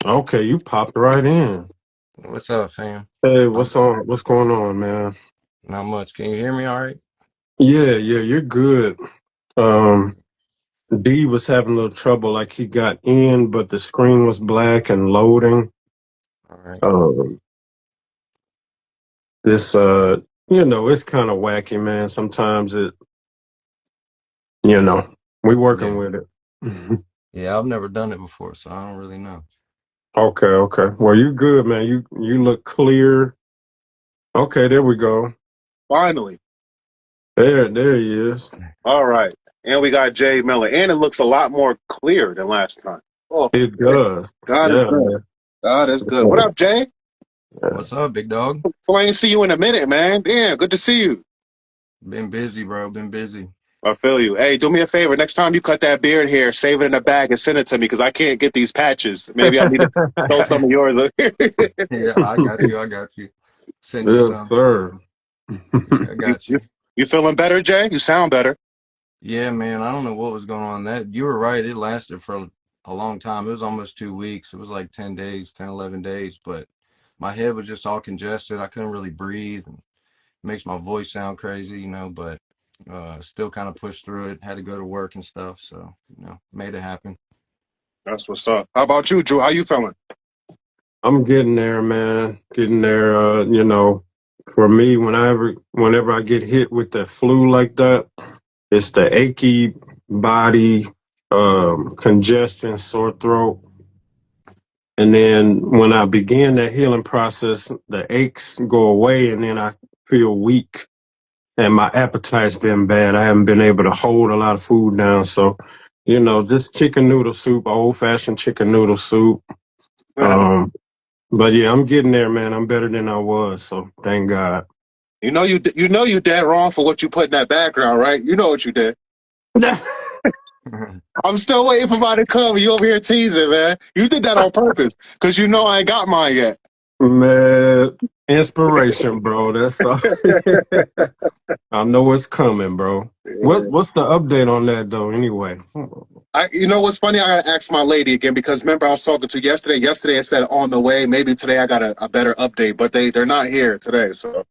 Okay, you popped right in. What's up, fam? Hey, I'm what's going on, man? not much. Can you hear me all right? Yeah, you're good. Um, D was having a little trouble, like he got in, but the screen was black and loading. All right. Um, this, it's kind of wacky, man. Sometimes you know, we working Yeah. with it. Yeah, I've never done it before, so I don't really know. Okay. Well, you good, man. You look clear. Okay, there we go. Finally. There he is. All right. And we got Jay Miller. And it looks a lot more clear than last time. Oh, It does. God is Yeah, good. man. God is good. What up, Jay? What's up, big dog? So I ain't see you in a minute, man. Damn, good to see you. Been busy, bro. Been busy. I feel you. Hey, do me a favor. Next time you cut that beard hair, save it in a bag and send it to me because I can't get these patches. Maybe I need to throw some of yours. Yeah, I got you. I got you. Send you Yes, some. sir. Yeah, I you, got you, you. you feeling better, Jay? You sound better. Yeah, man. I don't know what was going on. That you were right. It lasted for a long time. It was almost 2 weeks. It was like 10 days, 10, 11 days. But my head was just all congested. I couldn't really breathe. Makes my voice sound crazy, but still kind of pushed through it. Had to go to work and stuff, so made it happen. That's what's up. How about you, Drew? How you feeling? I'm getting there, man. Getting there. For me, whenever I get hit with the flu like that, it's the achy body, congestion, sore throat, and then when I begin that healing process, the aches go away, and then I feel weak, and my appetite's been bad. I haven't been able to hold a lot of food down, so just chicken noodle soup, old fashioned chicken noodle soup. Um, But yeah, I'm getting there, man. I'm better than I was, so thank God. You dead wrong for what you put in that background, right? You know what you did. I'm still waiting for mine to come. You over here teasing, man. You did that on purpose because you know I ain't got mine yet. Man, inspiration, bro. That's all. I know it's coming, bro. What's the update on that though? Anyway. You know what's funny? I gotta ask my lady again because remember I was talking to yesterday. Yesterday I said on the way. Maybe today I got a better update, but they're not here today, so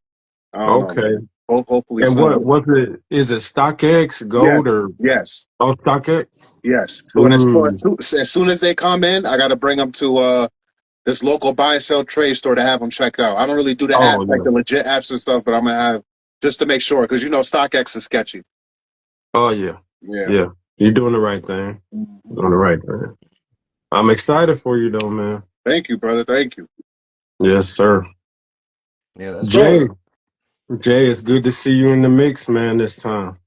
I don't know. Okay. Hopefully And what soon. was it? Is it StockX Yes, Gold or yes, StockX? yes. So Mm. as soon as they come in, I got to bring them to this local buy and sell trade store to have them checked out. I don't really do the Oh apps like yeah. the legit apps and stuff, but I'm gonna have just to make sure because you know StockX is sketchy. Oh yeah. Yeah. Yeah. You're doing the right thing. Doing the right thing. I'm excited for you though, man. Thank you, brother. Thank you. Yes, sir. Yeah, that's what's So Jay, up. Jay, it's good to see you in the mix, man, this time.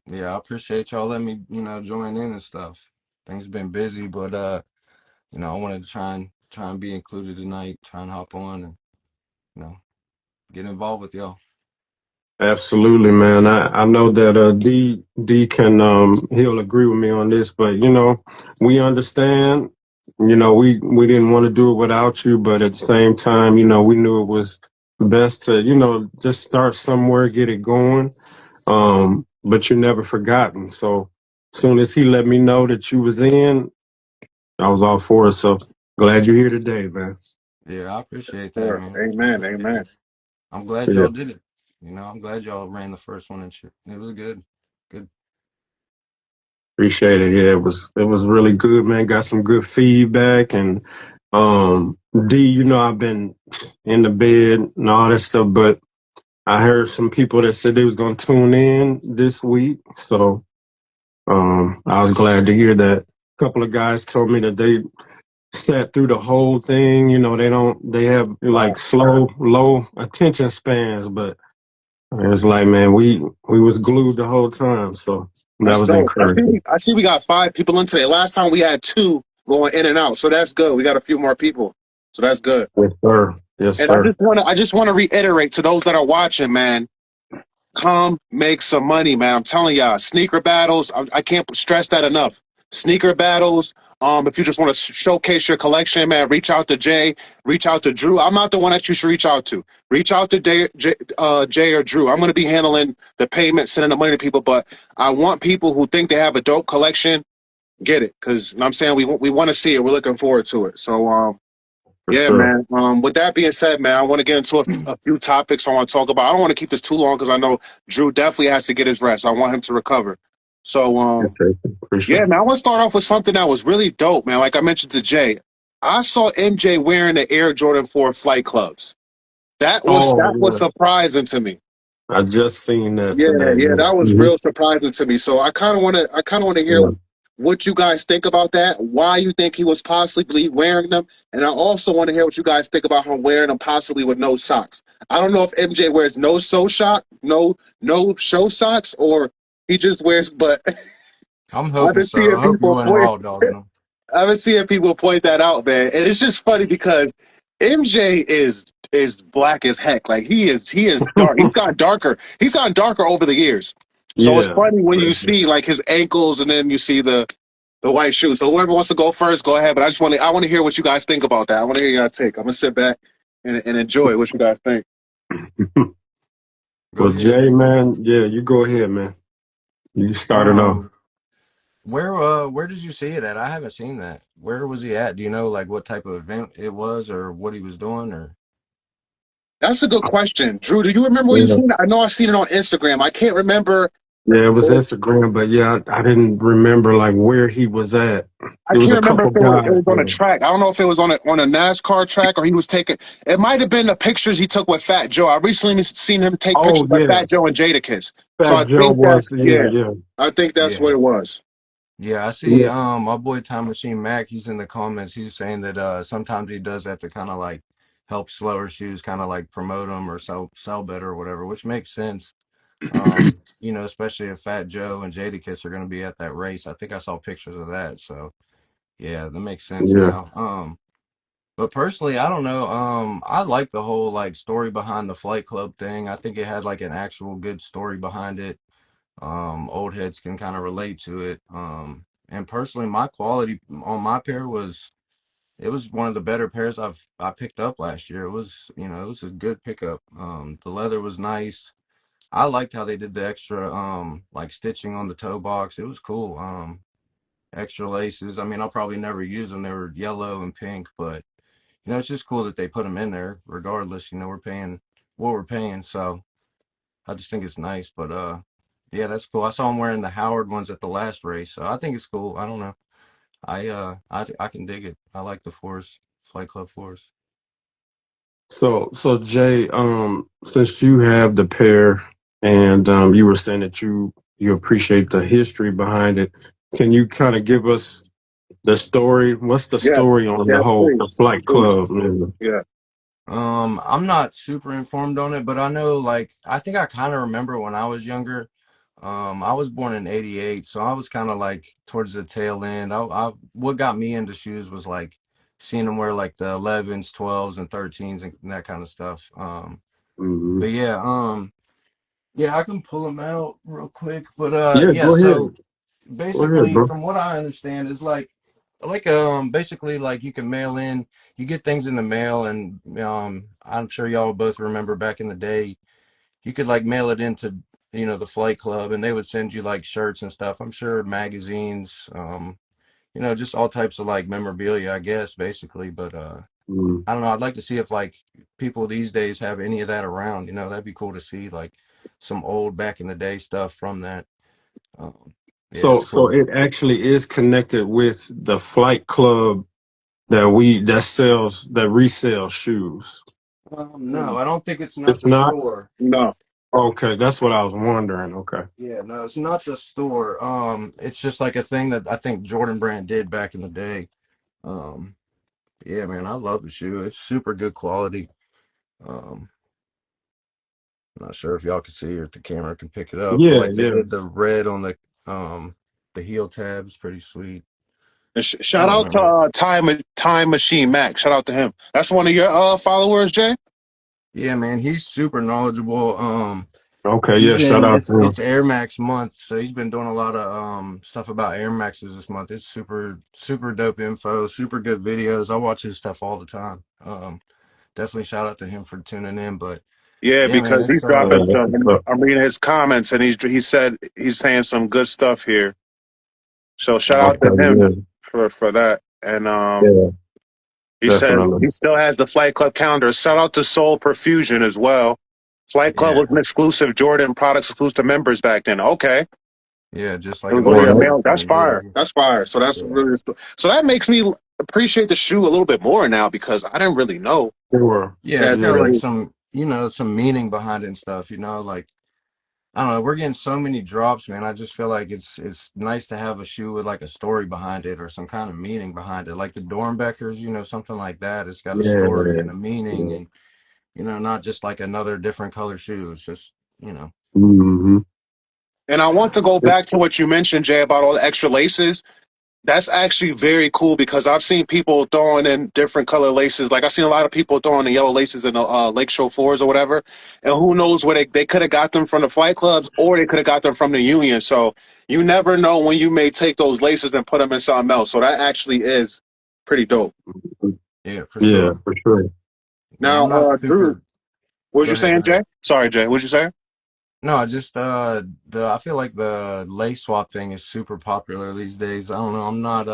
Yeah, I appreciate y'all letting me, join in and stuff. Things been busy, but I wanted to try and be included tonight, try and hop on and, you know, get involved with y'all. Absolutely, man. I know that D can he'll agree with me on this, but we understand. We didn't want to do it without you, but at the same time, we knew it was best to, just start somewhere, get it going. But you're never forgotten. So as soon as he let me know that you was in, I was all for it. So glad you're here today, man. Yeah, I appreciate that, sure. man. I Amen. appreciate Amen. it. I'm glad Yeah. y'all did it. I'm glad y'all ran the first one and shit. It was good. Good. Appreciate it. Yeah, it was really good, man. Got some good feedback and D, I've been in the bed and all that stuff, but I heard some people that said they was gonna tune in this week. So I was glad to hear that. A couple of guys told me that they sat through the whole thing. They have like Wow. slow, low attention spans, but it's like, man, we was glued the whole time. So that That's was dope. encouraging. I see we got 5 people in today. Last time we had two going in and out. So that's good. We got a few more people. So that's good. Yes, sir. Yes, And sir. I just wanna reiterate to those that are watching, man, come make some money, man. I'm telling y'all, sneaker battles, I can't stress that enough. Sneaker battles. If you just want to showcase your collection, man, reach out to Jay, reach out to Drew. I'm not the one that you should reach out to. Reach out to Jay or Drew. I'm going to be handling the payment, sending the money to people, but I want people who think they have a dope collection get it because I'm saying we want to see it. We're looking forward to it. So For yeah, sure. man. With that being said, man, I want to get into a few topics I want to talk about. I don't want to keep this too long because I know Drew definitely has to get his rest. I want him to recover. So yeah, Appreciate man, I want to start off with something that was really dope, man. Like I mentioned to Jay, I saw MJ wearing the Air Jordan 4 flight clubs. Oh That was yeah, surprising to me. I just seen that Yeah, today. yeah, Yeah. that was Mhm. real surprising to me. So I kind of want to hear Yeah. what you guys think about that. Why you think he was possibly wearing them, and I also want to hear what you guys think about him wearing them possibly with no socks. I don't know if MJ wears no show socks, or he just wears. But I'm I've hoping been so. seeing I hope you people went point. raw dogging them. I've been seeing people point that out, man, and it's just funny because MJ is black as heck. Like he is dark. He's gotten darker over the years. So it's Yeah. funny when For you sure. see like his ankles, and then you see the white shoes. So whoever wants to go first, go ahead. But I want to hear what you guys think about that. I want to hear your take. I'm gonna sit back and enjoy what you guys think. Go Well, ahead. Jay, man, yeah, you go ahead, man. You started off. Um, where did you see it at? I haven't seen that. Where was he at? Do you know like what type of event it was or what he was doing or? That's a good question, Drew. Do you remember where you Yeah. seen it? I know I've seen it on Instagram. I can't remember. Yeah, it was Instagram, but yeah, I didn't remember like where he was at. I It was can't a remember if couple it was guys on a there. track. I don't know if it was on a NASCAR track or he was taking. It might have been the pictures he took with Fat Joe. I recently seen him take pictures Oh with yeah, Fat Joe and Jadakiss. So Fat Joe was. Yeah, yeah, I think that's what Yeah. it was. Yeah, I see yeah, my boy Time Machine Mac, he's in the comments. He was saying that sometimes he does have to kind of like help slower shoes kind of like promote them or sell better or whatever, which makes sense. Especially if Fat Joe and Jadakiss are going to be at that race. I think I saw pictures of that. So, yeah, that makes sense yeah. now. But personally, I don't know. I like the whole like story behind the Flight Club thing. I think it had like an actual good story behind it. Old heads can kind of relate to it. And personally, my quality on my pair was it was one of the better pairs I picked up last year. It was, it was a good pickup. The leather was nice. I liked how they did the extra like stitching on the toe box. It was cool. Extra laces. I mean, I'll probably never use them. They were yellow and pink, but it's just cool that they put them in there regardless. We're paying what we're paying, so I just think it's nice. But yeah, that's cool. I saw him wearing the Howard ones at the last race, so I think it's cool. I don't know. I can dig it. I like the Force Flight Club Force. So Jay, since you have the pair, and you were saying that you appreciate the history behind it, can you kind of give us the story? What's the Yeah, story on yeah, the please, flight please, club, man? yeah. I'm not super informed on it, but I know like I think I kind of remember when I was younger. I was born in '88, so I was kind of like towards the tail end. What got me into shoes was like seeing them wear like the 11s, 12s, and 13s and that kind of stuff. Hmm. But yeah, I can pull them out real quick. But Yeah, yeah, go ahead. so Go ahead, basically bro. from what I understand is like basically like you can mail in, you get things in the mail and I'm sure y'all both remember back in the day you could like mail it into the flight club and they would send you like shirts and stuff. I'm sure magazines, just all types of like memorabilia, I guess, basically. But Mm. I don't know. I'd like to see if like people these days have any of that around. That'd be cool to see like some old back in the day stuff from that. Um, yeah, So it's so cool. it actually is connected with the flight club that resells shoes. No, I don't think it's not It's the not? store. No, Okay, that's what I was wondering. Okay. Yeah, no, it's not the store. It's just like a thing that I think Jordan Brand did back in the day. Um, yeah, man, I love the shoe. It's super good quality. Um, Not sure if y'all can see or if the camera can pick it up, but Yeah, like they yeah. did the red on the heel tab is pretty sweet. and I shout don't out to remember. Time Machine Mac. Shout out to him. That's one of your followers, Jay. Yeah, man, he's super knowledgeable. Okay, yeah, shout out to him. It's Air Max month, so he's been doing a lot of stuff about Air Maxes this month. It's super super dope info, super good videos. I watch his stuff all the time. Definitely shout out to him for tuning in. But Yeah, yeah, man, because he's it's dropping That's some. what's up. I'm reading his comments, and he said he's saying some good stuff here. So shout out to Okay, him yeah, for that. And yeah, he said definitely. he still has the Flight Club calendar. Shout out to Soul Perfusion as well. Flight Club Yeah, was an exclusive Jordan products exclusive to members back then. Okay. yeah, just like a Well, All yeah, right. membership man, that's thing. Yeah, fire. That's fire. So that's yeah, really so that makes me appreciate the shoe a little bit more now because I didn't really know Sure. yeah. It's that. got Yeah. like some, some meaning behind it and stuff. Like I don't know. We're getting so many drops, man. I just feel like it's nice to have a shoe with like a story behind it or some kind of meaning behind it. Like the Dornbeckers, something like that. It's got a story Yeah. and a meaning, Yeah. and not just like another different color shoe. It's just, you know. Mm-hmm. And I want to go back to what you mentioned, Jay, about all the extra laces. That's actually very cool because I've seen people throwing in different color laces. Like I've seen a lot of people throwing the yellow laces in the Lake Show fours or whatever. And who knows where they could have got them from the flight clubs or they could have got them from the union. So you never know when you may take those laces and put them in something else. So that actually is pretty dope. Yeah, for Yeah, sure. for sure. Yeah, I'm Now, not Drew, super. what was Go you ahead, go saying, ahead. Jay? Sorry, Jay. What was you saying? No, I just I feel like the lace swap thing is super popular these days. I don't know. I'm not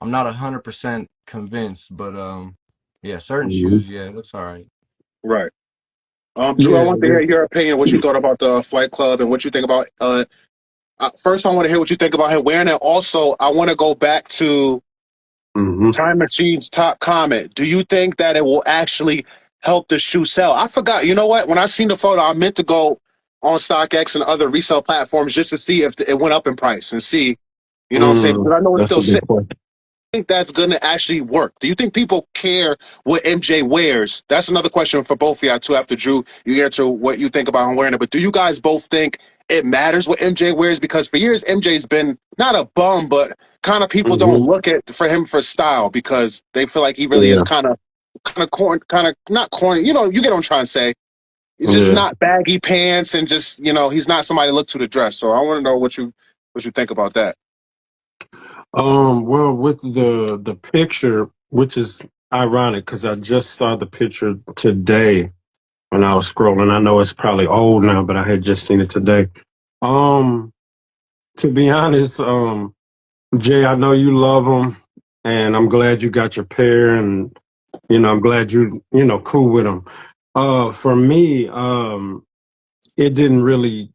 100% convinced, but yeah, certain Hmm. shoes, yeah, it looks all right. Right. Drew, I Yeah, want to hear your opinion, what you thought about the Flight Club and what you think about. First, I want to hear what you think about him wearing it. Also, I want to go back to hmm Time Machine's top comment. Do you think that it will actually help the shoe sell? I forgot. You know what? When I seen the photo, I meant to go on StockX and other resale platforms just to see if it went up in price and see, you know what I'm saying? Because I know it's That's still a good sitting. question. Think that's going to actually work? Do you think people care what MJ wears? That's another question for both of y'all too. After Drew, you answer what you think about him wearing it. But do you guys both think it matters what MJ wears? Because for years MJ's been not a bum, but kind of people don't Hmm. look at for him for style because they feel like he really is Yeah, kind of corny, kind of not corny. You know, you get what I'm trying to say. It's just yeah. not baggy pants and just he's not somebody to look to the dress. So I want to know what you think about that. Well, with the picture, which is ironic because I just saw the picture today when I was scrolling. I know it's probably old now, but I had just seen it today. Um, to be honest, Jay, I know you love them, and I'm glad you got your pair, and I'm glad you cool with them. For me, it didn't really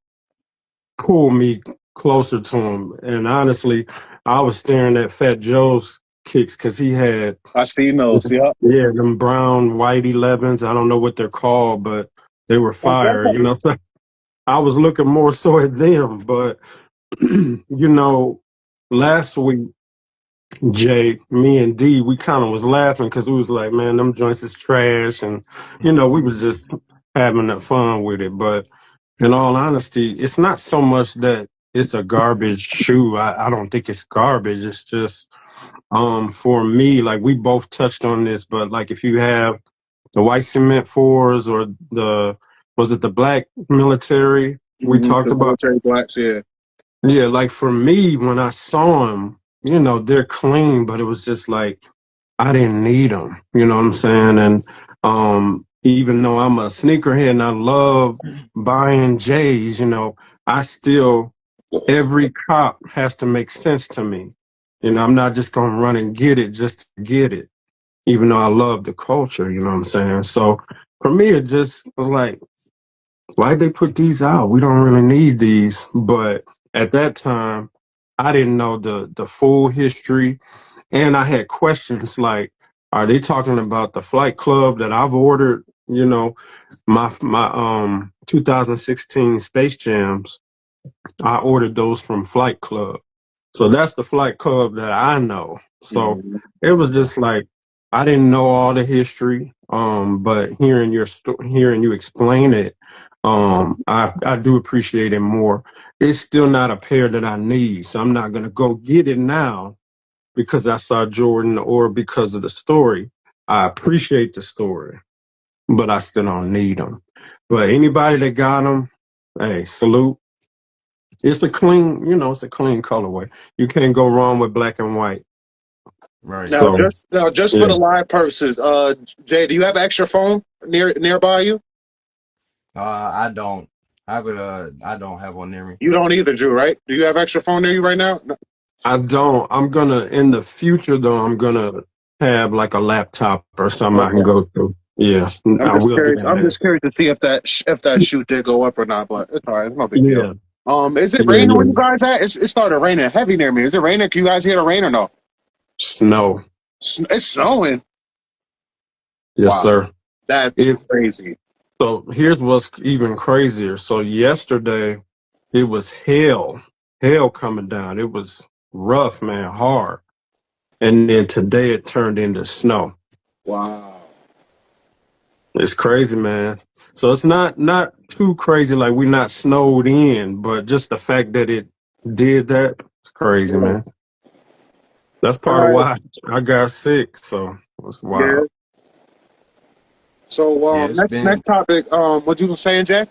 pull me closer to him, and honestly, I was staring at Fat Joe's kicks because he had, I seen those. Yeah. yeah, them brown white 11s. I don't know what they're called, but they were fire. So I was looking more so at them, but last week, Jay, me and D, we kind of was laughing because we was like, man, them joints is trash. And, we was just having that fun with it. But in all honesty, it's not so much that it's a garbage shoe. I don't think it's garbage. It's just, for me, like we both touched on this, but like if you have the white cement fours or was it the black military we talked The about? military blacks. Yeah. Yeah, like for me, when I saw them, they're clean, but it was just like I didn't need them. You know what I'm saying? And even though I'm a sneakerhead and I love buying J's, I still every cop has to make sense to me. I'm not just gonna run and get it just to get it, even though I love the culture. You know what I'm saying? So for me, it just was like, why'd they put these out? We don't really need these. But at that time, I didn't know the full history, and I had questions like, are they talking about the flight club that I've ordered? My 2016 Space Jams, I ordered those from Flight Club. So that's the Flight Club that I know. So Mhm. it was just like I didn't know all the history, but hearing you explain it, I do appreciate it more. It's still not a pair that I need, so I'm not gonna go get it now because I saw Jordan or because of the story. I appreciate the story, but I still don't need them. But anybody that got them, hey, salute. It's a clean colorway. You can't go wrong with black and white. Right. Now, So just for yeah. the live purposes, Jay, do you have an extra phone nearby you? I don't. I don't have one near me. You don't either, Drew, right? Do you have extra phone near you right now? No. I don't. I'm gonna in the future though. I'm gonna have like a laptop or something I can Okay. go to. Yeah, I'm I just will do curious. I'm that. just curious to see if that shoot did go up or not. But it's all right. It's no big deal. Yeah, Is it yeah, raining where yeah. you guys at? It started raining heavy near me. Is it raining? Can you guys hear the rain or no? Snow. It's snowing. Yes, Wow, sir. that's It. crazy. So here's what's even crazier. So yesterday, it was hell coming down. It was rough, man, hard. And then today it turned into snow. Wow. It's crazy, man. So it's not too crazy like we're not snowed in, but just the fact that it did that, it's crazy, Yeah. man. That's All part of right. why I got sick. So it's Yeah. wild. So Yeah, it's next been topic. What you were saying, Jay?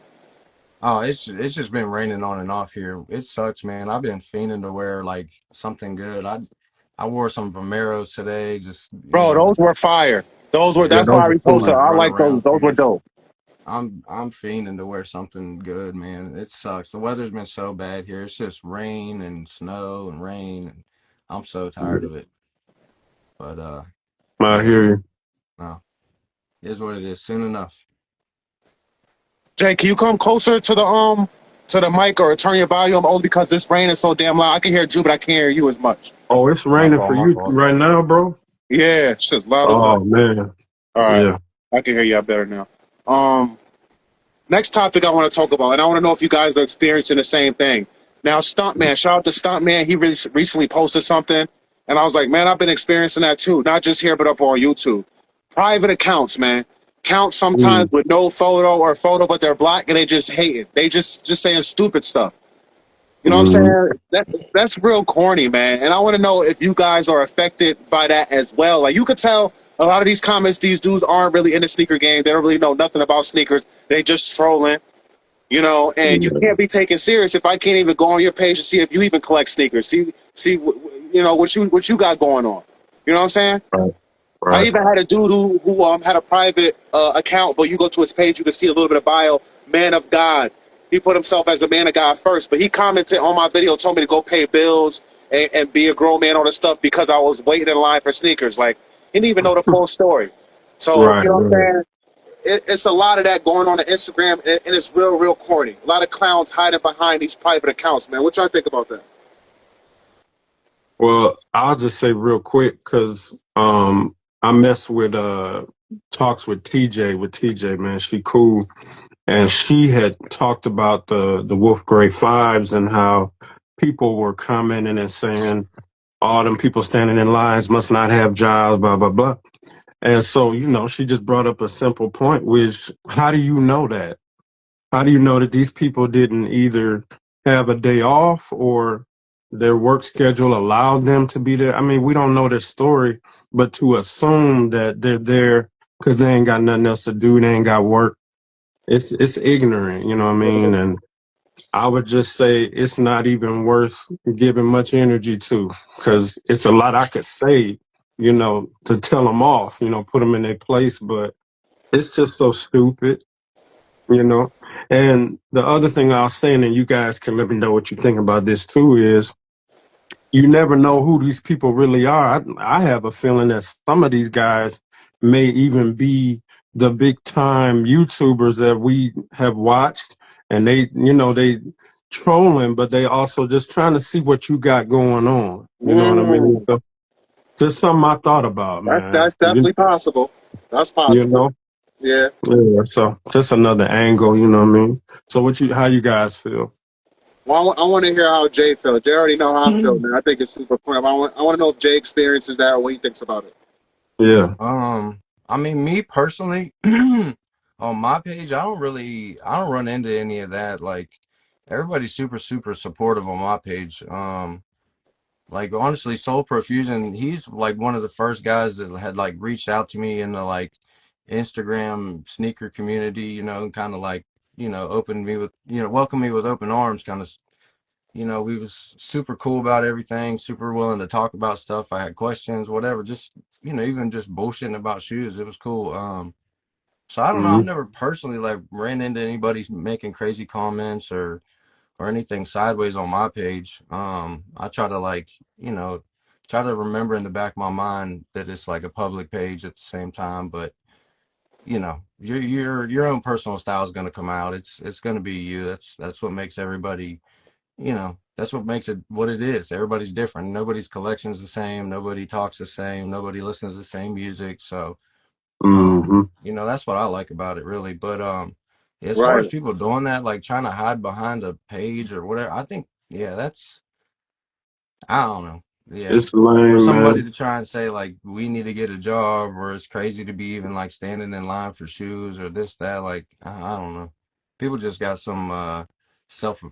it's just been raining on and off here. It sucks, man. I've been fiending to wear like something good. I wore some Vomeros today, just Bro, those were fire. Those were. yeah, Yeah, That's those why I are to reposted. like cool. I run like those. around Those were fierce. dope. I'm fiending to wear something good, man. It sucks. The weather's been so bad here. It's just rain and snow and rain, and I'm so tired of it. But I yeah, hear you. no, it is what it is. Soon enough. Jay, can you come closer to the mic or turn your volume only because this rain is so damn loud. I can hear you, but I can't hear you as much. Oh, it's My raining fault. for My you fault. right now, bro? Yeah, it's just loud as Oh fuck. man. All right, Yeah. I can hear you better now. Um, Next topic I want to talk about, and I want to know if you guys are experiencing the same thing. Now, Stuntman, shout out to Stuntman. He recently posted something, and I was like, man, I've been experiencing that too. Not just here, but up on YouTube. Private accounts, man. Accounts sometimes Mm, with no photo or photo, but they're black and they just hate it. They just saying stupid stuff. You know what I'm mm, saying? That's real corny, man. And I want to know if you guys are affected by that as well. Like you could tell a lot of these comments, these dudes aren't really in the sneaker game. They don't really know nothing about sneakers. They just trolling, you know. And you yeah. can't be taken serious if I can't even go on your page and see if you even collect sneakers. See, you know what you got going on. You know what I'm saying? Right. I Right. even had a dude who had a private account, but you go to his page, you can see a little bit of bio. Man of God. He put himself as a man of God first, but he commented on my video, told me to go pay bills and be a grown man on the stuff because I was waiting in line for sneakers. Like he didn't even know the full story. So Right. you know what I'm Right. saying? It's a lot of that going on Instagram, and it's real corny. A lot of clowns hiding behind these private accounts, man. What y'all think about that? Well, I'll just say real quick because I mess with talks with TJ, man. She cool. And she had talked about the Wolf Grade Fives and how people were commenting and saying all them people standing in lines must not have jobs, blah, blah, blah. And so, she just brought up a simple point, which how do you know that? How do you know that these people didn't either have a day off or their work schedule allowed them to be there? I mean, we don't know their story, but to assume that they're there because they ain't got nothing else to do, they ain't got work, it's ignorant, you know what I mean? And I would just say it's not even worth giving much energy to because it's a lot I could say, to tell them off, put them in their place, but it's just so stupid, you know. And the other thing I was saying, and you guys can let me know what you think about this too, is you never know who these people really are. I have a feeling that some of these guys may even be the big time YouTubers that we have watched, and they trolling, but they also just trying to see what you got going on. You know what I mean? Mm, So just something I thought about, man. that's definitely possible. That's You possible. know? Yeah. Yeah. So just another angle. You know what I mean? So how you guys feel? Well, I want to hear how Jay feels. Jay already know how I feel, man. I think it's super fun. I want to know if Jay experiences that or what he thinks about it. Yeah. I mean, me personally, on my page, I don't run into any of that. Like, everybody's super supportive on my page. Like honestly, Soul Profusion, he's like one of the first guys that had like reached out to me in the like Instagram sneaker community, and kind of like, opened me with, welcomed me with open arms, kind of, we was super cool about everything, super willing to talk about stuff. I had questions, whatever, just, even just bullshitting about shoes. It was cool. So I don't know. I've Hmm. never personally like ran into anybody making crazy comments or or anything sideways on my page. I try to like, you know, try to remember in the back of my mind that it's like a public page at the same time, but you know, your own personal style is going to come out. It's going to be you. That's what makes everybody, you know, that's what makes it what it is. Everybody's different. Nobody's collection is the same. Nobody talks the same. Nobody listens to the same music. So, Mm-hmm. you know, that's what I like about it really. But as far Right. as people doing that, like trying to hide behind a page or whatever, I think, yeah, that's, I don't know. Yeah. It's For lame, somebody man. to try and say like we need to get a job or it's crazy to be even like standing in line for shoes or this, that, like I don't know. People just got some self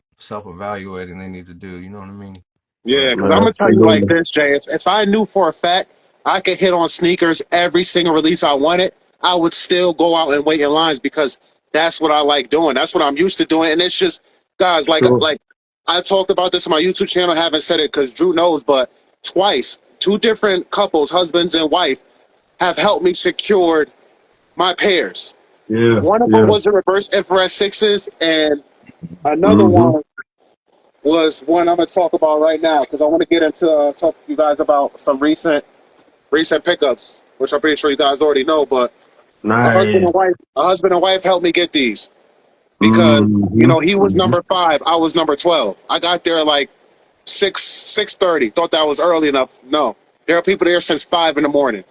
evaluating they need to do, you know what I mean? Yeah, But because I'm Man, gonna tell you like absolutely. this, Jay. If I knew for a fact I could hit on sneakers every single release I wanted, I would still go out and wait in lines because that's what I like doing. That's what I'm used to doing. And it's just guys Sure. like I talked about this on my YouTube channel. I haven't said it because Drew knows, but twice, two different couples, husbands and wife, have helped me secured my pairs. Yeah, One of them yeah. was the reverse infrared sixes, and another Mm-hmm. one was one I'm going to talk about right now because I want to get into talk to you guys about some recent pickups, which I'm pretty sure you guys already know. But Nice. a husband and wife helped me get these because Mm-hmm. he was Mm-hmm. number 5, I was number 12. I got there like 6:30. Thought that was early enough. No, there are people there since 5 in the morning.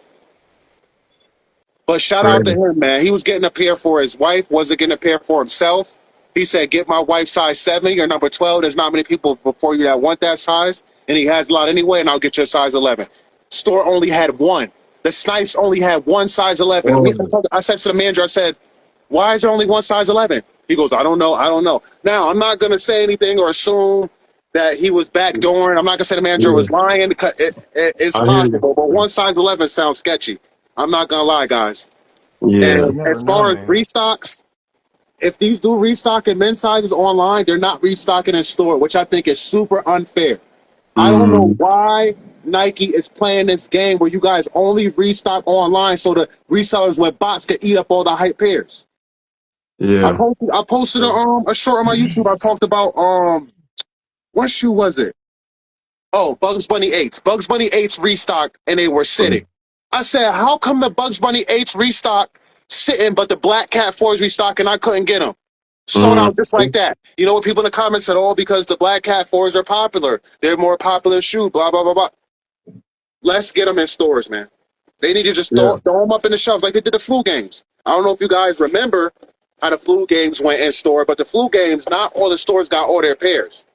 But shout out to Great. him, man. He was getting a pair for his wife, wasn't getting a pair for himself. He said, "Get my wife size 7. You're number 12. There's not many people before you that want that size, and he has a lot anyway. And I'll get you a size 11." Store only had one. The Snipes only had one size 11. Oh, I said to the manager, I said, "Why is there only one size 11?" He goes, "I don't know. I don't know." Now I'm not gonna say anything or assume that he was backdooring. I'm not gonna say the manager yeah. was lying because it's I hear you. possible, but one size 11 sounds sketchy. I'm not gonna lie, guys. yeah, Yeah. you And never as know, far as man. restocks, if these do restock in men's sizes online, they're not restocking in store, which I think is super unfair. I don't know Mm, why Nike is playing this game where you guys only restock online so the resellers with bots can eat up all the hype pairs. yeah. I posted a short on my YouTube. I talked about what shoe was it? Oh, Bugs Bunny 8s. Bugs Bunny 8s restocked and they were sitting. I said, how come the Bugs Bunny 8s restock sitting, but the Black Cat 4s restock and I couldn't get them? Sold Mm, out just like that. You know what people in the comments said? Oh, because the Black Cat 4s are popular. They're a more popular shoe, blah, blah, blah, blah. Let's get them in stores, man. They need to just yeah. throw them up in the shelves like they did the flu games. I don't know if you guys remember how the flu games went in store, but the flu games, not all the stores got all their pairs.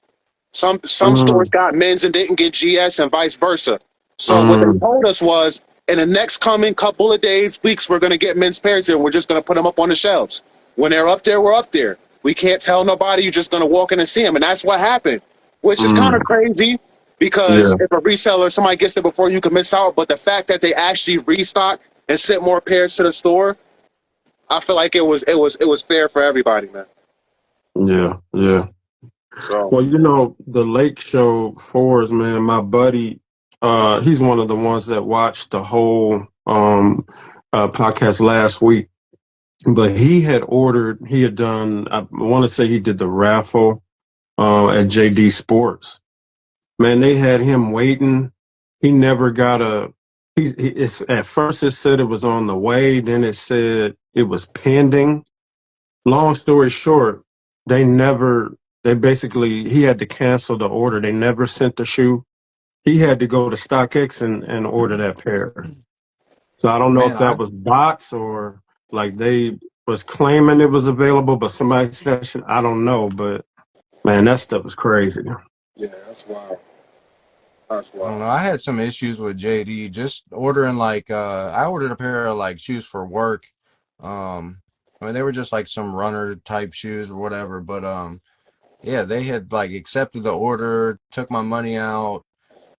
Some stores Mm, got men's and didn't get GS and vice versa. So what they mm, told us was in the next coming couple of days, weeks, we're going to get men's pairs and we're just going to put them up on the shelves. When they're up there, we're up there. We can't tell nobody. You're just going to walk in and see them. And that's what happened, which is kind of mm, crazy because yeah. if a reseller, somebody gets there before you can miss out. But the fact that they actually restock and sent more pairs to the store, I feel like it was fair for everybody, man. Yeah. Yeah. So Well, the Lake Show fours, man, my buddy, he's one of the ones that watched the whole podcast last week. But he had done, I want to say he did the raffle at JD Sports. Man, they had him waiting. He never got at first it said it was on the way, then it said it was pending. Long story short, they basically, he had to cancel the order. They never sent the shoe. He had to go to StockX and order that pair. So I don't know if Man, that I was bots or like they was claiming it was available, but somebody said, I don't know. But man, that stuff is crazy. yeah, that's wild. That's I don't wild. know. I had some issues with JD just ordering like I ordered a pair of like shoes for work. I mean they were just like some runner type shoes or whatever, but yeah, they had like accepted the order, took my money out.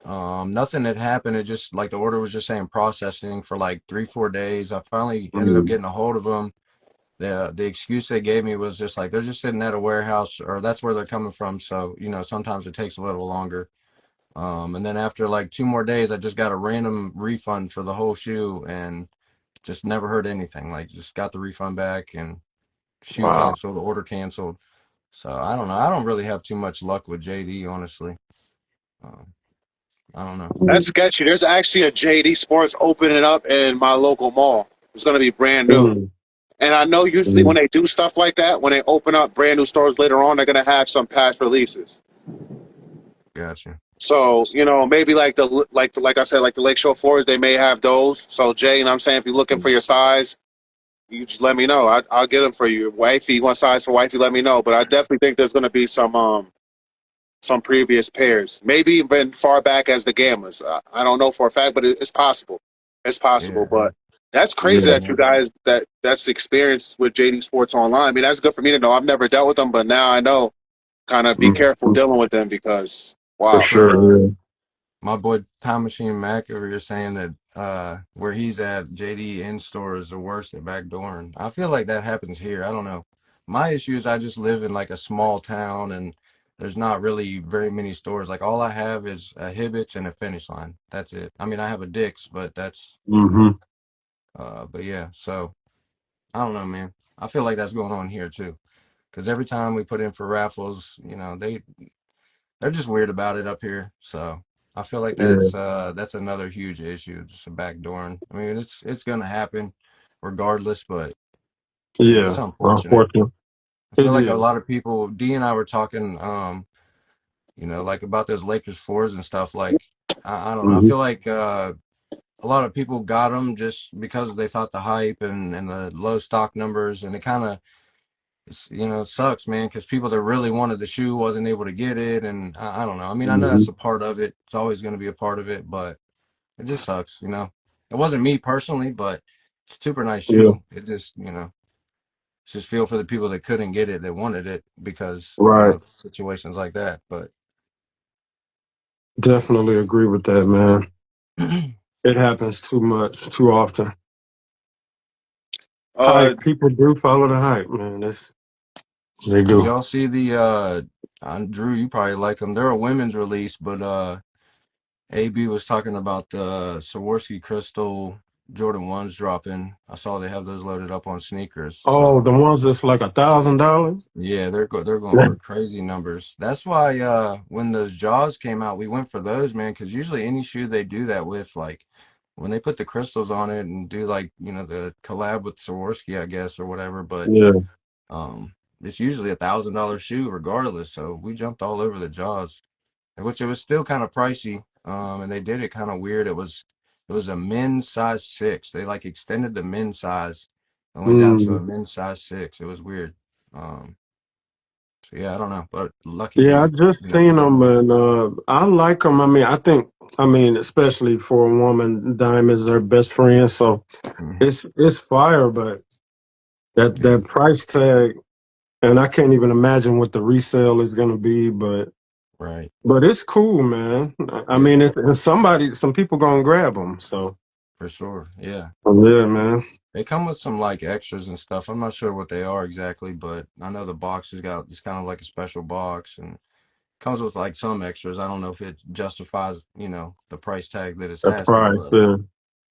Nothing had happened. It just like the order was just saying processing for like 3, 4 days. I finally ended up Mm, getting a hold of them. The excuse they gave me was just like they're just sitting at a warehouse or that's where they're coming from. So, you know, sometimes it takes a little longer. And then after like 2 more days, I just got a random refund for the whole shoe and just never heard anything. Like just got the refund back and shoe wow. canceled, order canceled. So I don't know. I don't really have too much luck with JD, honestly. Um, I don't know. That's sketchy. There's actually a JD Sports opening up in my local mall. It's going to be brand new. Mm, And I know usually when mm, they do stuff like that, when they open up brand new stores later on, they're going to have some past releases. Gotcha. So maybe like I said, like the Lakeshore Forest, they may have those. So Jay, and I'm saying if you're looking for your size, you just let me know. I'll get them for you. Wifey, you want size for wifey? Let me know. But I definitely think there's going to be some previous pairs, maybe even far back as the Gammas. I don't know for a fact, but it's possible. It's possible. Yeah, yeah. But that's crazy yeah, that you guys that's experienced with JD Sports Online. I mean, that's good for me to know. I've never dealt with them, but now I know. Kind of be careful mm, dealing with them because for wow. That's what sure. my boy Time Machine Mac over here saying that where he's at, JD in store is the worst at backdooring. I feel like that happens here. I don't know. My issue is I just live in like a small town and there's not really very many stores. Like all I have is a Hibbett's and a Finish Line. That's it. I mean, I have a Dick's, but that's Yeah. but yeah. So I don't know, man. I feel like that's going on here too. Because every time we put in for raffles, they're just weird about it up here. So I feel like Yeah. that's another huge issue, just a backdooring. I mean, it's gonna happen regardless, but it's Yeah. unfortunate. Unfortunate. I feel It like a is. lot of people, D and I were talking, like about those Lakers fours and stuff. Like, I don't know. I Mm-hmm. feel like a lot of people got them just because they thought the hype and the low stock numbers, and it kind of sucks, man, because people that really wanted the shoe wasn't able to get it, and I don't know. I mean, I know Mm-hmm. that's a part of it. It's always going to be a part of it, but it just sucks. It wasn't me personally, but it's a super nice Yeah. shoe. It just feel for the people that couldn't get it, that wanted it because, Right. situations like that. But Definitely agree with that, man. It happens too much, too often. Uh, Hype. People do follow the hype, man. They did do. y'all see the Drew, you probably like them. They're a women's release, but AB was talking about the Swarovski Crystal Jordan 1s dropping. I saw they have those loaded up on sneakers. Oh, the ones that's like $1,000. Yeah, they're going for crazy numbers. That's why when those Jaws came out, we went for those, man, because usually any shoe they do that with, like when they put the crystals on it and do like, the collab with Swarovski, I guess, or whatever, but Yeah. it's usually $1,000 shoe regardless. So we jumped all over the Jaws, which it was still kind of pricey. And they did it kind of weird. It was a men's size 6. They like extended the men's size and went down to a Mm. men's size 6. It was weird. Um, so yeah, I don't know, but lucky Yeah, I dude, just seen them and I like them. I mean, especially for a woman, diamonds are best friend. So Mhm. it's fire, but that Yeah, price tag, and I can't even imagine what the resale is gonna be. right. But it's cool, man. I Yeah, mean, some people gonna grab them. So for sure. Yeah. yeah, man. They come with some like extras and stuff. I'm not sure what they are exactly, but I know the box has got it's kind of like a special box and comes with like some extras. I don't know if it justifies, the price tag that it's The asking, price.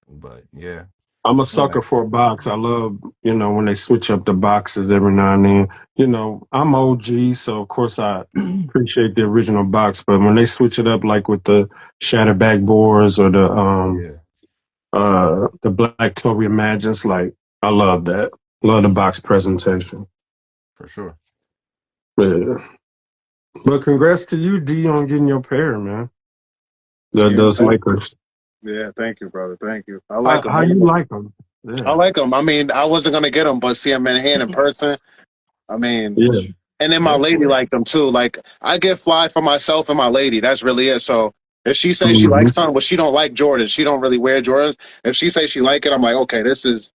but yeah. I'm a Yeah. sucker for a box. I love, when they switch up the boxes every now and then. I'm OG, so of course I appreciate the original box, but when they switch it up like with the shattered backboards or Yeah, the Black Toe Reimagines, like I love that. Love the box presentation. for sure. Yeah. But congrats to you, D, on getting your pair, man. yeah, Those Lakers. thank you, brother. Thank you. I like them. How you like them? I Yeah. like them. I mean, I wasn't gonna get them, but see them in hand in person. I mean, Yeah. and then my They're lady sweet. liked them too. Like I get fly for myself and my lady. That's really it. So if she says she Hmm. likes something, but she don't like Jordans, she don't really wear Jordans. If she says she like it, I'm like, okay, this is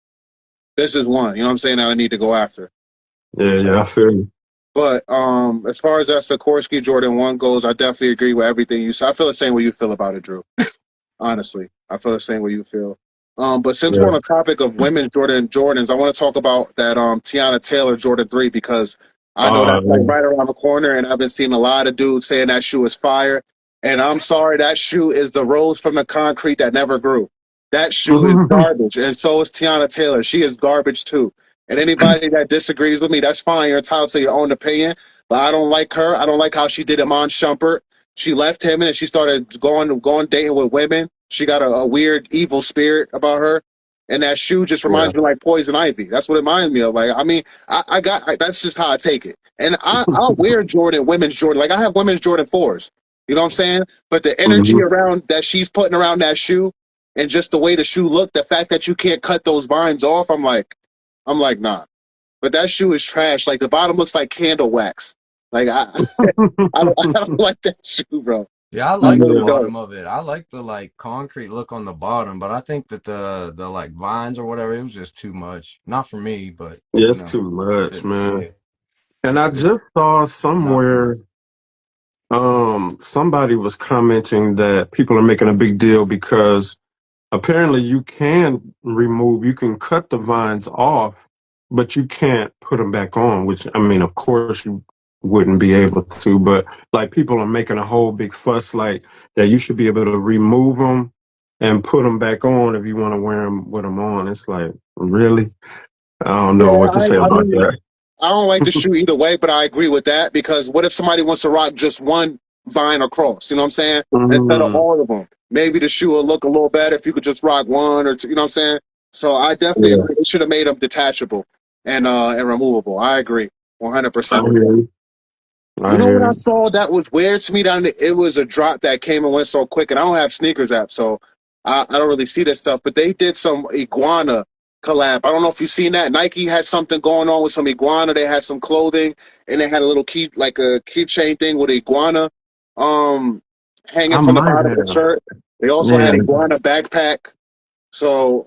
one. You know what I'm saying? That I need to go after. Yeah, yeah, I So, feel you. but as far as that Sikorsky Jordan 1 goes, I definitely agree with everything you said. I feel the same way you feel about it, Drew. Honestly, I feel the same way you feel. But since we're Yeah. on the topic of women's Jordans, I want to talk about that Tiana Taylor Jordan 3 because I know that's like Yeah. right around the corner, and I've been seeing a lot of dudes saying that shoe is fire. And I'm sorry, that shoe is the rose from the concrete that never grew. That shoe is garbage, and so is Tiana Taylor. She is garbage too. And anybody that disagrees with me, that's fine. You're entitled to your own opinion. but I don't like her. I don't like how she did Iman Shumpert. She left him and then she started going dating with women. She got a weird evil spirit about her. And that shoe just Yeah. reminds me like Poison Ivy. That's what it reminds me of. Like, I mean, that's just how I take it. And I'll wear Jordan, women's Jordan. Like I have women's Jordan 4s. You know what I'm saying? But the energy Hmm. around that she's putting around that shoe and just the way the shoe looked, the fact that you can't cut those vines off, I'm like, nah. But that shoe is trash. Like the bottom looks like candle wax. Like I don't like that shoe, bro. Yeah, I I like the really Yeah. don't. bottom of it. I like the like concrete look on the bottom, but I think that the like vines or whatever, it was just too much. Not for me, but Yeah, you it's know, too much, it, man. yeah, And I it's just saw not for me. somewhere somebody was commenting that people are making a big deal because apparently you can cut the vines off, but you can't put them back on, which I mean, of course you wouldn't be able to, but like people are making a whole big fuss like that you should be able to remove them and put them back on if you want to wear them with them on. It's like, really? I don't know Yeah, what to say I about mean, that. I don't like the shoe either way, but I agree with that because what if somebody wants to rock just one vine across? You know what I'm saying? Instead of Mm, all of them, maybe the shoe will look a little better if you could just rock one or two. You know what I'm saying? So I definitely yeah, agree. They should have made them detachable and removable. I agree, I 100% with hear that. you. You I know what hear I you. saw that was weird to me down there? It was a drop that came and went so quick, and I don't have sneakers app, so I don't really see this stuff. But they did some iguana collab. I don't know if you've seen that. Nike had something going on with some iguana. They had some clothing, and they had a little key, like a keychain thing with iguana, um, hanging I from the might bottom of the have. shirt. They also Yeah. had iguana backpack. So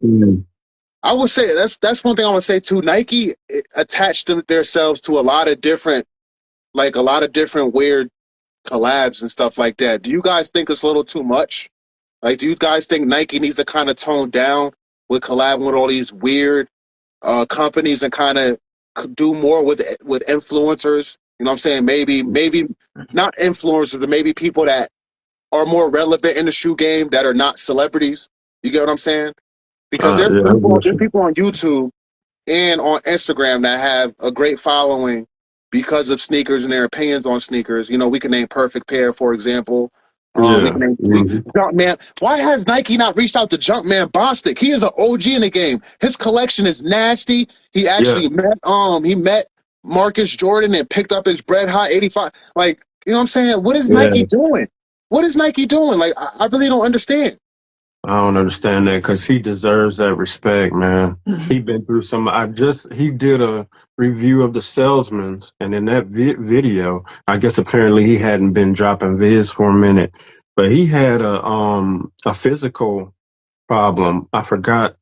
Mm, I would say that's one thing I want to say too. Nike attached themselves to a lot of different, like a lot of different weird collabs and stuff like that. Do you guys think it's a little too much? Like, do you guys think Nike needs to kind of tone down with collabing with all these weird companies and kind of do more with influencers? You know what I'm saying? Maybe not influencers, but maybe people that are more relevant in the shoe game that are not celebrities. You get what I'm saying? Because yeah, I get there's you. people on YouTube and on Instagram that have a great following because of sneakers and their opinions on sneakers. You know, we can name Perfect Pair, for example. We Yeah. can name Hmm. Junkman. Why has Nike not reached out to Junkman Bostic? He is an OG in the game. His collection is nasty. He Yeah. actually met Marcus Jordan and picked up his Bread High 85. Like, you know what I'm saying? What is Nike Yeah. doing? What is Nike doing? Like, I really don't understand. I don't understand that because he deserves that respect, man. He been through some. He did a review of the Salesman's, and in that video, I guess apparently he hadn't been dropping vids for a minute, but he had a physical problem. I forgot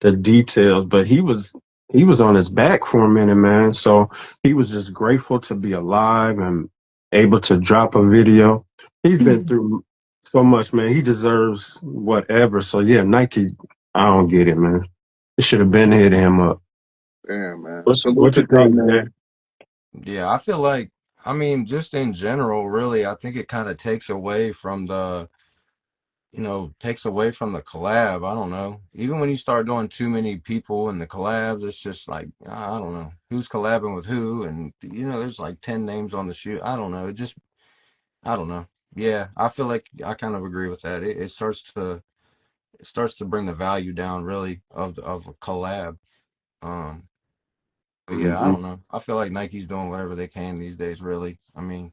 the details, but he was on his back for a minute, man. So he was just grateful to be alive and able to drop a video. He's been through so much, man. He deserves whatever. So yeah, Nike, I don't get it, man. It should have been hitting him up. Damn, man. Salute What to you think, Junkman. Jay? Yeah, I feel like, I mean, just in general, really, I think it kind of takes away from takes away from the collab. I don't know. Even when you start doing too many people in the collabs, it's just like, I don't know who's collabing with who. And, there's like 10 names on the shoe. I don't know. I don't know. Yeah, I feel like I kind of agree with that. It starts to bring the value down really of a collab. Um, but yeah, I Hmm. don't know. I feel like Nike's doing whatever they can these days, really. I mean,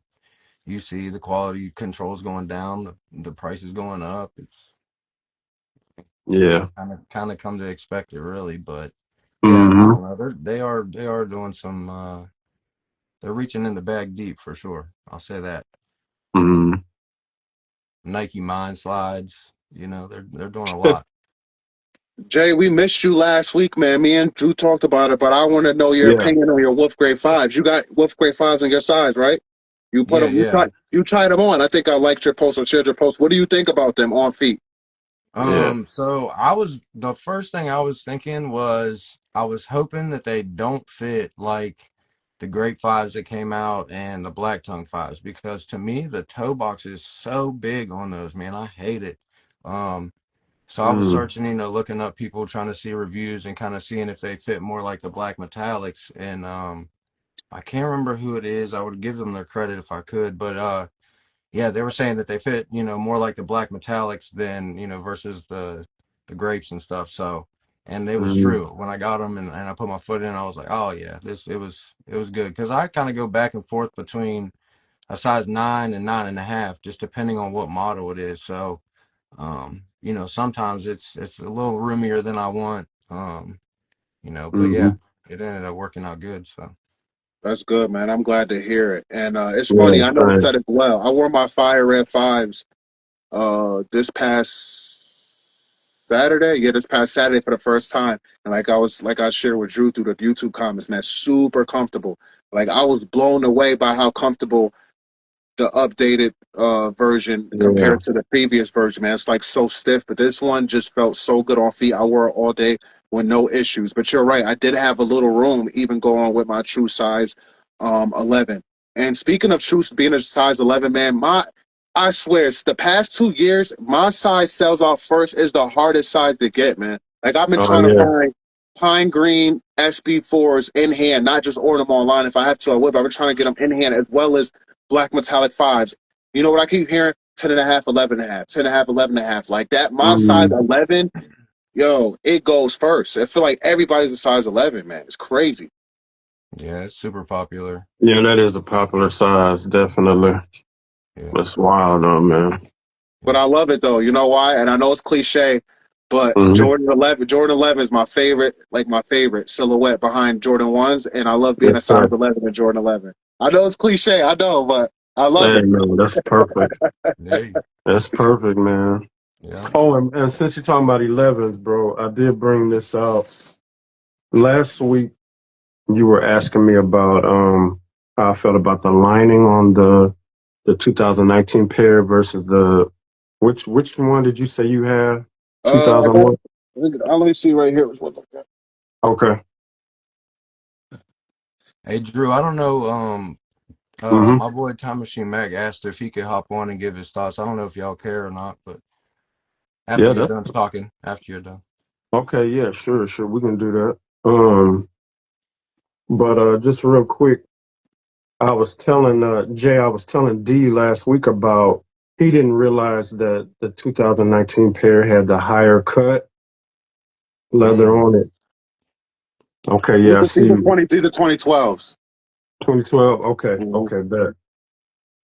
you see the quality control's going down, the price is going up. It's Yeah. kind of come to expect it, really. But yeah, I Hmm. don't know. They are doing some. They're reaching in the bag deep for sure. I'll say that. Hmm. Nike Mind Slides. They're doing a lot. Jay, we missed you last week, man. Me and Drew talked about it, but I want to know your Yeah. opinion on your Wolf Grade Fives. You got Wolf Grade Fives on your size, right? You put Yeah, them. yeah. You tried them on. I think I liked your post or shared your post. What do you think about them on feet? Yeah. So the first thing I was thinking was I was hoping that they don't fit like the Grape Fives that came out and the Black Tongue Fives because to me the toe box is so big on those, man. I hate it. Um, so I was Mm. searching, looking up people trying to see reviews and kind of seeing if they fit more like the black metallics and I can't remember who it is. I would give them their credit if I could, but yeah, they were saying that they fit, more like the black metallics than, versus the grapes and stuff. So, and it was Mm-hmm. true. When I got them and I put my foot in, I was like, oh yeah, it was good. Because I kind of go back and forth between a size 9 and 9.5, just depending on what model it is. So, sometimes it's a little roomier than I want. But Mm-hmm. yeah, it ended up working out good. So, That's good, man. I'm glad to hear it. And it's Yeah, funny. I noticed same. that as well. I wore my Fire Red Fives this past Saturday. Yeah, this past Saturday for the first time. And like I shared with Drew through the YouTube comments, man, super comfortable. Like I was blown away by how comfortable the updated version Yeah. compared to the previous version, man. It's like so stiff, but this one just felt so good on feet. I wore it all day with no issues. But you're right, I did have a little room, even going with my true size 11. And speaking of true being a size 11, man, I swear, it's the past 2 years, my size sells out first is the hardest size to get, man. Like I've been Oh trying to yeah. find pine green SB4s in hand, not just order them online. If I have to, I would. But I've been trying to get them in hand as well as black metallic fives. You know what I keep hearing? 10 and a half, 11 and a half, 10 and a half, 11 and a half. Like that, my size Mm-hmm. 11, yo, it goes first. I feel like everybody's a size 11, man. It's crazy. yeah, it's super popular. Yeah, that is a popular size, definitely. Yeah, That's wild, though, man. But yeah. I love it though. You know why? And I know it's cliche, but Mm-hmm. Jordan 11 is my favorite, like my favorite silhouette behind Jordan 1s. And I love being Yes, a sir. size 11 in Jordan 11. I know it's cliche, I know, but I love Hey, it. man, that's perfect. Hey, That's perfect, man. yeah. Oh, and since you're talking about 11s, bro, I did bring this out last week. You were asking me about how I felt about the lining on the 2019 pair versus the which one did you say you had? I got, 2001. let me see right here. Okay. Hey, Drew, I don't know. Mm-hmm. My boy Time Machine Mac asked if he could hop on and give his thoughts. I don't know if y'all care or not, but after Yeah. you're done talking, after you're done. Okay. Yeah. Sure. Sure. We can do that. But just real quick, I was telling Jay, I was telling D last week about he didn't realize that the 2019 pair had the higher cut leather Mm, on it. Okay, yeah, I see you. These are 2012s. 2012. Okay, Mm-hmm. okay, bet.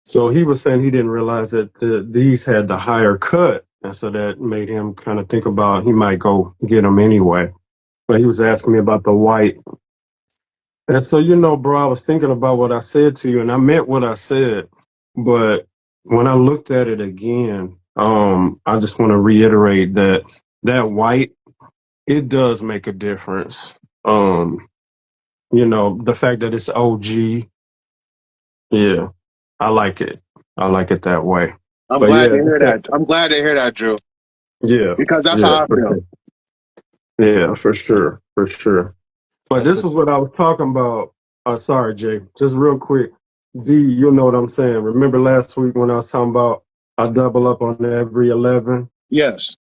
So he was saying he didn't realize that these had the higher cut, and so that made him kind of think about he might go get them anyway. But he was asking me about the white, and so bro, I was thinking about what I said to you, and I meant what I said, but when I looked at it again, I just want to reiterate that that white it does make a difference. Um, the fact that it's OG, yeah, I like it. I like it that way. I'm But glad yeah, to hear just that, that. I'm glad to hear that, Drew, yeah, because that's yeah, how I for feel. sure. Yeah, for sure, for sure. But that's this the is what I was talking about. Sorry, Jay. Just real quick. D, you know what I'm saying. Remember last week when I was talking about I double up on every 11? Yes.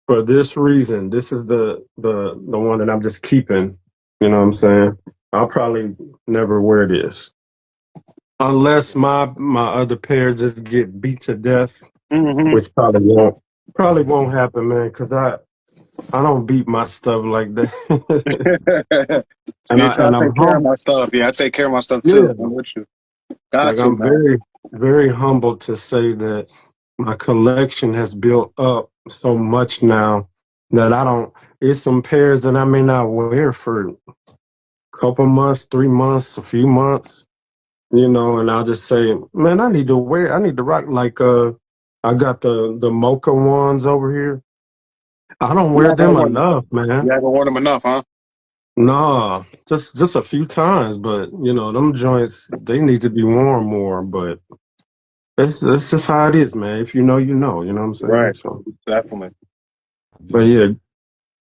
For this reason, this is the one that I'm just keeping. You know what I'm saying? I'll probably never wear this. Unless my other pair just get beat to death, Mm-hmm. which probably won't happen, man, because I don't beat my stuff like that. and Me I too. I and I'm take care of hum my stuff. Yeah, I take care of my stuff too. yeah. I'm with you. Got Like to, I'm man. very humbled to say that my collection has built up so much now that I don't. It's some pairs that I may not wear for a couple months, 3 months, a few months, and I'll just say, man, I need to rock like I got the mocha ones over here. I don't You wear haven't them worn them. enough, You man. haven't worn them enough, huh? Nah, just a few times, but them joints they need to be worn more, but it's just how it is, man. If you know, you know. You know what I'm saying? Right. So, Definitely. but yeah. yeah,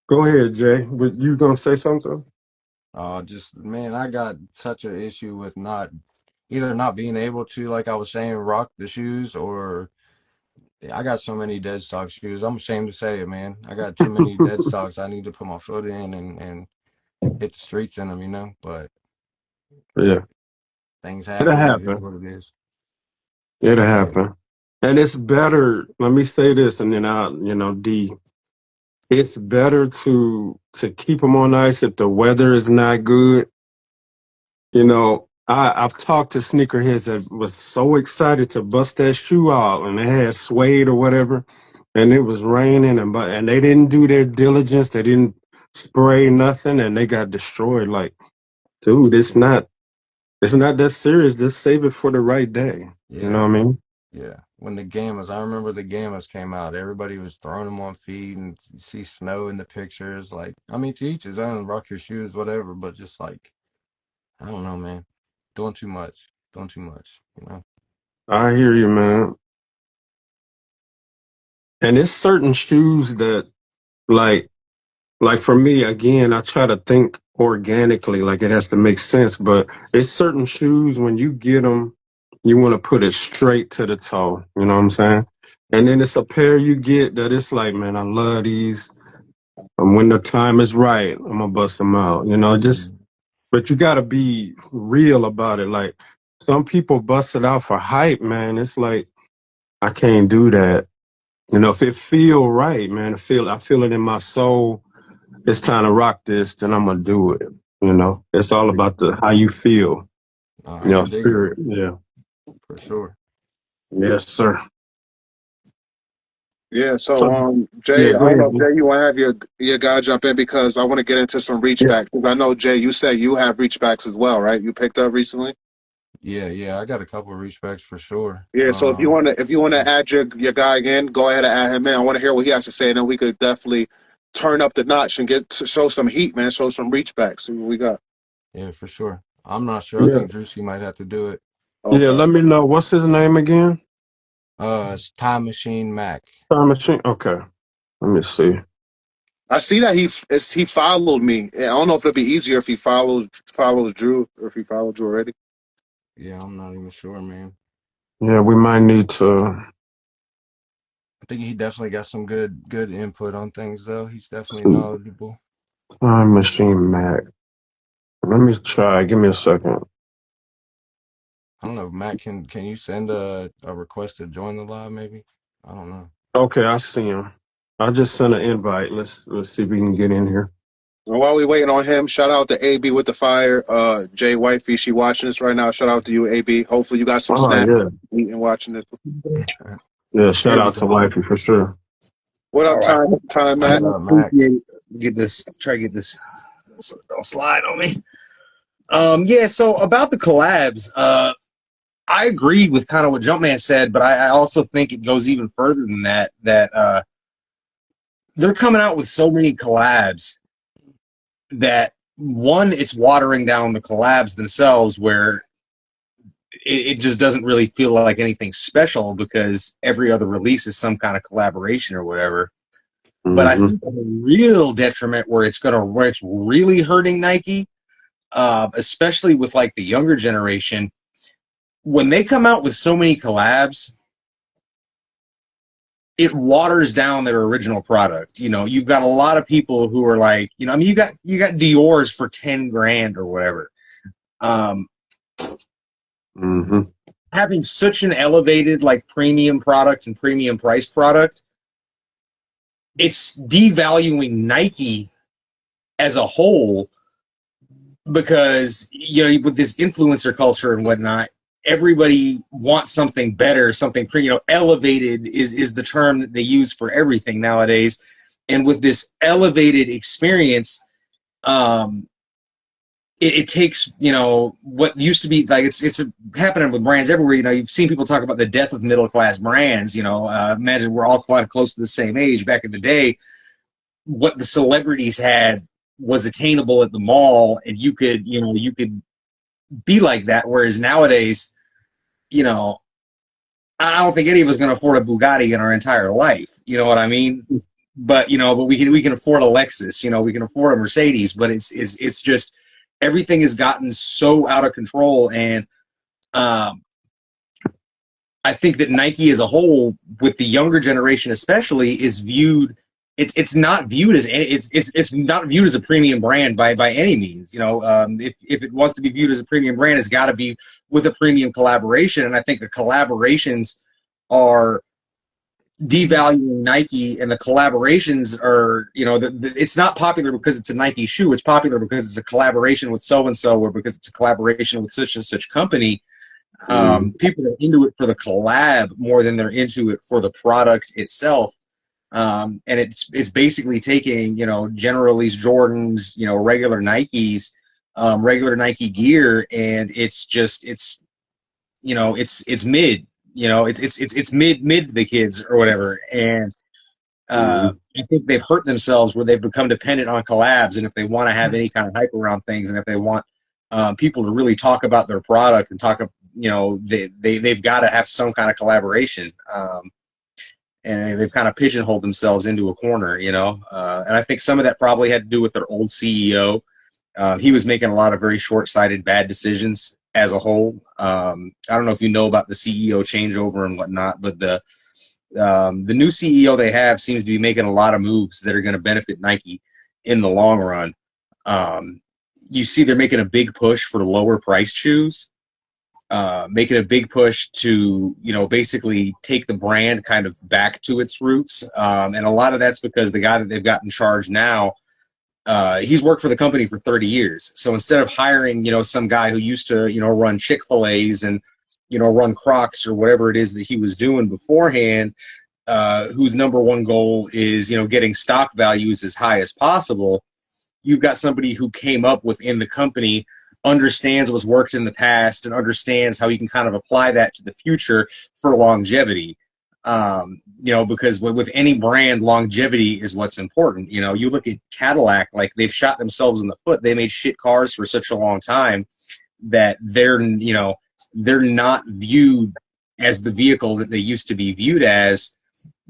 go ahead, Jay. But you gonna say something? Just man, I got such an issue with either not being able to, like I was saying, rock the shoes, or I got so many dead stock shoes. I'm ashamed to say it, man. I got too many dead stocks. I need to put my foot in and hit the streets in them, But Yeah. Things It'll happen. It is happen. what it is. It'll happen. And it's better. Let me say this, and then D. It's better to keep them on ice if the weather is not good. I've talked to sneakerheads that was so excited to bust that shoe out, and they had suede or whatever, and it was raining, and they didn't do their diligence. They didn't spray nothing, and they got destroyed. Like, dude, it's not that serious. Just save it for the right day. You know Yeah. what I mean? Yeah. When the Gammas, I remember the Gammas came out, everybody was throwing them on feet and you see snow in the pictures. Like, I mean, to each his own, rock your shoes, whatever, but just like, I don't know, man. Doing too much. Doing too much, you know? I hear you, man. And it's certain shoes that like like for me again, I try to think organically, like it has to make sense. But it's certain shoes when you get them, you want to put it straight to the toe. You know what I'm saying? And Yeah. then it's a pair you get that it's like, man, I love these. And when the time is right, I'm gonna bust them out. Just Mm. but you got to be real about it. Like some people bust it out for hype, man. It's like I can't do that. If it feel right, man, I feel it in my soul. It's time to rock this, then I'm gonna do it. It's all about the how you feel, I can dig it spirit. Yeah. for sure. Yes, sir. Yeah, So so yeah, Jay, I go don't ahead. know if B. Jay, you want to have your guy jump in because I want to get into some reach Yeah. backs. 'Cause I know Jay, you said you have reach backs as well, right? You picked up recently. Yeah, yeah, I got a couple of respects for sure. Yeah, so if you want to add your guy again, go ahead and add him in. I want to hear what he has to say, and then we could definitely turn up the notch and get to show some heat, man. Show some reach backs. See what we got. Yeah, for sure. I'm not sure. I Yeah. think Drewski might have to do it. Yeah. Okay. Let me know what's his name again. It's Time Machine Mac. Time machine. Okay. Let me see. I see that he followed me. I don't know if it'd be easier if he follows Drew or if he followed you already. Yeah, I'm not even sure, man. Yeah, we might need to I think he definitely got some good input on things though. He's definitely see. knowledgeable. Time machine Mac. Let me try. Give me a second. I don't know, Matt, can you send a request to join the live maybe? I don't know. Okay, I see him. I just sent an invite. Let's see if we can get in here. And while we waiting on him, shout out to AB with the fire. Jay Wifey, she watching this right now. Shout out to you, AB. Hopefully you got some Oh snacks yeah. eating watching this. Yeah, shout Here we out to go. Wifey for sure. What All up, right. time, What Matt? up, Mac? Appreciate it. Get this. Try to get this. So it don't slide on me. Yeah. So about the collabs, I agree with kind of what Jumpman said, but I also think it goes even further than that. They're coming out with so many collabs that one, it's watering down the collabs themselves, where it just doesn't really feel like anything special because every other release is some kind of collaboration or whatever. But I Hmm. think the real detriment where it's really hurting Nike, especially with like the younger generation, when they come out with so many collabs, it waters down their original product. You've got a lot of people who are like, I mean, you got Dior's for 10 grand or whatever. Um, Hmm. Having such an elevated like premium product and premium price product, it's devaluing Nike as a whole because with this influencer culture and whatnot, everybody wants something better, something elevated is the term that they use for everything nowadays. And with this elevated experience, um, it takes what used to be like it's happening with brands everywhere. You've seen people talk about the death of middle class brands. Imagine we're all quite close to the same age. Back in the day, what the celebrities had was attainable at the mall, and you could be like that. Whereas nowadays, you know, I don't think any of us going to afford a Bugatti in our entire life. You know what I mean? But we can afford a Lexus. We can afford a Mercedes. But it's just everything has gotten so out of control, and um, I think that Nike as a whole, with the younger generation especially, is viewed it's not viewed as it's not viewed as a premium brand by any means. You know, if it wants to be viewed as a premium brand, it's got to be with a premium collaboration. And I think the collaborations are devaluing Nike, and the collaborations are, you know, it's not popular because it's a Nike shoe. It's popular because it's a collaboration with so and so, or because it's a collaboration with such and such company. People are into it for the collab more than they're into it for the product itself. And it's basically taking, you know, General Lee's Jordans, you know, regular Nikes, regular Nike gear, and it's you know, it's mid, you know, it's mid to the kids or whatever. And I think they've hurt themselves where they've become dependent on collabs. And if they want to have any kind of hype around things, and if they want people to really talk about their product and talk, you know, they've got to have some kind of collaboration. And they've kind of pigeonholed themselves into a corner, you know. And I think some of that probably had to do with their old CEO. He was making a lot of very short-sighted, bad decisions as a whole. I don't know if you know about the CEO changeover and whatnot, but the new CEO they have seems to be making a lot of moves that are going to benefit Nike in the long run. You see they're making a big push for lower price shoes. Making a big push to, you know, basically take the brand kind of back to its roots. And a lot of that's because the guy that they've got in charge now, he's worked for the company for 30 years. So instead of hiring, you know, some guy who used to, you know, run Chick-fil-A's and, you know, run Crocs or whatever it is that he was doing beforehand, whose number one goal is, you know, getting stock values as high as possible, you've got somebody who came up within the company, understands what's worked in the past, and understands how you can kind of apply that to the future for longevity. You know, because with any brand, longevity is what's important. You know, you look at Cadillac, like they've shot themselves in the foot. They made shit cars for such a long time that they're, you know, they're not viewed as the vehicle that they used to be viewed as,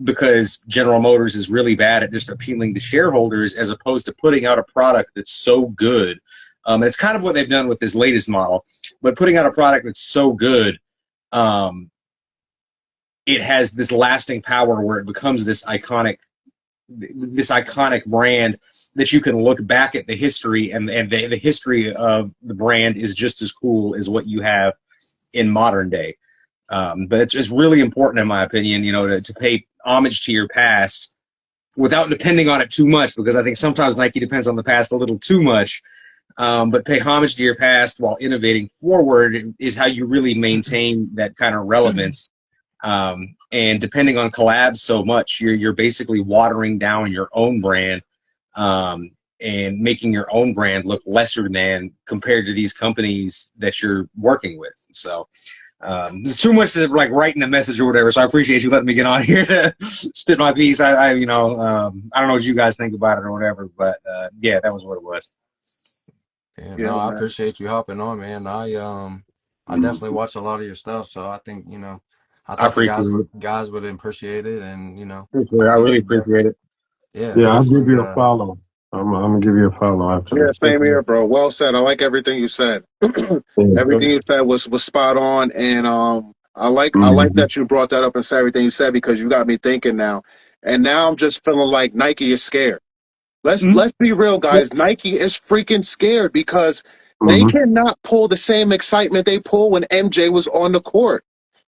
because General Motors is really bad at just appealing to shareholders as opposed to putting out a product that's so good. It's kind of what they've done with this latest model, but putting out a product that's so good, it has this lasting power where it becomes this iconic brand that you can look back at the history, and the history of the brand is just as cool as what you have in modern day. But it's just really important, in my opinion, you know, to pay homage to your past without depending on it too much, because I think sometimes Nike depends on the past a little too much. But pay homage to your past while innovating forward is how you really maintain that kind of relevance. And depending on collabs so much, you're basically watering down your own brand, and making your own brand look lesser than compared to these companies that you're working with. So there's too much to like writing a message or whatever. So I appreciate you letting me get on here to spit my piece. I you know, I don't know what you guys think about it or whatever, but yeah, that was what it was. Yeah, Yeah, no, I man. appreciate you hopping on, man. I definitely watch a lot of your stuff, so I think, you know, I I thought the appreciate it. guys would appreciate it, and you know, I really appreciate it. yeah, Yeah, I'll give definitely. you a follow. I'm gonna give you a follow after Yeah, this. same here, bro. Well said. I like everything you said. Everything you said was spot on, and I like that you brought that up and said everything you said, because you got me thinking now. And now I'm just feeling like Nike is scared. Let's be real, guys. Nike is freaking scared because they Mm-hmm. cannot pull the same excitement they pulled when MJ was on the court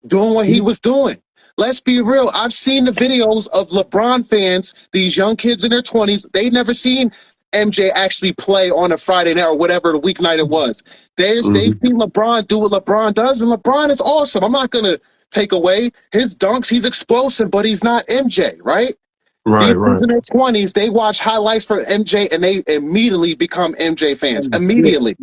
doing what he was doing. Let's be real. I've seen the videos of LeBron fans, these young kids in their 20s. They never seen MJ actually play on a Friday night or whatever the weeknight it was. They've seen LeBron do what LeBron does, and LeBron is awesome. I'm not going to take away his dunks. He's explosive, but he's not MJ, right? Right, These kids right. in their 20s, they watch highlights for MJ, and they immediately become MJ fans. Immediately.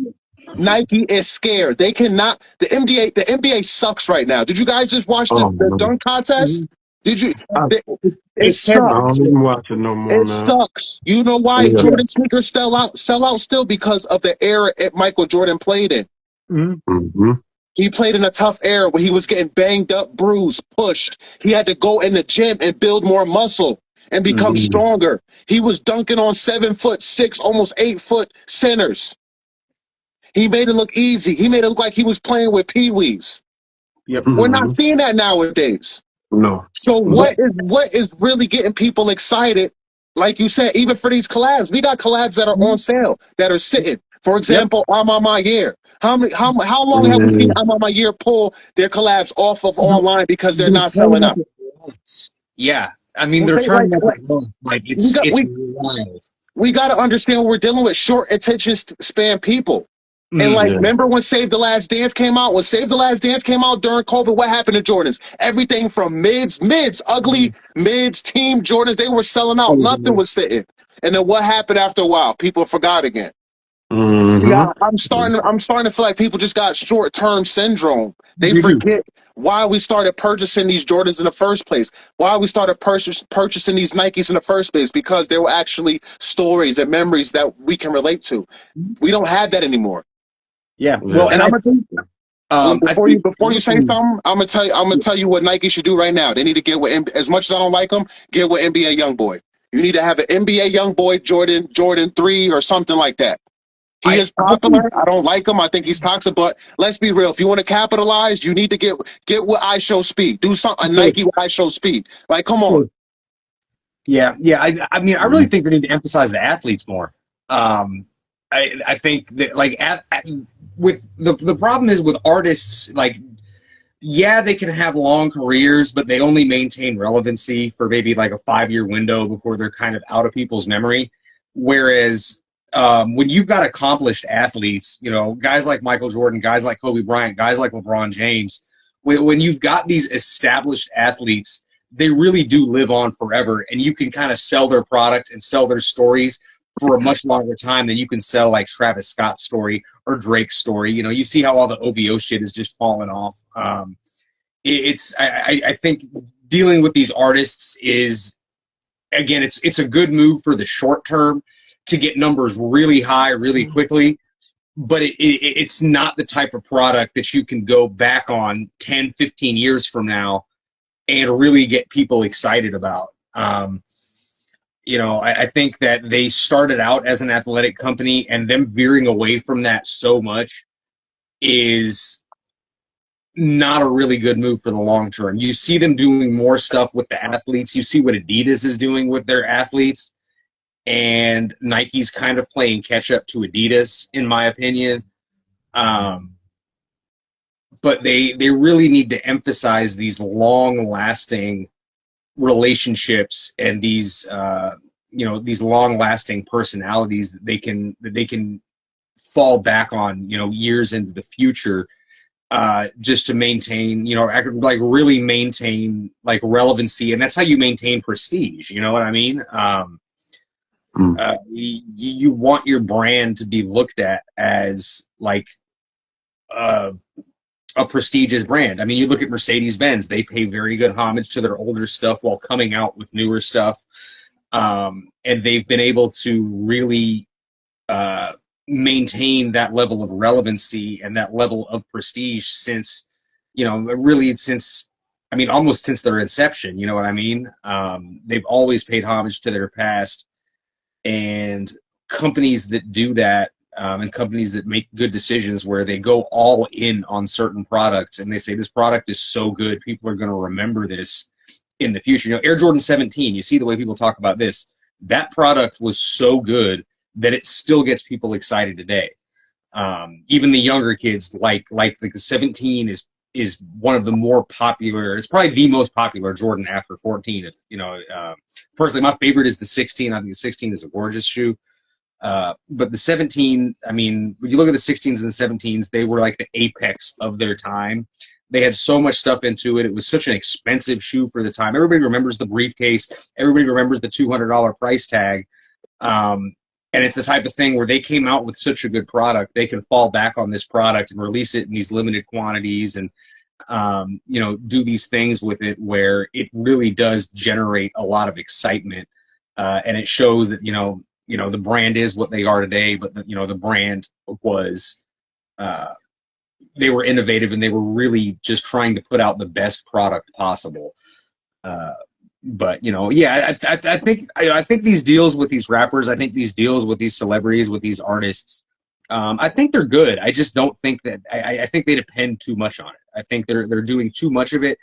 Nike is scared. They cannot. The NBA sucks right now. Did you guys just watch the, Oh the man, dunk contest? Did you? I, It I sucks. don't even watch it no more, It man. sucks. You know why Yeah. Jordan sneakers sell out still? Because of the era Michael Jordan played in. Mm-hmm. He played in a tough era where he was getting banged up, bruised, pushed. He had to go in the gym and build more muscle and become stronger. He was dunking on 7'6", almost 8-foot centers. He made it look easy. He made it look like he was playing with peewees. Yep. We're not Mm-hmm. seeing that nowadays. No. So No. what is really getting people excited Like you said, even for these collabs, we got collabs that are on sale that are sitting. For Yep. example, I'm on my year. How long have we seen Mm, I'm on my year pull their collabs off of online because they're They're not playing selling like out? it. Yeah, I mean they're Okay, turning up like months. Like we got it's we wild. we got to understand we're dealing with short attention span people. And like, yeah. Mm-hmm. remember when Save the Last Dance came out? When Save the Last Dance came out during COVID, what happened to Jordans? Everything from mids, ugly mids, team Jordans, they were selling out. Nothing was sitting. And then what happened after a while? People forgot again. See, Mm-hmm. I'm starting to feel like people just got short term syndrome. They They do. forget why we started purchasing these Jordans in the first place. Why we started purchasing these Nikes in the first place, because they were actually stories and memories that we can relate to. We don't have that anymore. Yeah. Well, Yeah. and And I'm I gonna think I think before you say something, I'm gonna tell you what Nike should do right now. They need to get with as much as I don't like them, get with NBA YoungBoy. You need to have an NBA YoungBoy Jordan 3 or something like that. He is I think popular. I don't like him. I think he's toxic. But let's be real. If you want to capitalize, you need to get with I Show Speed. Do something a Nike with I Show Speed. Like, come on. yeah, yeah. I mean, I really think they need to emphasize the athletes more. Um, I think that like with the problem is with artists, like yeah, they can have long careers, but they only maintain relevancy for maybe like a 5 year window before they're kind of out of people's memory. Whereas when you've got accomplished athletes, you know, guys like Michael Jordan, guys like Kobe Bryant, guys like LeBron James, when you've got these established athletes, they really do live on forever, and you can kind of sell their product and sell their stories for a much longer time than you can sell like Travis Scott's story or Drake's story. You know, you see how all the OVO shit is just falling off. I think dealing with these artists is, again, it's a good move for the short term to get numbers really high really quickly, but it's not the type of product that you can go back on 10, 15 years from now and really get people excited about. You know, I think that they started out as an athletic company, and them veering away from that so much is not a really good move for the long term. You see them doing more stuff with the athletes. You see what Adidas is doing with their athletes, and Nike's kind of playing catch up to Adidas, in my opinion. Um, but they really need to emphasize these long lasting relationships and these you know, these long lasting personalities that they can fall back on, you know, years into the future, just to maintain, you know, like really maintain like relevancy, and that's how you maintain prestige. You know what I mean? You want your brand to be looked at as like uh, a prestigious brand. I mean, you look at Mercedes-Benz; they pay very good homage to their older stuff while coming out with newer stuff, and they've been able to really uh, maintain that level of relevancy and that level of prestige since, you know, really since, I mean, almost since their inception. You know what I mean? They've always paid homage to their past, and companies that do that, and companies that make good decisions where they go all in on certain products and they say this product is so good, people are going to remember this in the future. You know, Air Jordan 17, you see the way people talk about this. That product was so good that it still gets people excited today. Even the younger kids like the 17 is one of the more popular. It's probably the most popular Jordan after 14. If you know, personally, my favorite is the 16. I think the 16 is a gorgeous shoe. But the 17, I mean, when you look at the 16s and the 17s, they were like the apex of their time. They had so much stuff into it. It was such an expensive shoe for the time. Everybody remembers the briefcase. Everybody remembers the $200 price tag. Um, and it's the type of thing where they came out with such a good product, they can fall back on this product and release it in these limited quantities, and you know, do these things with it where it really does generate a lot of excitement, and it shows that you know the brand is what they are today, but you know the brand was uh, they were innovative and they were really just trying to put out the best product possible. Uh, but you know, yeah, I think these deals with these rappers, I think these deals with these celebrities, with these artists, I think they're good. I just don't think that I think they depend too much on it. I think they're doing too much of it,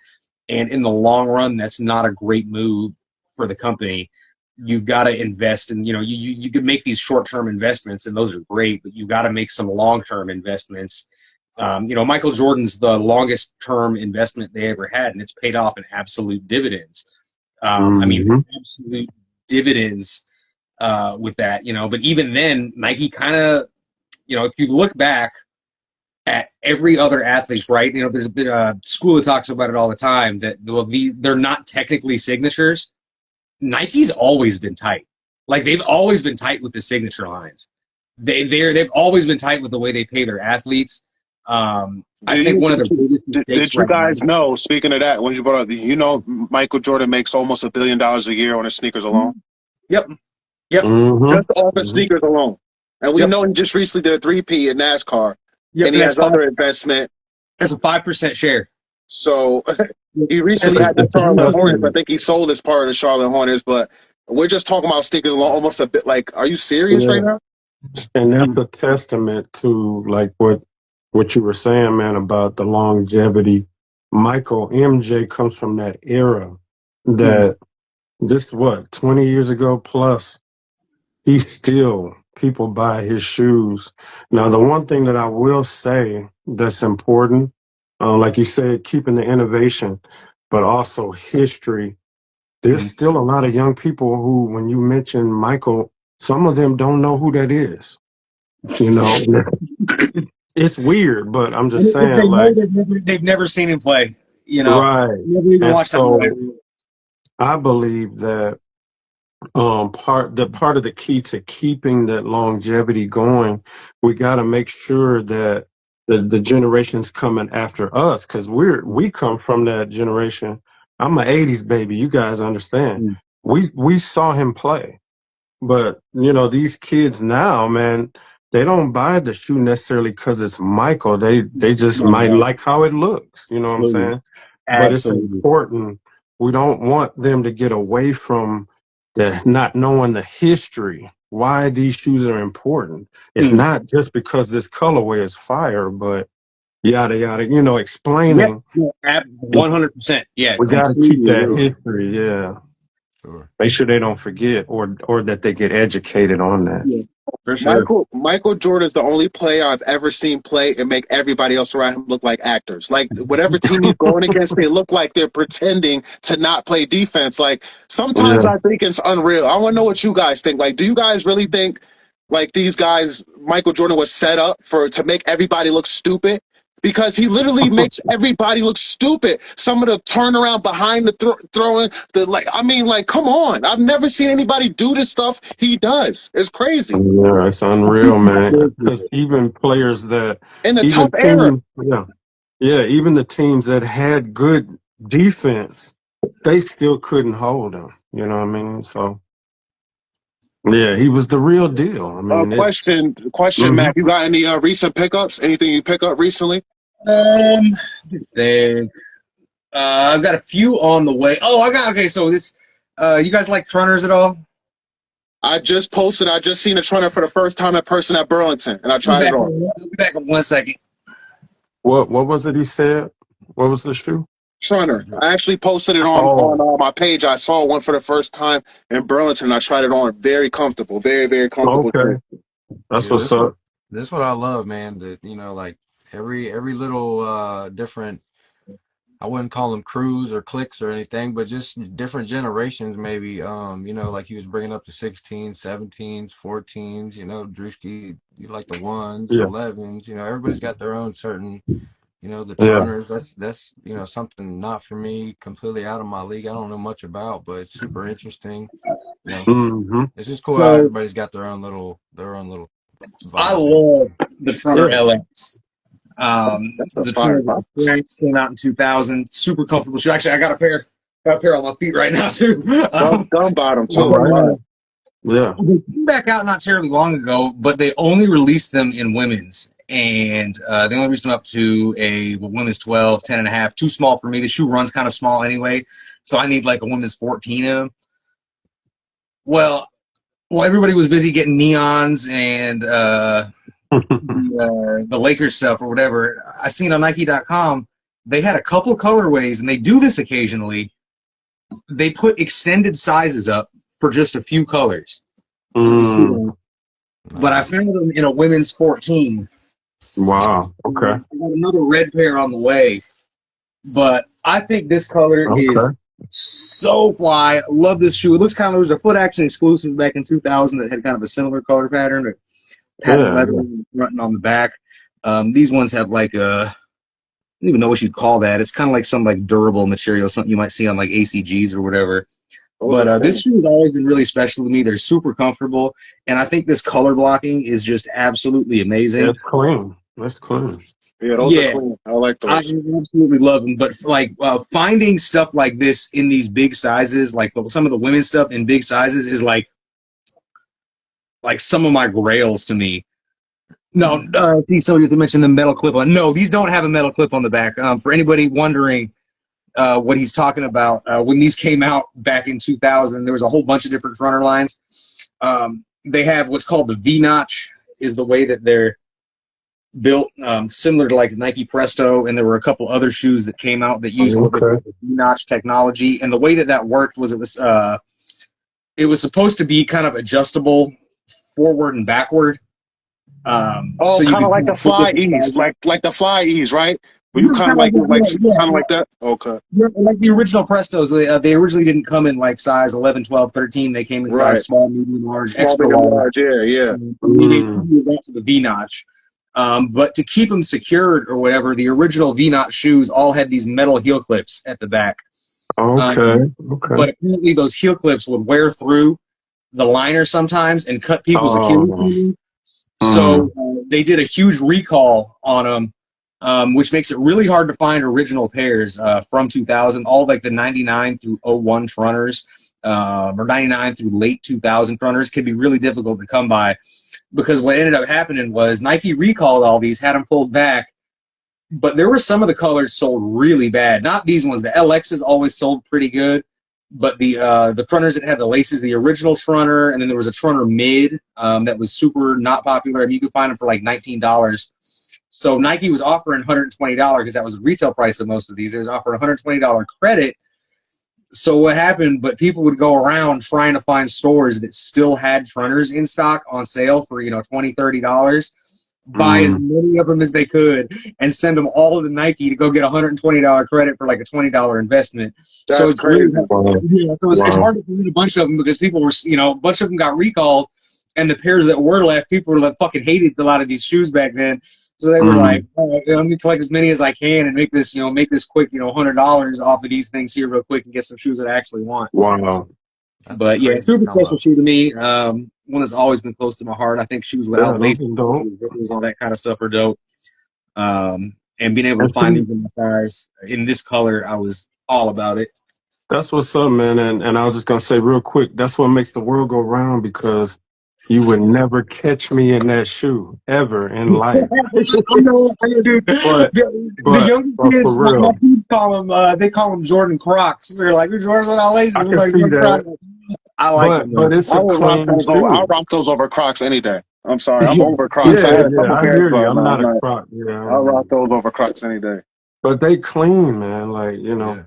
and in the long run, that's not a great move for the company. you've got to invest in, you can make these short-term investments, and those are great, but you've got to make some long-term investments. Michael Jordan's the longest term investment they ever had, and it's paid off in absolute dividends. Mm-hmm. Absolute dividends with that, but even then, Nike kind of, if you look back at every other athlete, right? There's been a school that talks about it all the time that they're not technically signatures. Nike's always been tight. Like, they've always been tight with the signature lines. They've always been tight with the way they pay their athletes. I think one of the biggest mistakes Did you right guys now. know, speaking of that, when you brought up, Michael Jordan makes almost $1 billion a year on his sneakers alone? Yep. Mm-hmm. Just off the Mm-hmm. sneakers alone. And we Yep. know he just recently did a 3P in NASCAR. Yep. And he has other investment. That's a 5% share. So he recently had the It's a Charlotte Hornets. I testament. think he sold his part of the Charlotte Hornets, but we're just talking about sneakers alone almost a bit like, are you serious Yeah. right now? And that's a testament to like what you were saying, man, about the longevity. Michael MJ comes from that era that this 20 years ago plus, he's still people buy his shoes. Now, the one thing that I will say that's important, like you said, keeping the innovation, but also history. There's still a lot of young people who, when you mention Michael, some of them don't know who that is. It's weird, but I'm just And if saying, they know, like, they've never seen him play. right. Never even And watched him play. so I believe that part of the key to keeping that longevity going, we got to make sure that the generations coming after us, because we come from that generation. I'm an '80s baby. You guys understand? We saw him play. But these kids now, man, they don't buy the shoe necessarily because it's Michael. They just might like how it looks. You know what I'm Absolutely. saying? But it's Absolutely. important. We don't want them to get away from the not knowing the history. Why these shoes are important. It's not just because this colorway is fire, but yada yada. Explaining. Yeah, 100%. Yeah, We got to keep completely that agree. history. Yeah. Sure. Make sure they don't forget or that they get educated on that. Yeah, for sure. Michael Jordan's the only player I've ever seen play and make everybody else around him look like actors. Like, whatever team he's going against, they look like they're pretending to not play defense. Like, sometimes Yeah. I think it's unreal. I want to know what you guys think. Like, do you guys really think, like, these guys, Michael Jordan was set up to make everybody look stupid? Because he literally makes everybody look stupid. Some of the turnaround behind the throwing, come on. I've never seen anybody do the stuff he does. It's crazy. Yeah, it's unreal, man. Because even players that, In a tough even era. teams, even the teams that had good defense, they still couldn't hold him. You know what I mean? So, yeah, he was the real deal. I mean, Question, mhm. Matt. You got any recent pickups? Anything you pick up recently? They, I've got a few on the way. Okay, so this, you guys like Trunners at all? I just seen a Trunner for the first time in person at Burlington, and I tried it on. I'll be back in 1 second. What was it he said? What was the shoe? Trunner. I actually posted it on my page. I saw one for the first time in Burlington, and I tried it on. Very comfortable. Very, very comfortable. Okay. That's Yeah, what's up. this is what I love, man. That like every little different. I wouldn't call them crews or cliques or anything, but just different generations, maybe. Like he was bringing up the 16s, 17s, 14s. Drewski, you like the ones, Yeah. 11s. Everybody's got their own certain. The Yeah. Trunners. That's something not for me, completely out of my league. I don't know much about, but it's super interesting. Mm-hmm. It's just cool how So everybody's got their own little I vibe. love the Trunner Yeah. LX. That's a The fire. Trunner experience came out in 2000. Super comfortable shoe. Actually, I got a pair. On my feet right now too. Gun bottom All too. right. Yeah. They came back out not terribly long ago, but they only released them in women's. And they only released them up to a women's 12, 10 and a half. Too small for me. The shoe runs kind of small anyway. So I need like a women's 14 in them. Well, everybody was busy getting neons and the Lakers stuff or whatever. I seen on Nike.com, they had a couple colorways, and they do this occasionally. They put extended sizes up for just a few colors. You see Mm, them. But I found them in a women's 14. wow. Okay. I got another red pair on the way. But I think this color is Okay. so fly. I love this shoe. It looks kind of, there was a Foot Action exclusive back in 2000 that had kind of a similar color pattern. It had Yeah. leather on the front and on the back. These ones have like a, I don't even know what you'd call that. It's kind of like some like durable material, something you might see on like ACGs or whatever. But this shoe has always been really special to me. They're super comfortable, and I think this color blocking is just absolutely amazing. It's clean. That's clean. Yeah, those are clean. I like I those. absolutely love them. But like finding stuff like this in these big sizes, like some of the women's stuff in big sizes, is like some of my grails to me. No, see, somebody mentioned the metal clip on. No, these don't have a metal clip on the back. For anybody wondering what he's talking about, when these came out back in 2000, there was a whole bunch of different fronter lines. They have what's called the V-notch, is the way that they're built, similar to like Nike Presto, and there were a couple other shoes that came out that used the V-notch technology. And the way that worked was it was supposed to be kind of adjustable forward and backward. So kind of like the Fly Ease, like the Fly Ease, right? Were you kind of like kind of like that? Okay. Yeah, like the original Prestos, they originally didn't come in like size 11, 12, 13. They came in size small, medium, large, extra large. Yeah. You got to the V-notch. But to keep them secured or whatever, the original V-notch shoes all had these metal heel clips at the back. Okay. But apparently those heel clips would wear through the liner sometimes and cut people's Achilles tendons. So they did a huge recall on them, which makes it really hard to find original pairs from 2000, all like the 99 through 01 runners, or 99 through late 2000 runners can be really difficult to come by, because what ended up happening was Nike recalled all these, had them pulled back, but there were some of the colors sold really bad. Not these ones. The LXs always sold pretty good, but the Trunners that had the laces, the original Trunner, and then there was a Trunner Mid that was super not popular. I mean, you could find them for like $19. So Nike was offering $120 because that was the retail price of most of these. They was offering $120 credit. So what happened, but people would go around trying to find stores that still had Trunners in stock on sale for, $20, $30, buy as many of them as they could, and send them all to Nike to go get $120 credit for like a $20 investment. That's so it's crazy. It's hard to find a bunch of them because people were, a bunch of them got recalled, and the pairs that were left, people were like fucking hated a lot of these shoes back then. So they were like, oh, let me collect as many as I can and make this, quick, $100 off of these things here real quick and get some shoes that I actually want. Wow. But yeah, super special shoe to me. One that's always been close to my heart. I think shoes without laces, all that kind of stuff are dope. And being able to find these in my size, in this color, I was all about it. That's what's up, man. And I was just gonna say real quick, that's what makes the world go round, because you would never catch me in that shoe ever in life. Dude. The young kids, my kids call them, they call them Jordan Crocs. They're like, Jordan's without laces. I like that. I like them. But it's a clean shoe. I'll rock those over Crocs any day. I'm sorry, I'm over Crocs. I hear you. I'm not a Croc. I'll rock those over Crocs any day. But they clean, man. Like, Yeah.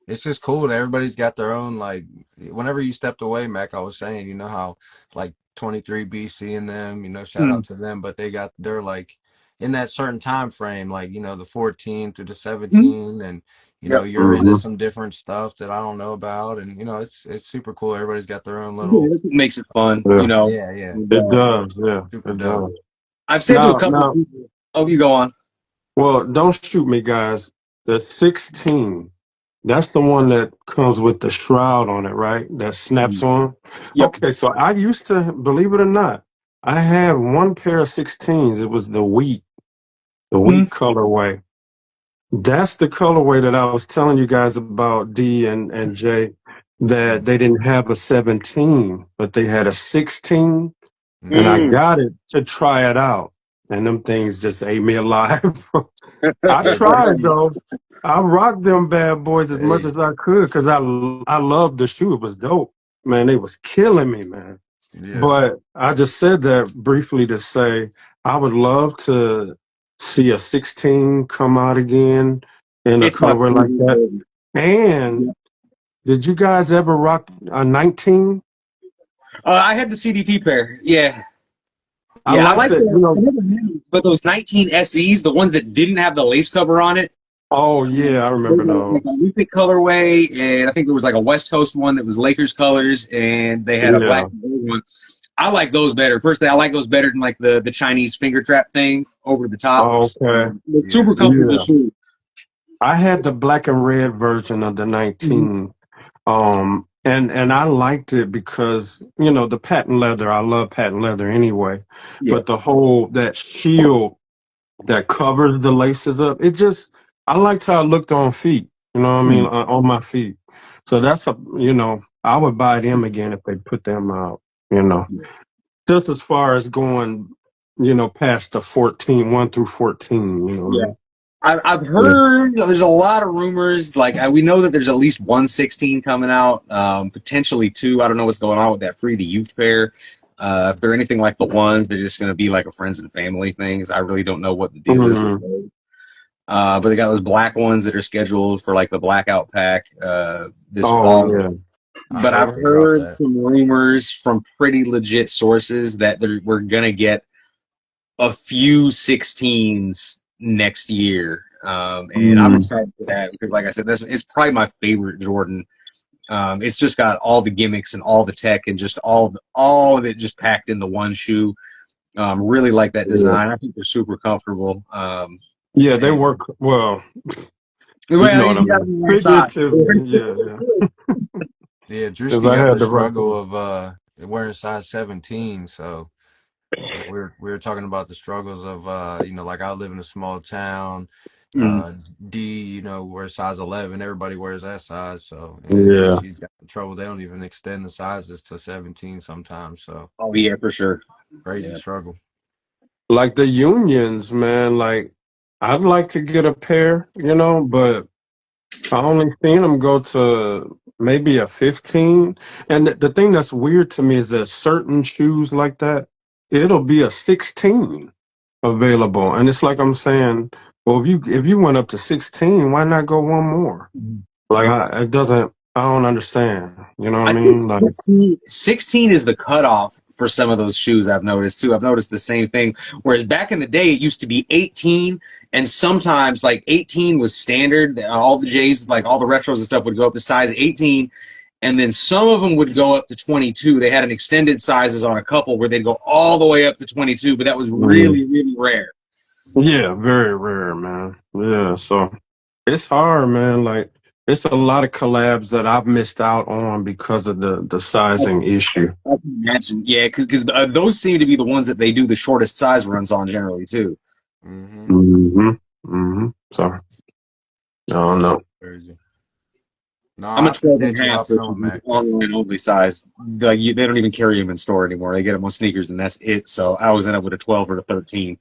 It's just cool that everybody's got their own, like, whenever you stepped away, Mac, I was saying, how, like, 23 BC and them, shout out to them, but they're, like, in that certain time frame, like, the 14 through the 17, and, you're into some different stuff that I don't know about, and, it's super cool. Everybody's got their own little... it makes it fun, Yeah. It does, Super dope. I've said to a couple of people... Oh, you go on. Well, don't shoot me, guys. The 16... That's the one that comes with the shroud on it, right? That snaps on. Yep. Okay, so I used to, believe it or not, I had one pair of 16s. It was the wheat colorway. That's the colorway that I was telling you guys about, D and J, that they didn't have a 17, but they had a 16, and I got it to try it out, and them things just ate me alive. I tried, though. I rocked them bad boys as much as I could because I loved the shoe. It was dope. Man, they was killing me, man. Yeah. But I just said that briefly to say I would love to see a 16 come out again in a color like that. And did you guys ever rock a 19? I had the CDP pair. Yeah. I Yeah, I liked like it. You the, I know. never had them, but those 19 SEs, the ones that didn't have the lace cover on it, Oh yeah, I they remember were like those. a Olympic colorway, and I think there was like a West Coast one that was Lakers colors, and they had a black Yeah. and gold one. I like those better. Personally, I like those better than like the Chinese finger trap thing over the top. Okay. They're super Yeah. comfortable Yeah. shoes. I had the black and red version of the Mhm. 19. And I liked it because, the patent leather, I love patent leather anyway. Yeah. But the whole that shield that covers the laces up, I liked how it looked on feet, you know what I mean, Mhm. on my feet. So I would buy them again if they put them out, you know. Just as far as going, past the 1 through 14, you know what I Yeah. mean? I've Yeah. heard there's a lot of rumors. Like we know that there's at least 116 coming out, potentially two. I don't know what's going on with that free to youth pair. If they're anything like the ones, they're just going to be like a friends and family things. I really don't know what the deal is with Mhm. those. But they got those black ones that are scheduled for like the blackout pack this Oh, fall. yeah. I But hope I've they drop heard that. some rumors from pretty legit sources that we're going to get a few 16s next year. And I'm Mm. excited for that because, like I said, it's probably my favorite Jordan. It's just got all the gimmicks and all the tech and just all of it just packed into one shoe. Really like that Yeah. design. I think they're super comfortable. Yeah, they And work well. You well, know what I you got to mean. be the right size. Figuratively, yeah, yeah. Yeah, If Drewski I got had the the right struggle of wearing size 17, so we were talking about the struggles of like I live in a small town. Mm. Uh D, wears size 11. Everybody wears that size, so and then Yeah. Drewski's got the trouble. They don't even extend the sizes to 17 sometimes, so Oh yeah, for sure. crazy Yeah. struggle. Like the unions, man, like I'd like to get a pair, but I only seen them go to maybe a 15. And the thing that's weird to me is that certain shoes like that, it'll be a 16 available. And it's like I'm saying, well, if you went up to 16, why not go one more? Like I don't understand. You know what I I think mean? Like, 16 is the cutoff for some of those shoes I've noticed too. I've noticed the same thing. Whereas back in the day, it used to be 18, and sometimes like 18 was standard. All the J's, like all the retros and stuff, would go up to size 18, and then some of them would go up to 22. They had an extended sizes on a couple where they'd go all the way up to 22, but that was mm, really, really rare. yeah, very rare, man. Yeah, so it's hard, man. Like, it's a lot of collabs that I've missed out on because of the sizing issue. I can imagine, yeah, because those seem to be the ones that they do the shortest size runs on generally too. Mm-hmm. So I don't know. Crazy. No, I'm I a 12 and appreciate a you half hopping on, person, Mac. online only size. They don't even carry them in store anymore. They get them on sneakers, and that's it. So I always end up with a 12 or a 13.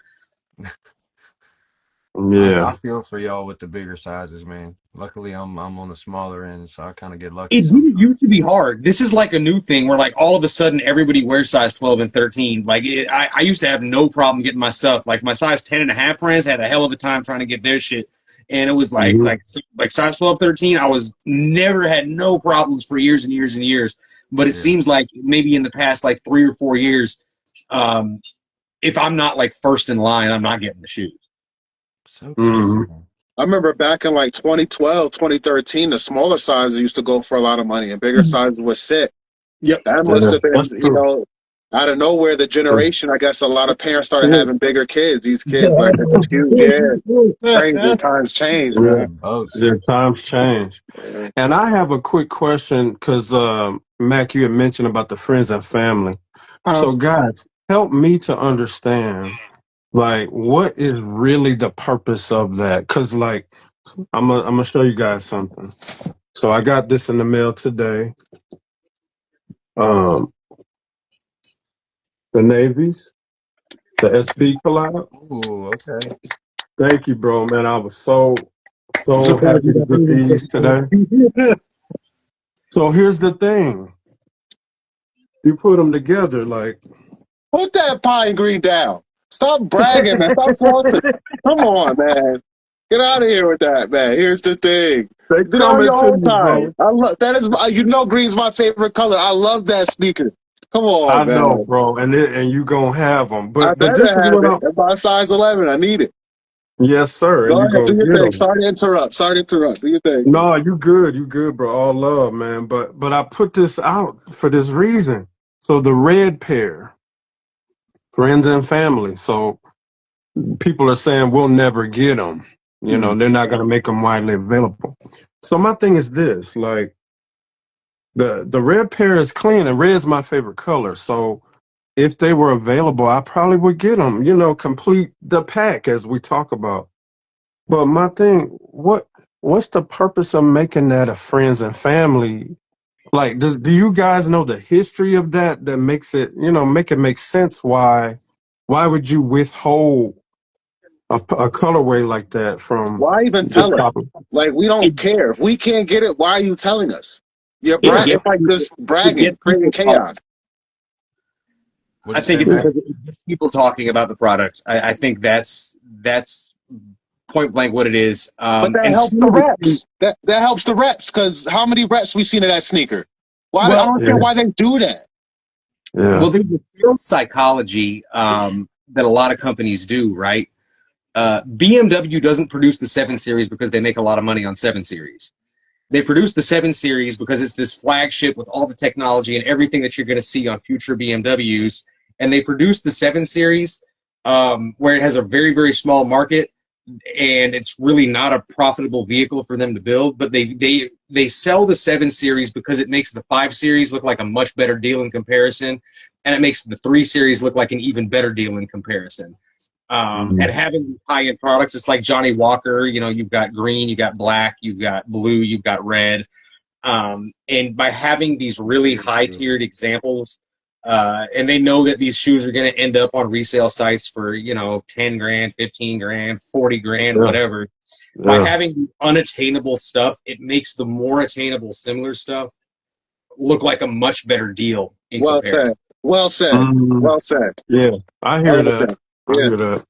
I Yeah. feel for y'all with the bigger sizes, man. Luckily, I'm on the smaller end, so I kind of get lucky It didn't sometimes. used to be hard. This is like a new thing where like all of a sudden everybody wears size 12 and 13. Like I used to have no problem getting my stuff. Like my size 10 and a half friends had a hell of a time trying to get their shit. And it was like Hmm. like size 12, 13. I was never had no problems for years and years and years. But it Yeah, seems like maybe in the past like 3 or 4 years, um, if I'm not like first in line, I'm not getting the shoes. so crazy, Hmm. man. I remember back in like 2012, 2013, the smaller sizes used to go for a lot of money and bigger sizes was sick. Yep. That must Yeah, have been, that's true. out of nowhere, the True. generation, I guess a lot of parents started having bigger kids. These kids, like, it's just huge. Yeah, crazy times change, Yeah. man. Getting boats. Yeah, times change. Yeah. And I have a quick question because Mac, you had mentioned about the friends and family. So, guys, help me to understand, like, what is really the purpose of that? Because, like, I'm gonna show you guys something. So I got this in the mail today. Um, the Navy's, the SP collab. Ooh, okay. Thank you, bro, man. I was I'm so surprised happy you to got get these today. So here's the thing: you put them together, like, Put that pine green down. Stop bragging, man. Stop flossing. Come on, man. Get out of here with that, man. Here's the thing. they Do that on coming your to own you, time. bro. Green's my favorite color. I love that sneaker. Come I on, know, man. bro, and you gonna have them, I but better this is have what it. I'm. That's my size 11. I need it. Yes, sir, and Go you ahead, gonna do your get thing. them. Sorry to interrupt. Sorry to interrupt. Do your thing. No, you good, bro. All love, man. But I put this out for this reason. So the red pair, friends and family. So people are saying we'll never get them. You know, they're not gonna make them widely available. So my thing is this: like the red pair is clean, and red's my favorite color. So if they were available, I probably would get them. You know, complete the pack as we talk about. But my thing, what's the purpose of making that a friends and family? Like, do you guys know the history of that that makes it, make it make sense? Why would you withhold a colorway like that from Why even the tell us? top? Like, we It don't care. If we can't get it, why are you telling us? it It's gets like people, just it bragging, gets creating people talking. chaos. What'd I you think say, it's Mac? because it gets people talking about the product. I think that's point blank what it is. But that And helps some the of the things, reps. That helps the reps because how many reps we seen of that sneaker? Why I don't well, Yeah, understand why they do that. yeah. well, there's a sales psychology that a lot of companies do, right? BMW doesn't produce the 7 Series because they make a lot of money on 7 Series. They produce the 7 Series because it's this flagship with all the technology and everything that you're going to see on future BMWs. And they produce the 7 Series where it has a very, very small market and it's really not a profitable vehicle for them to build. But they sell the 7 Series because it makes the 5 Series look like a much better deal in comparison. And it makes the 3 Series look like an even better deal in comparison. And Mm, having these high-end products, it's like Johnny Walker. You know, you've got green, you've got black, you've got blue, you've got red. And by having these really Very true. high-tiered examples, and they know that these shoes are going to end up on resale sites for 10 grand, 15 grand, 40 grand, yeah, whatever. By yeah. having unattainable stuff, it makes the more attainable, similar stuff look like a much better deal in Well said. comparison. Well said. Mm, Well said. yeah, I I hear like that. that. I Yeah. hear that.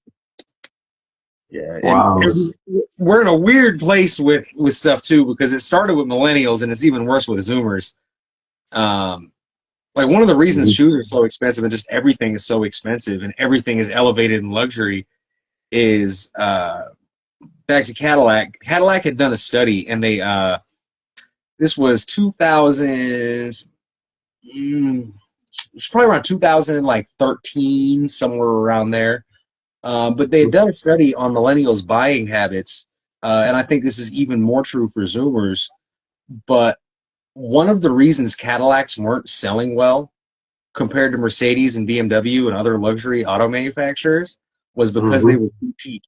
Yeah, Wow. and we're in a weird place with stuff too because it started with millennials and it's even worse with Zoomers. Um, like one of the reasons Mhm. shoes are so expensive and just everything is so expensive and everything is elevated in luxury is back to Cadillac. Cadillac had done a study and they this was 2000. It's probably around 2000 like 13 somewhere around there. But they had done a study on millennials' buying habits, and I think this is even more true for Zoomers. But one of the reasons Cadillacs weren't selling well compared to Mercedes and BMW and other luxury auto manufacturers was because they Mhm. were too cheap.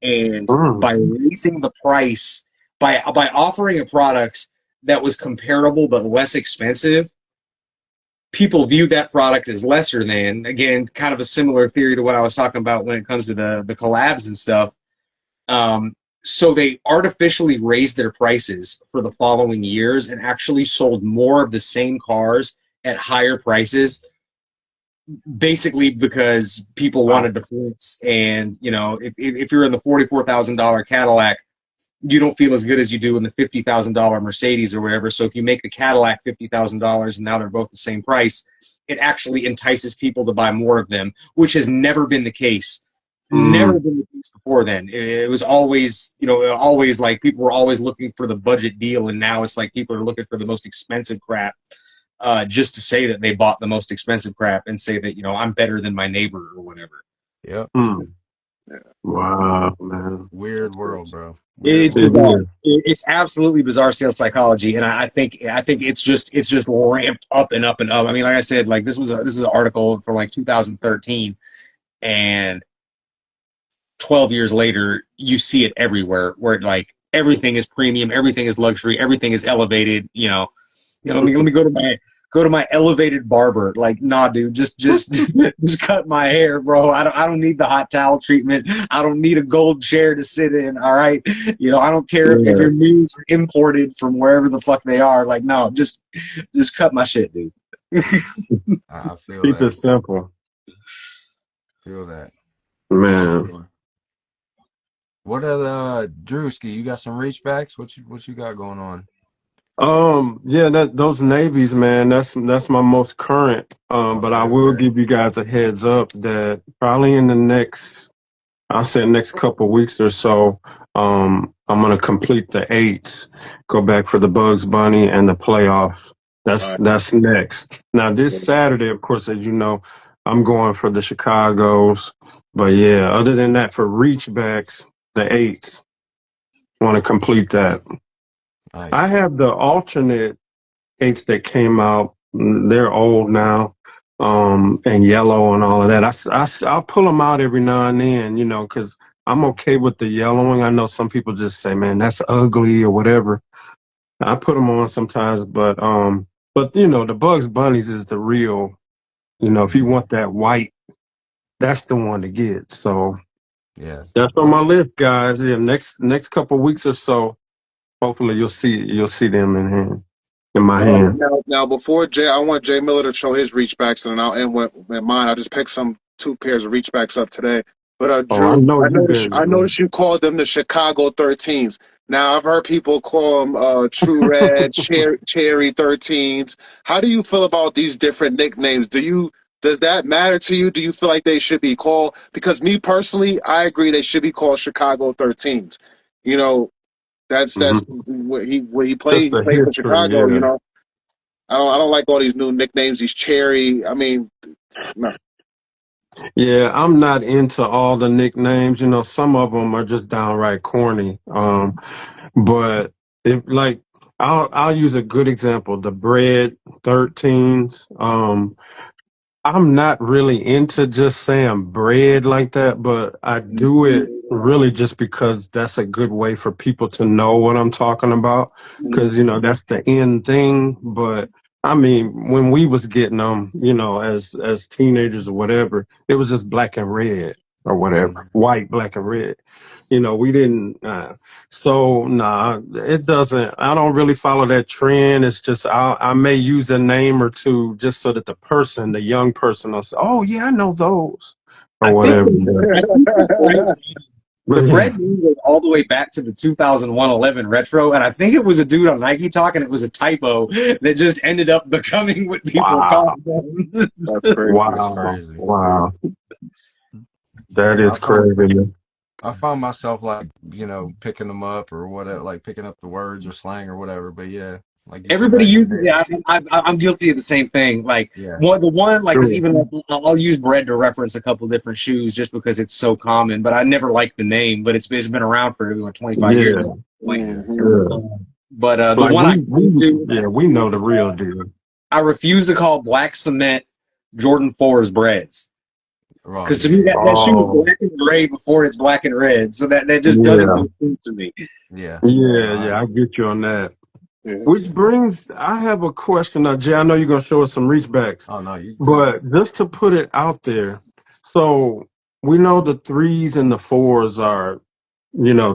And Mm, by raising the price, by offering a product that was comparable but less expensive, people view that product as lesser than. Again, kind of a similar theory to what I was talking about when it comes to the collabs and stuff. Um, so they artificially raised their prices for the following years and actually sold more of the same cars at higher prices, basically because people wow. wanted to flex. And if you're in the $44,000 Cadillac, you don't feel as good as you do in the $50,000 Mercedes or whatever. So if you make the Cadillac $50,000 and now they're both the same price, it actually entices people to buy more of them, which has never been the case. Never Mm, been the case before then. It was always, always like people were always looking for the budget deal, and now it's like people are looking for the most expensive crap, just to say that they bought the most expensive crap and say that I'm better than my neighbor or whatever. Yep. mm. Wow, man. Weird world, bro. Weird It's It world. bizarre. is. It's absolutely bizarre sales psychology, and I think it's just ramped up and up and up. I mean, like I said, like this is an article from like 2013, and 12 years later, you see it everywhere, where like everything is premium, everything is luxury, everything is elevated. Let me go to my elevated barber. Like, nah, dude, just just cut my hair, bro. I don't need the hot towel treatment. I don't need a gold chair to sit in. All right, I don't care if Yeah. your news are imported from wherever the fuck they are. Like, no, just cut my shit, dude. I feel Keep it that. simple, Feel that. For man. sure. What Drewski, you got some reach backs? What you got going on? Yeah, those navies, man, that's my most current. But I Okay, will okay. give you guys a heads up that probably in the next, I'll say next couple weeks or so, I'm gonna complete the eights, go back for the Bugs Bunny and the playoffs. All right. That's next. Now this Saturday, of course, as you know, I'm going for the Chicago's. But yeah, other than that, for reachbacks, the eights, want to complete that. I Nice. have the alternate eights that came out. They're old now, and yellow and all of that. I'll pull them out every now and then, because I'm okay with the yellowing. I know some people just say, man, that's ugly or whatever. I put them on sometimes, but the Bugs Bunnies is the real. If you Hmm. want that white, that's the one to get. So Yeah. that's on my list, guys. Yeah, next couple weeks or so, hopefully you'll see them in my hand. Now, before Jay, I want Jay Miller to show his reachbacks, and then I'll end with mine. I just picked some two pairs of reachbacks up today. But Oh, I Drew, know I you've noticed, I been. noticed you called them the Chicago 13s. Now, I've heard people call them True Red, Cherry 13s. How do you feel about these different nicknames? Does that matter to you? Do you feel like they should be called? Because me personally, I agree they should be called Chicago 13s. You know, that's Mhm. what he Just played. He the played for history, Chicago. yeah. I don't like all these new nicknames. These Cherry. I mean, no. Yeah, I'm not into all the nicknames. Some of them are just downright corny. But if like, I'll use a good example. The Bread 13s. I'm not really into just saying bread like that, but I do it really just because that's a good way for people to know what I'm talking about. Because, that's the end thing. But I mean, when we was getting them, as teenagers or whatever, it was just black and red or Hmm. whatever, white, black and red. We didn't. So nah, it doesn't. I don't really follow that trend. It's just I may use a name or two just so that the young person, will say, "Oh yeah, I know those," or I think whatever. I think the But yeah, bread name goes all the way back to the 2011 retro, and I think it was a dude on Nike Talk, and it was a typo that just ended up becoming what people call wow, them. That's crazy. That's wow, crazy. wow, that Yeah, is crazy. I found myself like, picking them up or whatever, like picking up the words or slang or whatever. But yeah, like you said Everybody back in the uses it. day. I'm guilty of the same thing. Like Yeah. the one, like, because True. even like, I'll use bread to reference a couple different shoes just because it's so common. But I never liked the name, but it's been around for 25 years Yeah, now. Like, Yeah. yeah. but the Like one I do, we know the real deal. I refuse to call black cement Jordan 4's breads. Oh Because to yeah, me, yeah, that shoe is Oh, black and gray before it's black and red. So that just doesn't yeah, make sense to me. yeah. No, yeah, I yeah. I get you on that. Yeah. Which brings, I have a question now, Jay. I know you're gonna show us some reachbacks, oh no, you good. but just to put it out there, so we know the threes and the fours are,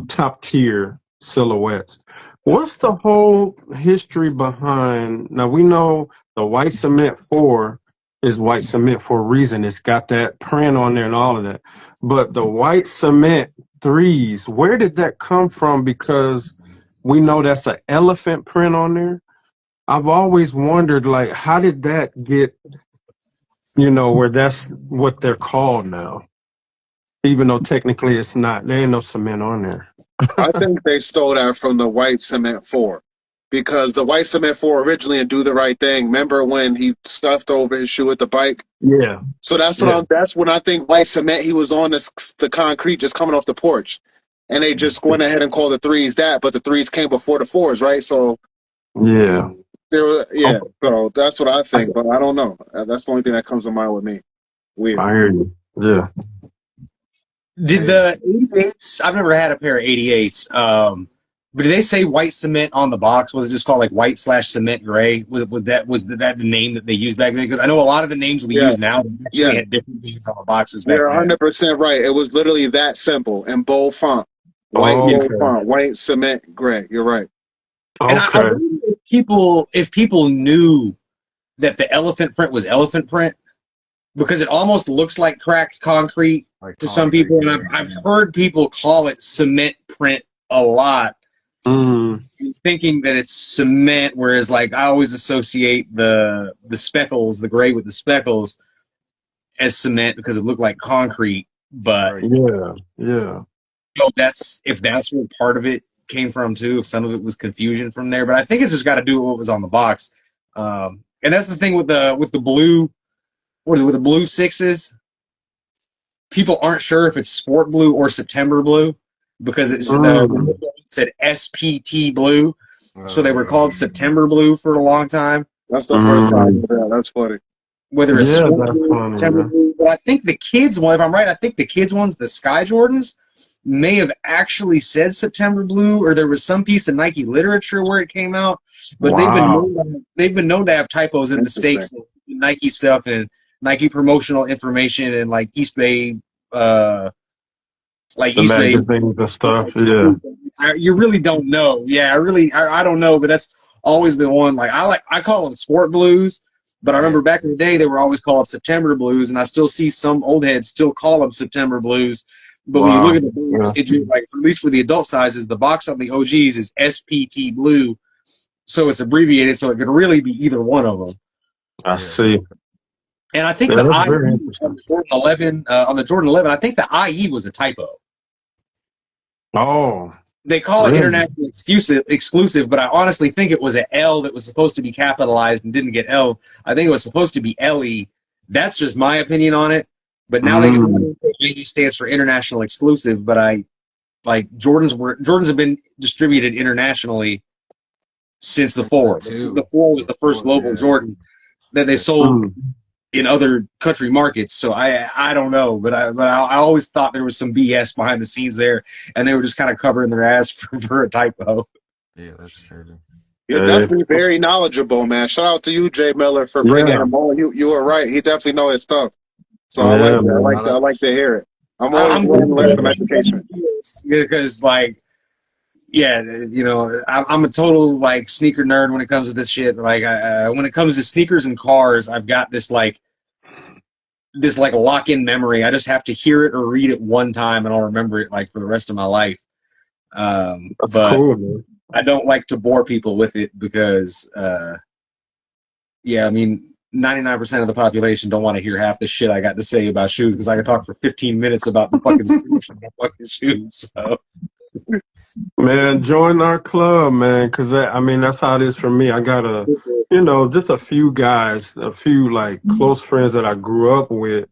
top tier silhouettes. What's the whole history behind? Now we know the white cement four is white cement for a reason. It's got that print on there and all of that. But the white cement threes, where did that come from? Because we know that's an elephant print on there. I've always wondered, like, how did that get, where that's what they're called now, even though technically it's not. There ain't no cement on there. I think they stole that from the White Cement 4. Because the White Cement 4 originally in Do the Right Thing, remember when he stuffed over his shoe with the bike? Yeah, So yeah, that's when I think White Cement, he was on the concrete just coming off the porch. And they just went ahead and called the threes that, but the threes came before the fours, right? So yeah. there were, Oh, yeah. So that's what I I, think, but I don't know. That's the only thing that comes to mind with me. Weird. I hear you. Yeah. Did Hey, the 88s? I've never had a pair of 88s. But did they say white cement on the box? Was it just called like white/cement gray? Was that the name that they used back then? Because I know a lot of the names we Yeah, use now yeah. actually had different names on the boxes back You're then. 100% right. It was literally that simple in bold font, white Yeah, bold Okay. font, white cement gray. You're right. and I Okay. wonder if people knew that the elephant print was elephant print because it almost looks like cracked concrete like to some concrete. people, and Yeah. I've heard people call it cement print a lot. Mm. thinking that it's cement, whereas like I always associate the speckles, the gray with the speckles, as cement because it looked like concrete. But Right. Yeah, yeah. you know, that's if that's where part of it came from too. If some of it was confusion from there, but I think it's just got to do with what was on the box. And that's the thing with the blue. What is it with the blue sixes? People aren't sure if it's sport blue or September blue because it's Mm. it said SPT blue, so they were Yeah. called September blue for a long time. That's the first time I Mm. heard that. That's funny. Whether it's Yeah, sport that's blue, funny, September man. blue, but I think the kids one, if I'm right, I think the kids ones, the Sky Jordans, may have actually said September blue, or there was some piece of Nike literature where it came out. But Wow. they've been known to have typos in the Interesting. stakes, Nike stuff and Nike promotional information and uh, like The East Bay. magazines and stuff. Yeah. You really don't know. Yeah, I don't know, but that's always been one. I call them sport blues, but I Yeah. remember back in the day they were always called September blues, and I still see some old heads still call them September blues. But when you look Wow. at the box, Yeah. like at least for the adult sizes, the box on the OGs is SPT blue, so it's abbreviated, so it could really be either one of them. I Yeah. see. And I think Yeah, the that's IE very on interesting. the Jordan 11, I think the IE was a typo. Oh, They call it really? international exclusive, but I honestly think it was an L that was supposed to be capitalized and didn't get L. I think it was supposed to be LE. That's just my opinion on it. But now Mm. IE stands for international exclusive. But Jordans have been distributed internationally since the Since the four. The two. four was The the first four. global Yeah. Jordan that they Yeah. sold Mm. in other country markets. So I don't know, but I always thought there was some BS behind the scenes there, and they were just kind of covering their ass for a typo. Yeah. That's crazy. You're Eh, definitely very knowledgeable, man. Shout out to you, Jay Miller, for bringing yeah. him on. You were right. He definitely know his stuff. So I like Yeah, that. man. I like to hear it. I'm always I'm willing to learn some Appreciate education. because yeah, I'm a total like sneaker nerd when it comes to this shit. When it comes to sneakers and cars, I've got this lock-in memory. I just have to hear it or read it one time, and I'll remember it like for the rest of my life. That's But cool, man. I don't like to bore people with it because, yeah, I mean, 99% of the population don't want to hear half the shit I got to say about shoes because I can talk for 15 minutes about the fucking fucking shoes. So. Man, join our club, man, because I mean that's how it is for me. I got just a few guys, a few like close friends that I grew up with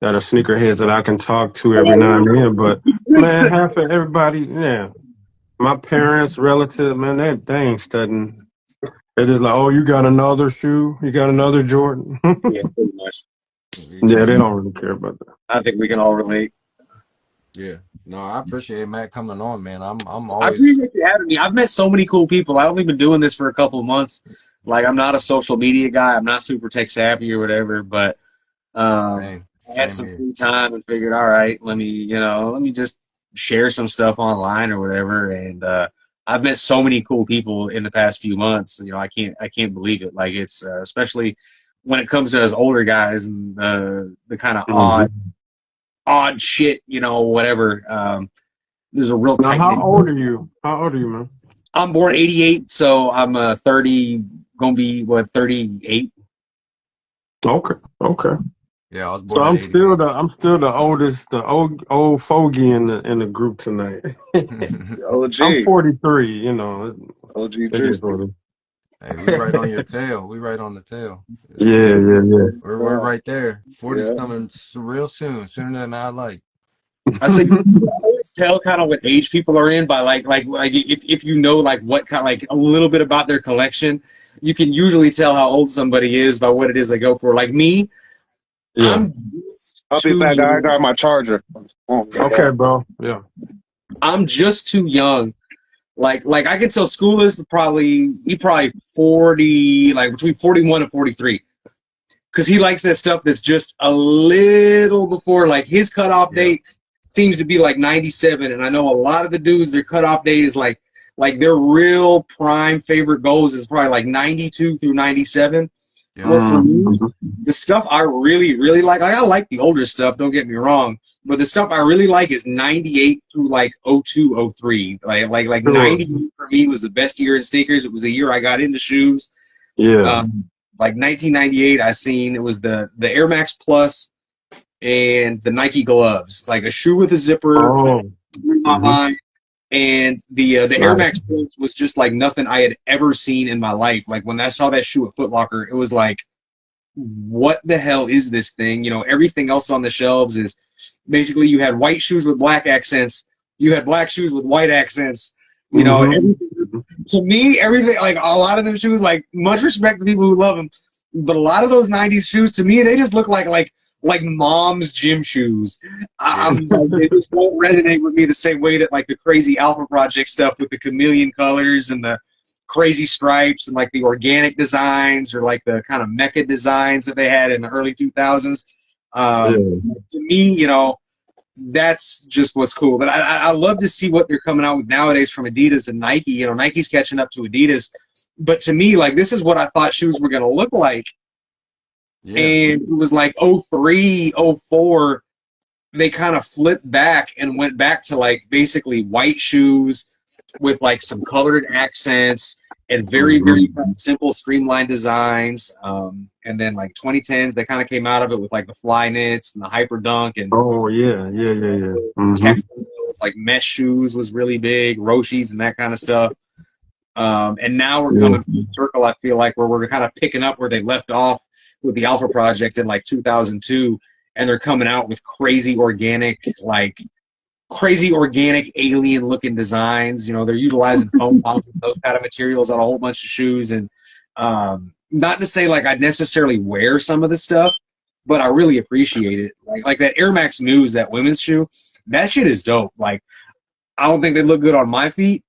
that are sneakerheads that I can talk to every now and then. But man, half of everybody, yeah, my parents, relatives, man, they ain't studying. They're just like, oh, you got another shoe, you got another Jordan. Yeah, pretty much. Yeah, they don't really care about that. I think we can all relate. Yeah. No, I appreciate Matt coming on, man. I'm I always. appreciate you having me. I've met so many cool people. I've only been doing this for a couple of months. Like, I'm not a social media guy. I'm not super tech savvy or whatever, but Same. I had Same some here. free time and figured, all right, let me just share some stuff online or whatever. And I've met so many cool people in the past few months. I can't believe it. Like, it's especially when it comes to us older guys and the kind of Mhm. odd shit, whatever. There's a real Now, tight knit. how old are you? How old are you, man? I'm born '88, so I'm 30, gonna be 38. Okay, okay. Yeah, I was So born in '88. I'm still the oldest, the old fogey in the group tonight. I'm OG. 43. You know, OG it is Juicy. what Hey, we right on your tail. We right on the tail. Yeah, yeah. We're right there. 40's Yeah. coming real soon, sooner than I like. I say you always tell kind of what age people are in by like if you know like what kind like a little bit about their collection, you can usually tell how old somebody is by what it is they go for. Like me, Yeah. I'm just I'll be too back. I young. got my charger. Oh, Okay, bro. Yeah. I'm just too young. Like I can tell school is probably 40, like between 41 and 43. Because he likes that stuff that's just a little before, like his cutoff Yeah. date seems to be like 97. And I know a lot of the dudes, their cutoff date is like their real prime favorite goals is probably like 92 through 97. Yeah. Well, for me, Mhm. the stuff I really, really like I like the older stuff, don't get me wrong, but the stuff I really like is 98 through like 02, 03. Like Sure. 98 for me was the best year in sneakers. It was the year I got into shoes. Yeah. Like 1998, I seen it was the Air Max Plus and the Nike gloves, like a shoe with a zipper Oh. in my Hmm. mind. And the Air Nice. Max Plus was just like nothing I had ever seen in my life. Like when I saw that shoe at Foot Locker, it was like, what the hell is this thing? You know, everything else on the shelves is basically you had white shoes with black accents, you had black shoes with white accents. You know, Hmm. everything to me, everything like a lot of them shoes, like much respect to people who love them, but a lot of those '90s shoes to me, they just look like mom's gym shoes. Yeah. I'm like they just won't resonate with me the same way that like the crazy Alpha Project stuff with the chameleon colors and the crazy stripes and like the organic designs or like the kind of mecha designs that they had in the early 2000s. Yeah. To me, you know, that's just what's cool. But I love to see what they're coming out with nowadays from Adidas and Nike. You know, Nike's catching up to Adidas. But to me, like, this is what I thought shoes were going to look like. Yeah. And it was like '03, '04, they kind of flipped back and went back to like basically white shoes with like some colored accents and very, very Hmm. simple streamlined designs. And then like 2010s, they kind of came out of it with like the fly knits and the hyper dunk and Oh yeah. Yeah. Yeah. Yeah. Hmm. textiles, like mesh shoes was really big, Roshis and that kind of stuff. And now we're Yeah. coming full circle, I feel like, where we're kind of picking up where they left off with the Alpha Project in like 2002. And they're coming out with crazy organic alien looking designs. You know, they're utilizing foam pods and those kind of materials on a whole bunch of shoes. And not to say like I'd necessarily wear some of the stuff, but I really appreciate it. Like that Air Max News, that women's shoe, that shit is dope. Like I don't think they look good on my feet,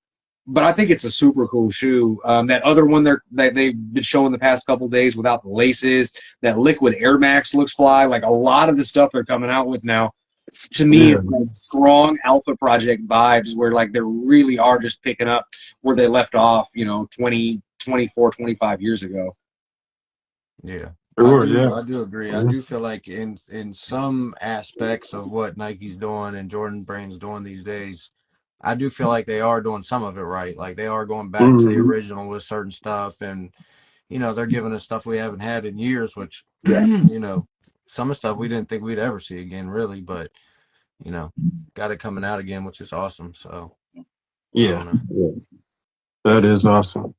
but I think it's a super cool shoe. That other one that they've been showing the past couple days without the laces, that Liquid Air Max looks fly. Like a lot of the stuff they're coming out with now, to me, Yeah. it's like strong Alpha Project vibes where like they really are just picking up where they left off, you know, 20, 24, 25 years ago. Yeah. Sure. Yeah. I do agree. I Mhm. do feel like in some aspects of what Nike's doing and Jordan Brand's doing these days, I do feel like they are doing some of it right. Like they are going back to the Mhm. original with certain stuff, and you know, they're giving us stuff we haven't had in years, which Yeah. you know, some of the stuff we didn't think we'd ever see again, really, but you know, got it coming out again, which is awesome. So I Yeah. don't know. Yeah. That is awesome.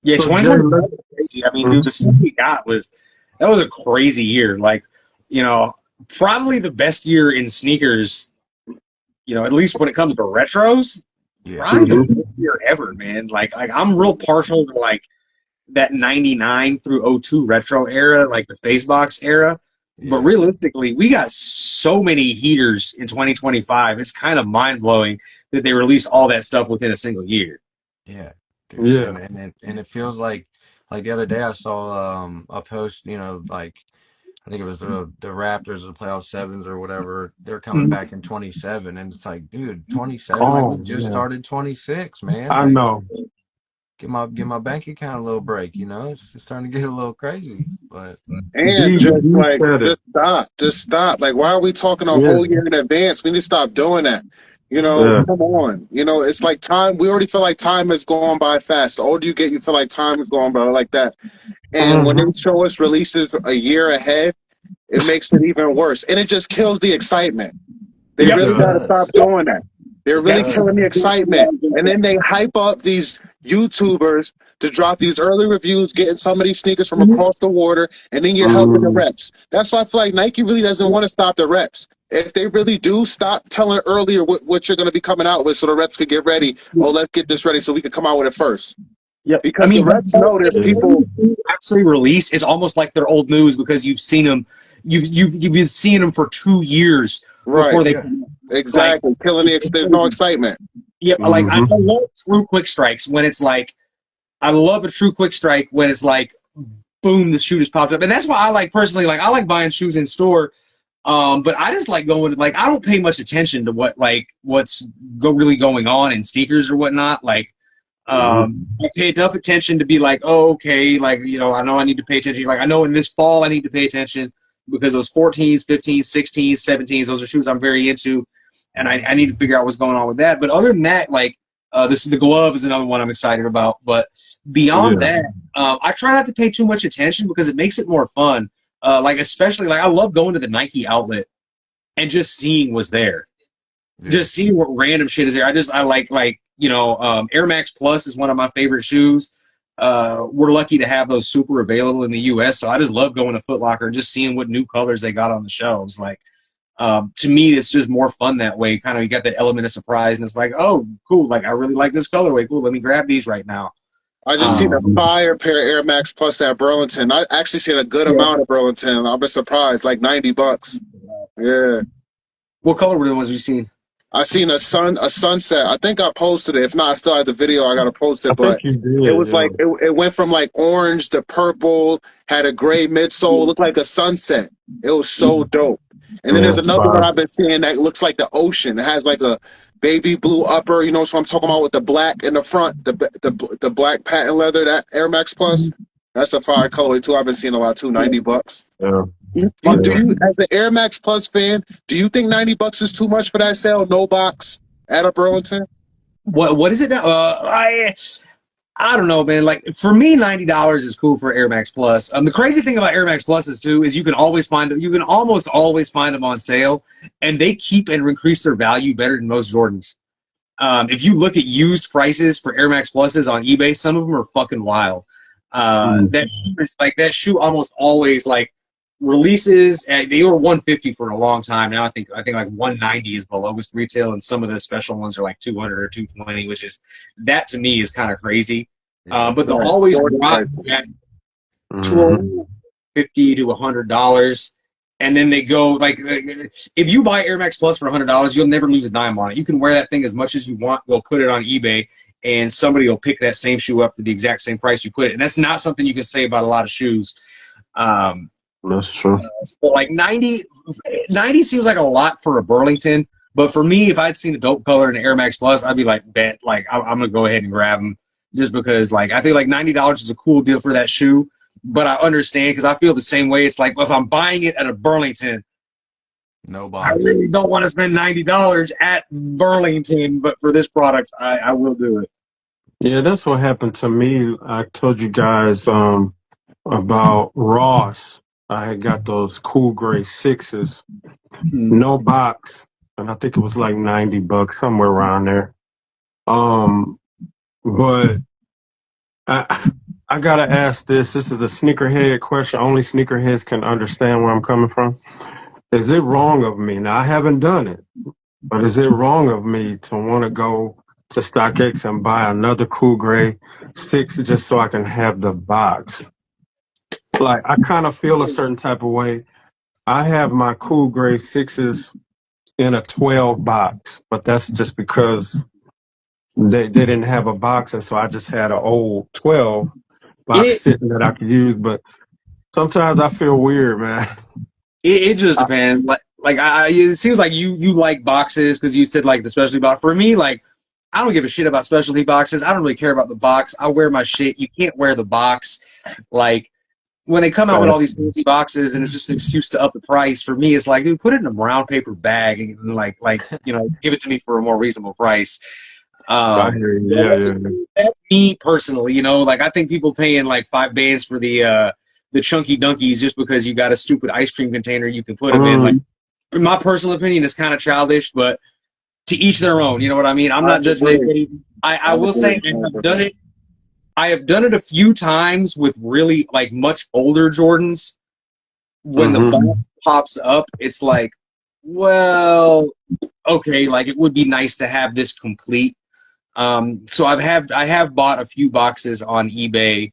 Yeah, So Jay, 2020 let's. was crazy. I mean, dude, Mhm. the stuff we got that was a crazy year. Like, you know, probably the best year in sneakers, you know, at least when it comes to retros, Yeah. probably the Mhm. best year ever, man. Like I'm real partial to like that 99 through '02 retro era, like the face box era. But Yeah. realistically, we got so many heaters in 2025. It's kind of mind blowing that they released all that stuff within a single year. Yeah, dude, Yeah. and it feels like the other day I saw a post, you know, like I think it was the Raptors, the playoff sevens or whatever. They're coming back in 27, and it's like, dude, 27, like we Oh just yeah. started 26, man. I Like know. give my bank account a little break, you know? It's starting to get a little crazy, but And D, just D like, said it. just stop. Like, why are we talking a Yeah. whole year in advance? We need to stop doing that. You know, Yeah. come on. You know, it's like time. We already feel like time is going by fast. The older you get, you feel like time is going by like that. And when they Hmm. show us releases a year ahead, it makes it even worse. And it just kills the excitement. They it Yep. really got to does. stop doing that. They're It really That's killing the does. excitement. And then they hype up these YouTubers to drop these early reviews, getting some of these sneakers from across the water, and then you're helping the Hmm. reps. That's why I feel like Nike really doesn't want to stop the reps. If they really do, stop telling earlier what you're going to be coming out with so the reps could get ready. Oh, let's get this ready so we can come out with it first. Yep. I Because the mean, reps know there's people. actually release is almost like they're old news because you've seen them, you've been seeing them for 2 years Right. before they Yeah. like. Exactly. Killing there's no excitement. Yeah, like I Hmm. love true quick strikes when it's like I love a true quick strike when it's like boom, the shoe just popped up, and that's why I like personally like I like buying shoes in store. But I just like going like I don't pay much attention to what's really going on in sneakers or whatnot. Like I pay enough attention to be like, oh, okay, like, you know, I know I need to pay attention. Like, I know in this fall I need to pay attention because those 14s, 15s, 16s, 17s, those are shoes I'm very into, and I need to figure out what's going on with that. But other than that, like, the glove is another one I'm excited about. But beyond that, I try not to pay too much attention because it makes it more fun. Like, especially, like, I love going to the Nike outlet and just seeing what's there. Yeah. Just seeing what random shit is there. I like you know, Air Max Plus is one of my favorite shoes. We're lucky to have those super available in the U.S., so I just love going to Foot Locker and just seeing what new colors they got on the shelves. Like, to me, it's just more fun that way. Kind of, you got that element of surprise, and it's like, oh, cool. Like, I really like this colorway. Cool. Let me grab these right now. I just seen a fire pair of Air Max Plus at Burlington. I actually seen a good amount of Burlington. I've been surprised, like $90. Yeah. What color were the ones you seen? I seen a sunset. I think I posted it. If not, I still have the video. I gotta post it. But you did, it was like it went from like orange to purple. Had a gray midsole. Looked like a sunset. It was so dope. And then there's another one I've been seeing that looks like the ocean. It has like a baby blue upper. You know, so I'm talking about with the black in the front, the black patent leather. That Air Max Plus. That's a fire colorway too. I've been seeing a lot too. $90. Yeah. Do you, as an Air Max Plus fan, do you think $90 is too much for that sale? No box at a Burlington? What is it now? I don't know, man. Like, for me, $90 is cool for Air Max Plus. The crazy thing about Air Max Pluses too is you can almost always find them on sale, and they keep and increase their value better than most Jordans. If you look at used prices for Air Max Pluses on eBay, some of them are fucking wild. That shoe almost always like releases at, they were 150 for a long time. Now I think like 190 is the lowest retail, and some of the special ones are like 200 or 220, which is, that to me is kind of crazy. But they'll always drop at $250 to $100, and then they go like, if you buy Air Max Plus for $100, you'll never lose a dime on it. You can wear that thing as much as you want. Go put it on eBay, and somebody will pick that same shoe up for the exact same price you put it. And that's not something you can say about a lot of shoes. That's true. But like 90 seems like a lot for a Burlington. But for me, if I'd seen a dope color in an Air Max Plus, I'd be like, bet, like, I'm going to go ahead and grab them, just because, like, I think like $90 is a cool deal for that shoe. But I understand, because I feel the same way. It's like, if I'm buying it at a Burlington, no box. I really don't want to spend $90 at Burlington, but for this product, I will do it. Yeah, that's what happened to me. I told you guys about Ross. I had got those cool gray 6s, no box, and I think it was like $90, somewhere around there. But I gotta ask this. This is a sneakerhead question. Only sneakerheads can understand where I'm coming from. Is it wrong of me? Now, I haven't done it, but is it wrong of me to want to go to StockX and buy another cool gray 6 just so I can have the box? Like, I kind of feel a certain type of way. I have my cool gray 6s in a 12 box, but that's just because they didn't have a box, and so I just had an old 12 box sitting that I could use. But sometimes I feel weird, man. It just depends. Like it seems like you like boxes because you said like the specialty box. For me, like, I don't give a shit about specialty boxes. I don't really care about the box. I wear my shit. You can't wear the box. Like, when they come out with all these fancy boxes and it's just an excuse to up the price, for me, it's like, dude, put it in a brown paper bag and like you know, give it to me for a more reasonable price. That's me personally. You know, like, I think people paying like $5 for the chunky dunkies just because you got a stupid ice cream container you can put them in. Like, in my personal opinion, it's kind of childish, but to each their own. You know what I mean? I'm not judging anybody. I will say I've done it. I have done it a few times with really like much older Jordans. When the box pops up, it's like, well, okay, like, it would be nice to have this complete. So I have bought a few boxes on eBay,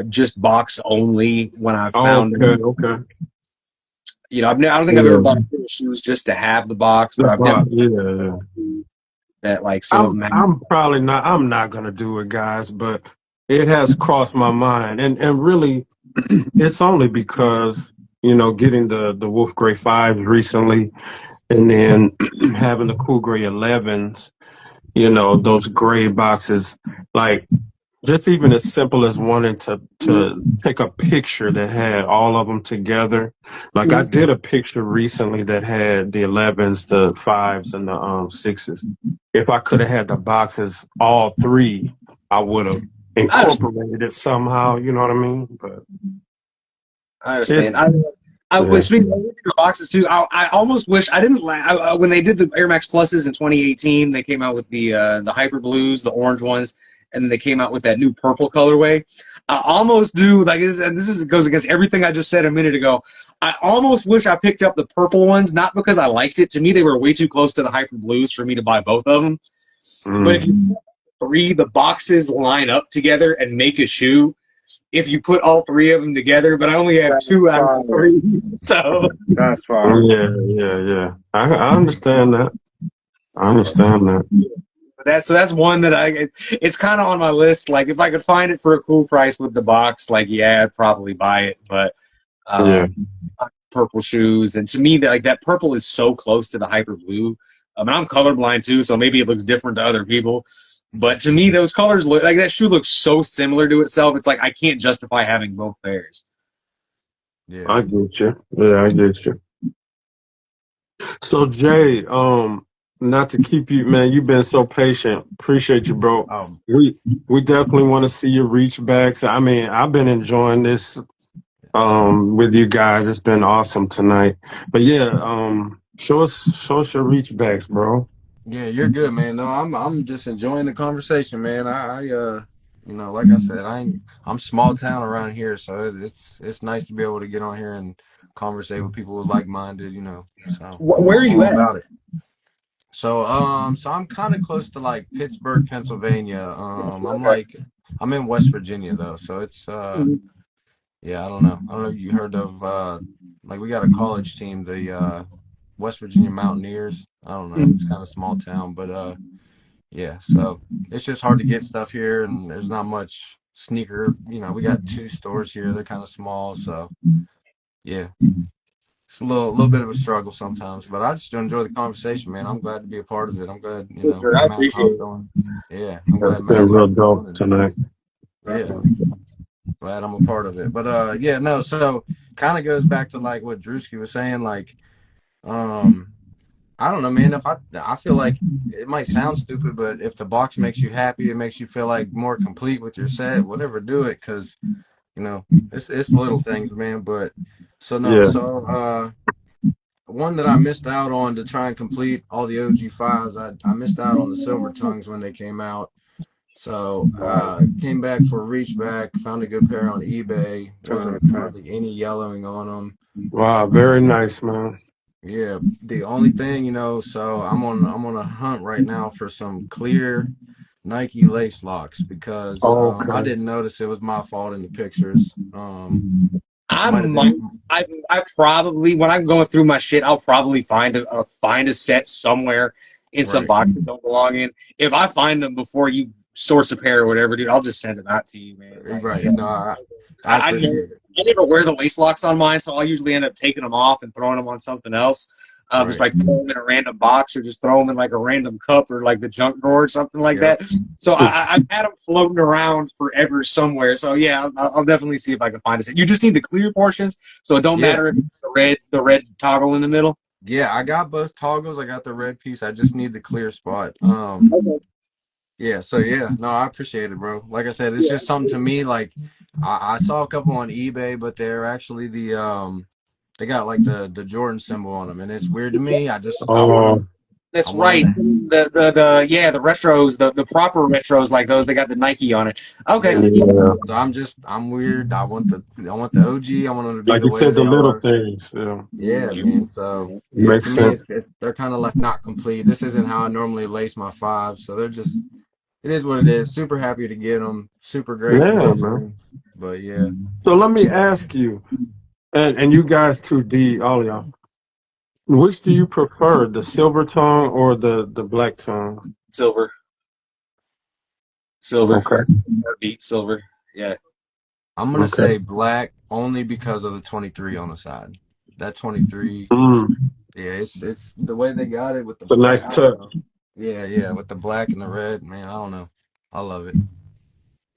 just box only when I found them. Okay. You know, I don't think I've ever bought a pair of shoes just to have the box, but I've never that like some. I'm probably not. I'm not gonna do it, guys. But it has crossed my mind, and really, it's only because, you know, getting the Wolf Gray 5s recently, and then having the cool gray 11s. you know, those gray boxes, like just even as simple as wanting to take a picture that had all of them together. Like I did a picture recently that had the 11s, the 5s, and the 6s. If I could have had the boxes, all three, I would have I understand. incorporated it somehow. You know what I mean? But I it, understand. I yeah. was speaking of the boxes too. I almost wish I didn't when they did the Air Max Pluses in 2018. They came out with the Hyper Blues, the orange ones, and then they came out with that new purple colorway. I almost do like this, and this goes against everything I just said a minute ago. I almost wish I picked up the purple ones, not because I liked it. To me, they were way too close to the Hyper Blues for me to buy both of them. But if Mm. you three the boxes line up together and make a shoe, if you put all three of them together, but I only have two out of the three, so That's fire. Yeah. I understand that. I understand that. that's one that it's kind of on my list. Like if I could find it for a cool price with the box, like yeah, I'd probably buy it. But Yeah. purple shoes, and to me that purple is so close to the hyper blue. And I'm colorblind too, so maybe it looks different to other people. But to me, those colors look like that shoe looks so similar to itself. It's like I can't justify having both pairs. Yeah. I get you. Yeah, I get you. So Jay, not to keep you, man, you've been so patient. Appreciate you, bro. Um, We definitely want to see your reach backs. I mean, I've been enjoying this with you guys. It's been awesome tonight. But yeah, show us your reach backs, bro. yeah, you're good, man. No, I'm just enjoying the conversation, man. You know, like I said, I'm small town around here, so it's nice to be able to get on here and conversate with people with like-minded, you know. So Where are I'm you all at? about it. So I'm kind of close to like Pittsburgh, Pennsylvania. I'm in West Virginia though, so it's yeah, I don't know. I don't know if you heard of like we got a college team, the West Virginia Mountaineers. I don't know. It's kind of small town, but yeah, so it's just hard to get stuff here and there's not much sneaker, you know, we got two stores here. They're kind of small, so yeah. It's a little bit of a struggle sometimes, but I just enjoy the conversation, man. I'm glad to be a part of it. I'm glad, you know, Sure, I Matt appreciate hopped it. on. Yeah, I'm It's glad been Matt real hopped dope on and tonight. yeah, glad I'm a part of it. But yeah, no, so kind of goes back to like what Drewski was saying, like um I don't know, man. If I feel like it might sound stupid, but if the box makes you happy, it makes you feel like more complete with your set, whatever, do it, because you know it's little things, man. But so no, Yeah. so one that I missed out on to try and complete all the OG fives. I missed out on the silver tongues when they came out. So came back for a reach back, found a good pair on eBay. Wasn't hardly any yellowing on them. Wow, very nice, man. Yeah, the only thing, you know, so I'm on a hunt right now for some clear Nike lace locks because I Okay. didn't notice it was my fault in the pictures. I Might have might. been I probably when I'm going through my shit, I'll probably find a set somewhere in some right, box that don't belong in. If I find them before you source a pair or whatever, dude, I'll just send them out to you, man. Like, right. yeah. No, I I never, appreciate it. I never wear the lace locks on mine, so I'll usually end up taking them off and throwing them on something else. Just Right. like throw them in a random box or just throw them in like a random cup or like the junk drawer or something like Yep. that. So I've had them floating around forever somewhere. So yeah, I'll definitely see if I can find it. You just need the clear portions, so it don't Yeah. matter if it's the red toggle in the middle. Yeah, I got both toggles. I got the red piece. I just need the clear spot. Yeah, so yeah, no, I appreciate it, bro. Like I said, it's just something to me. Like I saw a couple on eBay, but they're actually they got like the Jordan symbol on them, and it's weird to me. I Oh, I That's want right. them to The retros, the proper retros like those, they got the Nike on it. Okay. yeah. yeah. So I'm weird. I want the OG. I want them to be Like the you way said, the they little are. things. Yeah. Yeah, man. So yeah, to Makes me, sense. it's they're kind of like not complete. This isn't how I normally lace my fives, so they're just it is what it is. Super happy to get them. Super great Yeah, man. condition. But yeah, So let me ask you, and you guys too, D, all of y'all, which do you prefer, the silver tongue or the black tongue? Silver. Silver. Okay. Heartbeat silver. Yeah. I'm gonna Okay. say black only because of the 23 on the side. That 23, Mm. yeah, it's the way they got it with the It's a black. nice I don't touch. know. Yeah, with the black and the red, man. I don't know. I love it.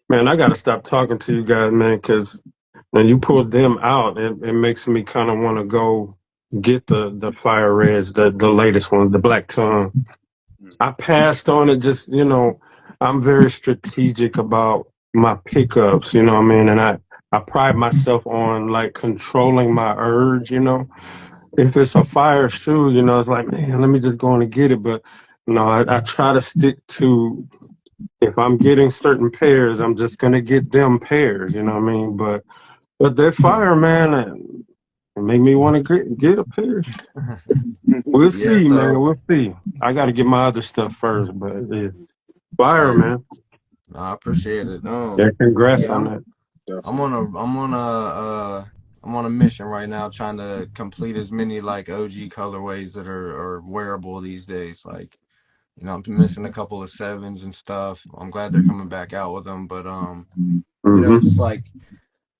Man, I got to stop talking to you guys, man, because when you pull them out, it makes me kind of want to go get the fire reds, the latest one, the black tongue. I passed on it. Just I'm very strategic about my pickups. You know what I mean, and I pride myself on like controlling my urge. If it's a fire shoe, it's like, man, let me just go in and get it. But no, I try to stick to, if I'm getting certain pairs, I'm just gonna get them pairs. You know what I mean? But that fire, man, it make me want to get a pair. We'll Yeah, see, man. so We'll see. I got to get my other stuff first, but it's fire, yeah, man. I appreciate it. Yeah, congrats Yeah, on that. I'm on a I'm on I'm on a mission right now trying to complete as many like OG colorways that are wearable these days. Like, I'm missing a couple of sevens and stuff. I'm glad they're coming back out with them, but just Hmm. like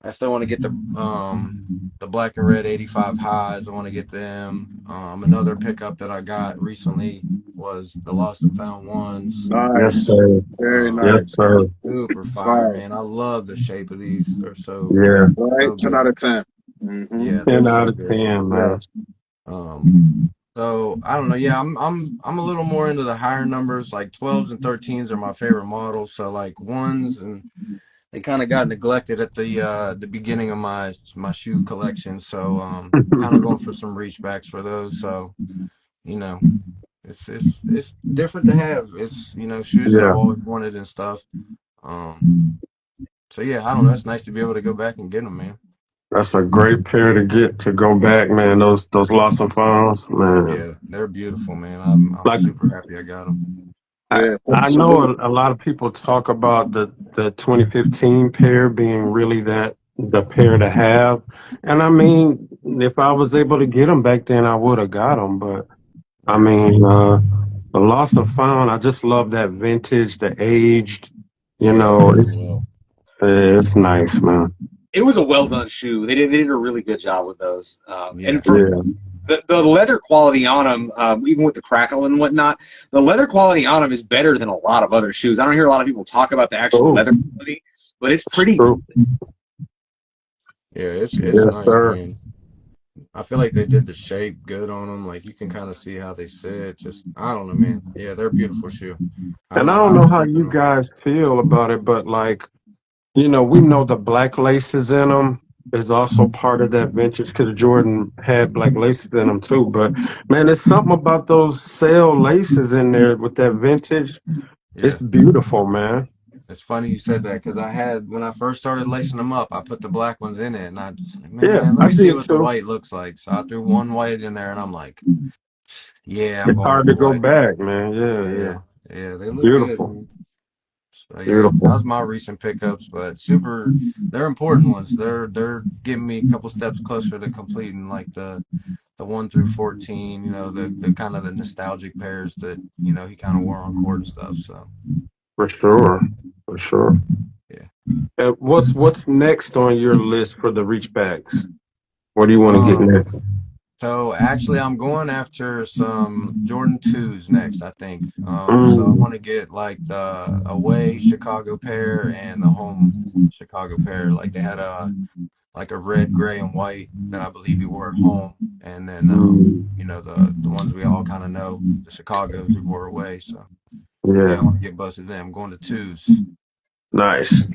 I still want to get the black and red 85 highs. I want to get them. Another pickup that I got recently was the lost and found ones. Yes, Nice. sir. Very Um, Yes, nice. sir. Super fire, Fire. man. I love the shape of these. They're so Yeah, Right? so 10 good. out of 10. Mm-hmm. Yeah, they're 10 so out of good. 10, man. Yes. Um, so I don't know. Yeah, I'm a little more into the higher numbers. Like 12s and 13s are my favorite models. So like ones, and they kind of got neglected at the beginning of my shoe collection. So kind of going for some reachbacks for those. So you know, it's different to have. It's shoes that I've Yeah, always wanted and stuff. Um, so yeah, I don't know. It's nice to be able to go back and get them, man. that's a great pair to get to go back, man. Those lost and founds, man. Yeah, they're beautiful, man. I'm Like super happy I got them. I Yeah, I salute. know a lot of people talk about the 2015 pair being really the pair to have, and I mean, if I was able to get them back then, I would have got them. But I Yeah. mean, the lost and found, I just love that vintage, the aged. Yeah, they're done It's well. it's nice, man. It was a well done shoe. They did a really good job with those. And Yeah. for Yeah. the leather quality on them, even with the crackle and whatnot, the leather quality on them is better than a lot of other shoes. I don't hear a lot of people talk about the actual Oh, leather quality, but it's it's pretty. true. Yeah, it's Yes, nice, sir. man. I feel like they did the shape good on them. Like you can kind of see how they sit. Just I don't know, man. Yeah, they're a beautiful shoe. I don't And I know how don't I know was how sleeping you on 'em. guys feel about it, but like, we know the black laces in them is also part of that vintage because Jordan had black laces in them too. But man, there's something about those sail laces in there with that vintage. It's Yeah, beautiful, man. it's funny you said that because I had when I first started lacing them up, I put the black ones in it, and I just like, Yeah, man, let I me see did what the too. white looks like. So I threw one white in there, and I'm like, yeah, I'm It's going with hard the to go white. back, man. Yeah, yeah. Yeah, yeah, they look good, Beautiful. man. So yeah, that Beautiful. was my recent pickups, but super, they're important ones. They're getting me a couple steps closer to completing like the 1 through 14. The kind of the nostalgic pairs that he kind of wore on court and stuff. So For sure. For sure. yeah. What's next on your list for the reachbacks? What do you want to get Um. next? So actually, I'm going after some Jordan 2s next, I think. So I want Mm, to get like the away Chicago pair and the home Chicago pair. Like they had a red, gray, and white that I believe he wore at home, and then mm, the ones we all kind of know, the Chicago's he wore away. So yeah, I yeah. want to get both of them. I'm going to 2s. Nice.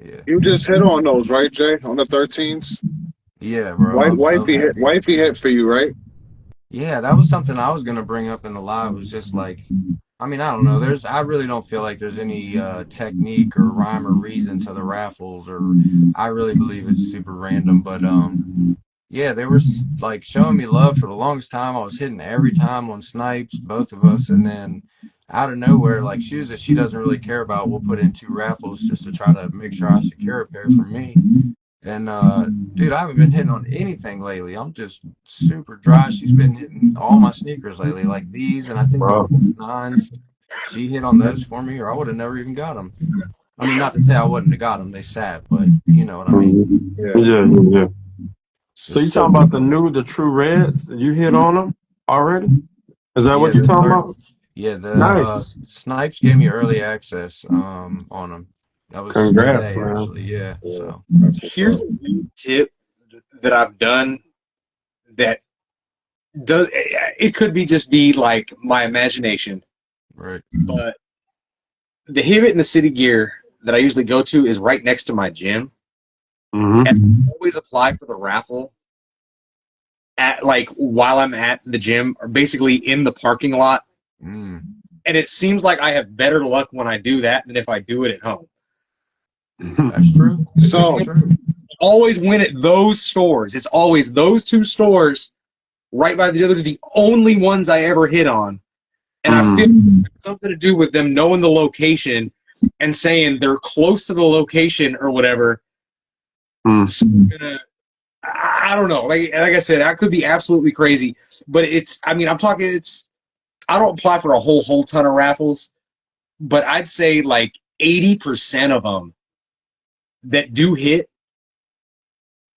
Yeah, You just hit on those, right, Jay? On the 13s? yeah, bro. I'm so happy. Wifey hit for you, right? Yeah, that was something I was gonna bring up in the live. Was just like, I mean, I don't know. I really don't feel like there's any technique or rhyme or reason to the raffles, or I really believe it's super random. But yeah, they were like showing me love for the longest time. I was hitting every time on snipes, both of us, and then out of nowhere, like shoes that she doesn't really care about, we'll put in two raffles just to try to make sure I secure a pair for me. And dude, I haven't been hitting on anything lately. I'm just super dry. She's been hitting all my sneakers lately, like these, and I think the Wow. Force Nines. She hit on those for me, or I would have never even got them. I mean, not to say I wouldn't have got them. They sat, but you know what I mean. Mhm. Yeah. Yeah, yeah, yeah. So you Just So talking about the true reds? You hit on them already? Is that yeah, what you're the talking third. about? Yeah, the Nice. Snipes gave me early access on them. That was Congrats, today man. actually. Yeah, Yeah, so that's what's Here's up. a weird tip that I've done that does it could be just be like my imagination, right. but the Hibbett and the City Gear that I usually go to is right next to my gym, and Mm-hmm. I always apply for the raffle at like while I'm at the gym or basically in the parking lot, Mm, and it seems like I have better luck when I do that than if I do it at home. that's true. That could be So, true. Always win at those stores. It's always those two stores right by the Those are the only ones I ever hit on. And I feel Mm. it's something to do with them knowing the location and saying they're close to the location or whatever. Mm. So I don't know. Like I said, I could be absolutely crazy, but it's. I mean, I'm talking. It's. I don't apply for a whole ton of raffles, but I'd say like 80% of them that do hit.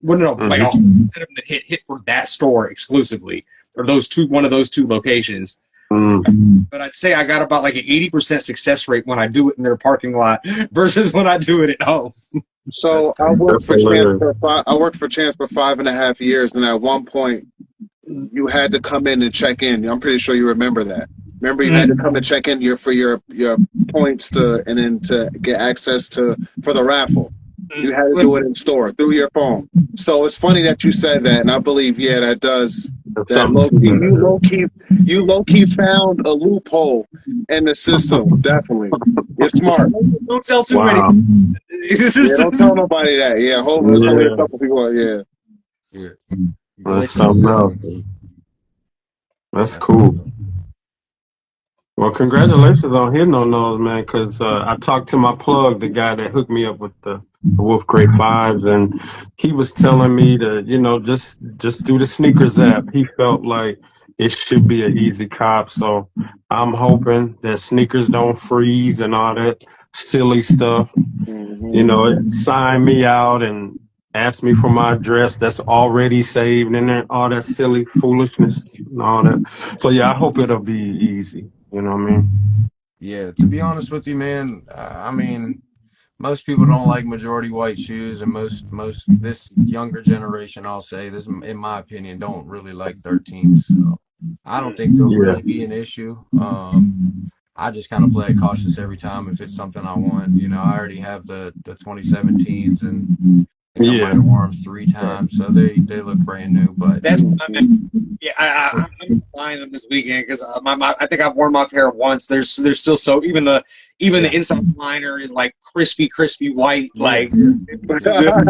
Well, no, like Mm-hmm. 100% of them that hit for that store exclusively, or one of those two locations. Mm. But I'd say I got about like an 80% success rate when I do it in their parking lot versus when I do it at home. That's so I crazy. worked That's for Chance hilarious. for I worked for Chance for 5.5 years, and at one point you had to come in and check in. I'm pretty sure you remember that. Remember, you had to come and check in your points to and then to get access to for the raffle. You had to do it in store through your phone. So it's funny that you said that, and I believe, yeah, that does There's that something low to key. that. You low key found a loophole in the system. Definitely, you're smart. Don't sell too many. Wow. Yeah, don't tell nobody that. Yeah, hold on. There's only a Yeah. couple people. Yeah. Yeah. Go That's through the something else. systems. That's Yeah. cool. Well, congratulations on hitting on those, man. Because I talked to my plug, the guy that hooked me up with the Wolf Grade Fives, and he was telling me to, just do the sneakers app. He felt like it should be an easy cop. So I'm hoping that sneakers don't freeze and all that silly stuff. Mm-hmm. Sign me out and ask me for my address that's already saved and then all that silly foolishness and all that. So yeah, I hope it'll be easy. You know what I mean? Yeah. To be honest with you, man, I mean, most people don't like majority white shoes, and most this younger generation, I'll say this in my opinion, don't really like 13s. So I don't think they'll Yeah. really be an issue. I just kind of play it cautious every time if it's something I want. I already have the 2017s, and I think I might Yeah. have worn them 3 times, so they look brand new. But That's Mm-hmm. yeah. it's I'm buying them this weekend because I think I've worn my pair once. They're still so even the yeah, inside liner is like crispy white. yeah, Like yeah. it's good.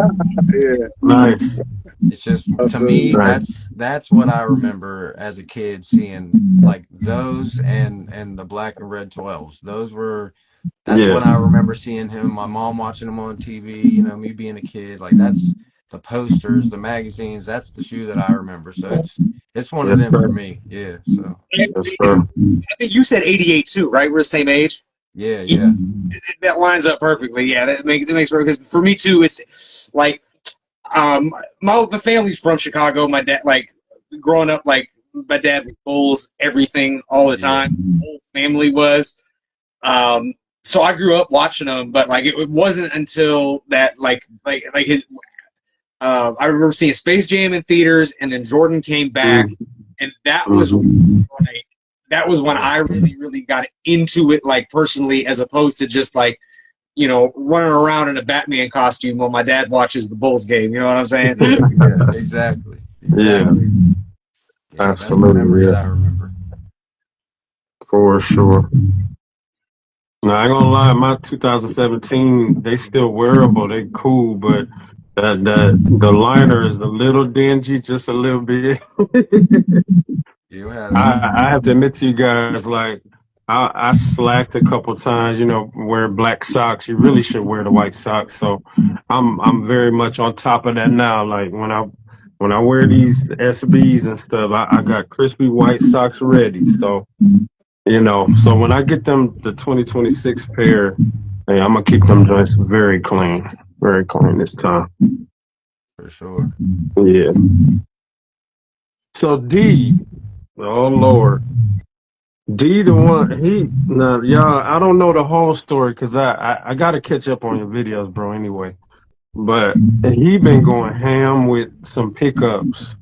Yeah. Nice. It's just I to feel me you. Right. that's what I remember as a kid seeing like those and the black and red 12s. That's Yeah. when I remember seeing him, my mom watching him on TV, me being a kid. Like that's the posters, the magazines, that's the shoe that I remember. So it's one of Yes, them for sir. me. Yeah. So Yes, sir. I think you said 88 too, right? We're the same age. yeah, Yeah, yeah. that lines up perfectly. Yeah, that makes because for me too, it's like the family's from Chicago. My dad, like growing up, like my dad was Bulls, everything all the Yeah. time. The whole family was. Um, so I grew up watching them, but like it wasn't until that like his. I remember seeing Space Jam in theaters, and then Jordan came back, and Mm-hmm. like that was when I really got into it, like personally, as opposed to just like running around in a Batman costume while my dad watches the Bulls game. You know what I'm saying? Yeah, exactly. Yeah. Exactly. Yeah, that's the Absolutely. memories Yeah. I remember. For sure. Now, I ain't gonna lie, my 2017, they still wearable, they cool, but the liner is a little dingy, just a little bit. You had I have to admit to you guys, like I slacked a couple times, wear black socks. You really should wear the white socks. So I'm very much on top of that now. Like when I wear these SBs and stuff, I got crispy white socks ready. So so when I get them the 2026 pair, hey, I'm gonna keep them joints very clean this time. for sure. Yeah. So D, oh Lord, D the one he now y'all. I don't know the whole story because I got to catch up on your videos, bro. Anyway, but he been going ham with some pickups.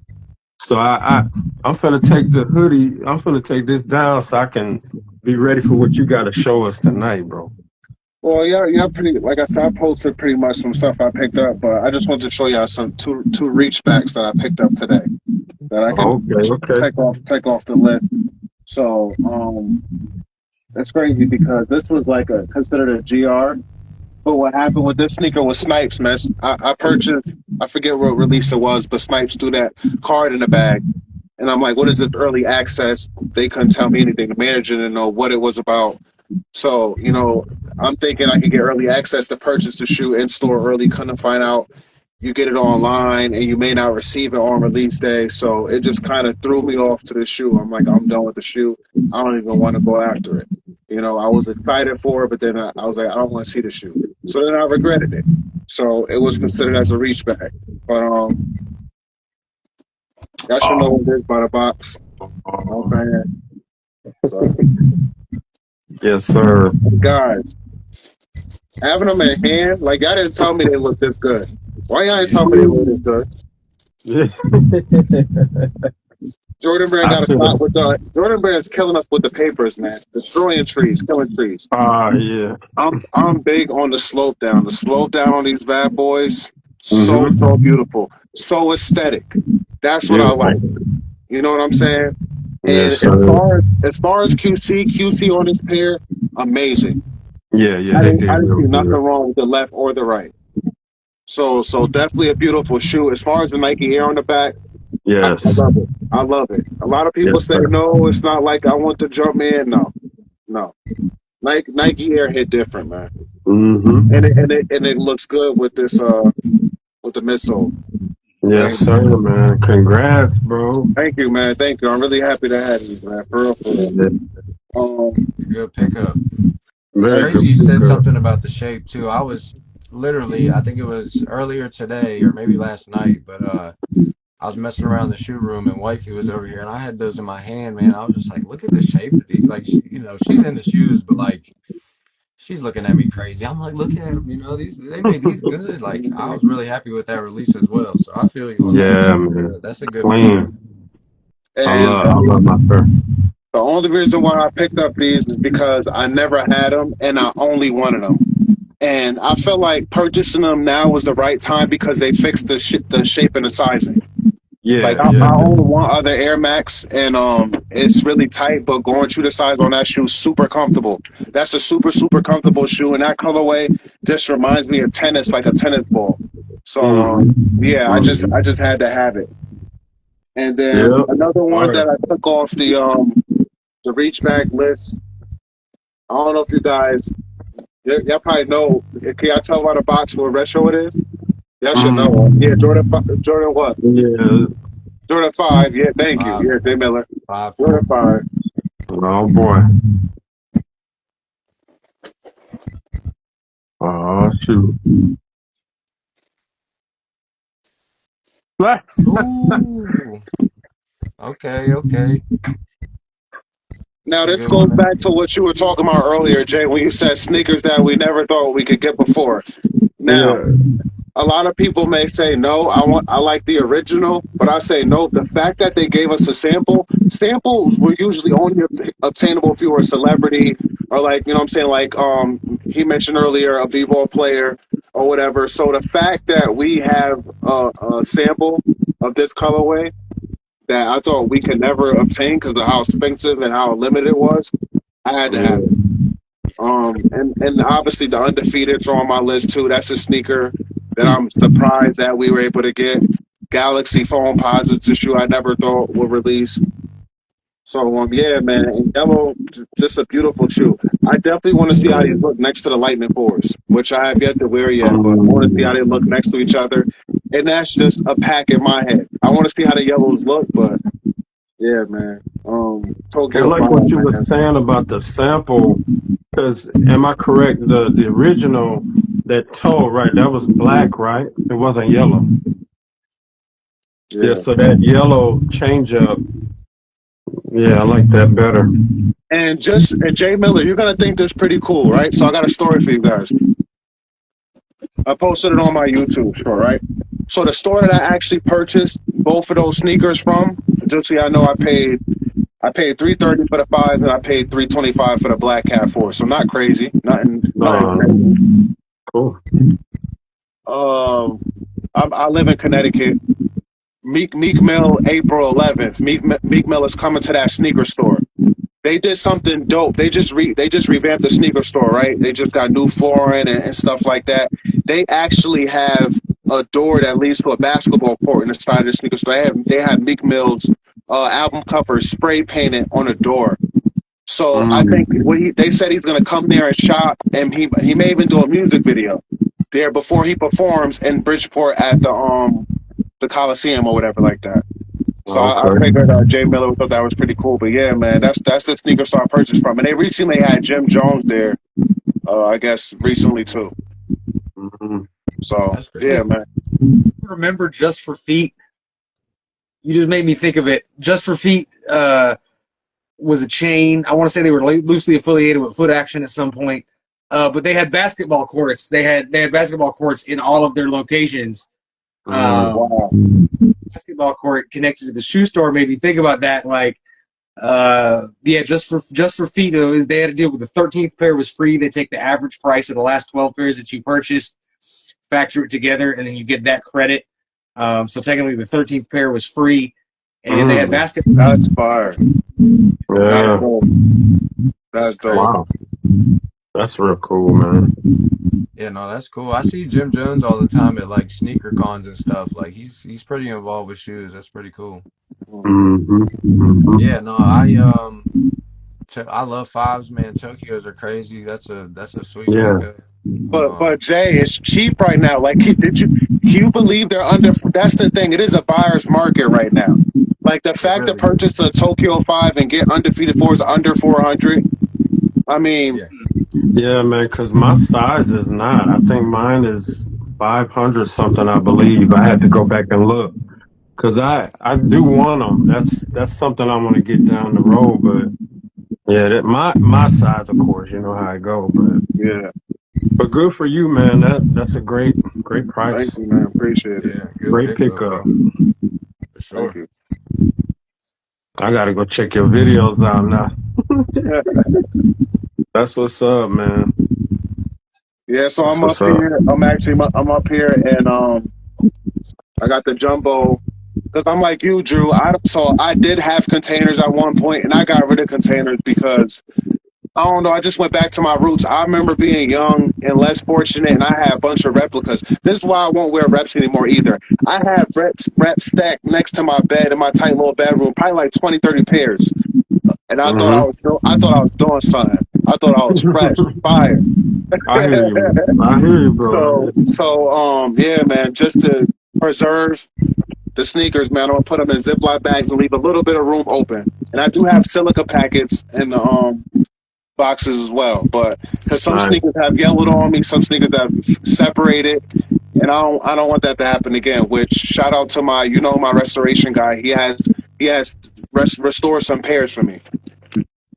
So I'm finna take the hoodie. I'm finna take this down so I can be ready for what you got to show us tonight, bro. Well, yeah, pretty. Like I said, I posted pretty much some stuff I picked up, but I just wanted to show y'all some two reach backs that I picked up today that I can Okay, okay. take off the list. So, that's crazy because this was like a considered a GR. But what happened with this sneaker was Snipes, man. I purchased. I forget what release it was, but Snipes threw that card in the bag. And I'm like, what is this early access? They couldn't tell me anything. The manager didn't know what it was about. So, I'm thinking I could get early access to purchase the shoe in store early. Couldn't find out you get it online and you may not receive it on release day. So it just kind of threw me off to the shoe. I'm like, I'm done with the shoe. I don't even want to go after it. I was excited for it, but then I was like, I don't want to see the shoe. So then I regretted it. So it was considered as a reach back. But y'all should know Oh, what it is by the box. You know what I'm saying? So, yes, sir. guys, having them in hand, like y'all didn't tell me they look this good. Why y'all didn't tell me they look this good? Yeah. Jordan Brand I got to should stop have. with the Jordan Brand's killing us with the papers, man. Destroying trees, killing trees. Yeah. I'm big on the slope down. The slope down on these bad boys, so Mm-hmm. beautiful, so aesthetic. That's what I like. Beautiful. You know what I'm saying? And Yes, sir. as far as QC on this pair, amazing. Yeah, yeah, I they didn't did I didn't see real nothing good. wrong with the left or the right. So definitely a beautiful shoe. As far as the Nike Air on the back, I Yes. love it. I love it. A lot of people Yes, say sir. no, it's not like I want to jump in. No, no. Nike Air hit different, man, Mm-hmm. and it looks good with the midsole. Yes, Thank sir, man. Congrats, bro. thank you, man. Thank you. I'm really happy to have you, man. For real, for real. Yeah. Good pickup. It's Very crazy good you said pickup. something about the shape too. I was literally, I think it was earlier today or maybe last night, but I was messing around in the shoe room and wifey was over here and I had those in my hand, man. I was just like, look at the shape of these. Like, she's in the shoes, but like, she's looking at me crazy. I'm like, look at them, they made these good. Like, I was really happy with that release as well. So I feel you on that. Yeah, man. That's a good pickup. Clean. And I love my pair. the only reason why I picked up these is because I never had them and I only wanted them. And I felt like purchasing them now was the right time because they fixed the shape and the sizing. Like Yeah, I yeah. own one other Air Max, and it's really tight, but going through the size on that shoe is super comfortable. That's a super comfortable shoe, and that colorway just reminds me of tennis, like a tennis ball. So Mm-hmm. yeah, Mm-hmm. I just had to have it. And then Yep. another All one right. that I took off the reach back list. I don't know if you guys, y'all probably know. Can y'all tell by the box what retro it is? Y'all should know. Yeah, Mm, Jordan what? yeah. Jordan 5. Yeah, thank you. Five, Yeah, Jay Miller. five, Jordan four. 5. Oh boy. Oh shoot. Ooh. Okay, okay. Now, That's a this good goes one. back to what you were talking about earlier, Jay, when you said sneakers that we never thought we could get before. Now, Yeah. a lot of people may say no, I like the original, but I say no. The fact that they gave us a samples were usually only obtainable if you were a celebrity or like, you know what I'm saying, like he mentioned earlier, a b-ball player or whatever. So the fact that we have a sample of this colorway that I thought we could never obtain because of how expensive and how limited it was, I had to have it. Yeah. And obviously the undefeateds are on my list too. That's a sneaker that I'm surprised that we were able to get. Galaxy Foam Posits, a shoe I never thought would release. So yeah, man, and yellow, just a beautiful shoe. I definitely want to see how these look next to the Lightning Fours, which I have yet to wear yet, but I want to see how they look next to each other. And that's just a pack in my head. I want to see how the yellows look, but yeah, man. I Tokyo like what Five, you were man. saying about the sample. Because am I correct? The original that toe, right? That was black, right? It wasn't yellow. Yeah. Yeah. So that yellow change up Yeah, I like that better. And Jay Miller, you're gonna think this pretty cool, right? So I got a story for you guys. I posted it on my YouTube store, right? So the store that I actually purchased both of those sneakers from, just so y'all know, I paid $330 for the fives and I paid $325 for the Black Cat four. So not crazy, nothing crazy. Cool. Um, I live in Connecticut. Meek Mill, April 11th. Meek Mill is coming to that sneaker store. They did something dope. They just revamped the sneaker store, right? They just got new flooring and stuff like that. They actually have a door that leads to a basketball court in the side of the sneaker store. They have Meek Mill's album cover spray painted on a door. So I think they said he's gonna come there and shop, and he may even do a music video there before he performs in Bridgeport at the Coliseum or whatever like that. So I Okay. figured Jay Miller thought that was pretty cool. But yeah, man, that's the sneaker store I purchased from, and they recently had Jim Jones there. I guess recently too. Mm-hmm. So That's crazy. yeah, man. Remember Just for Feet? You just made me think of it. Just for Feet was a chain. I want to say they were loosely affiliated with Foot Action at some point. But they had basketball courts. They had basketball courts in all of their locations. Wow. Basketball court connected to the shoe store made me think about that. Like, yeah, just for feet, they had to deal with the 13th pair was free. They take the average price of the last 12 pairs that you purchased, factor it together, and then you get that credit. So technically, the 13th pair was free, and they had basketball. That's fire. That's Yeah. dope. That's dope. Wow. That's real cool, man. Yeah, no, that's cool. I see Jim Jones all the time at like sneaker cons and stuff. Like he's pretty involved with shoes. That's pretty cool. Mm-hmm. Mm-hmm. Yeah, no, I love fives, man. Tokyos are crazy. That's a sweet Yeah. pickup. But Jay, it's cheap right now. Like, can you believe they're under? That's the thing. It is a buyer's market right now. Like the It fact to really purchase a Tokyo 5 and get undefeated fours under 400. I mean, yeah. Yeah, man, because my size is not. I think mine is 500 something, I believe. I had to go back and look. Because I do want them. That's something I want to get down the road. But yeah, my size, of course, you know how I go. yeah. But good for you, man. That's a great Thank price. you, man. Appreciate it. Yeah, good Great pickup, pickup. bro. For Thank sure. you. I gotta go check your videos out now. That's what's up, man. Yeah, so That's I'm up what's up. here. I'm up here, and I got the jumbo because I'm like you, Drew. So I did have containers at one point, and I got rid of containers because I don't know. I just went back to my roots. I remember being young and less fortunate, and I had a bunch of replicas. This is why I won't wear reps anymore either. I have reps stacked next to my bed in my tight little bedroom, probably like 20, 30 pairs. And I thought I was doing something. I thought I was fresh, fire. I hear you. I hear you, bro. Yeah, man, just to preserve the sneakers, man, I'm gonna put them in Ziploc bags and leave a little bit of room open. And I do have silica packets in the boxes as well, but because some Nice. sneakers have yellowed on me, some sneakers have separated, and I don't want that to happen again. Which shout out to my restoration guy. He has restored some pairs for me.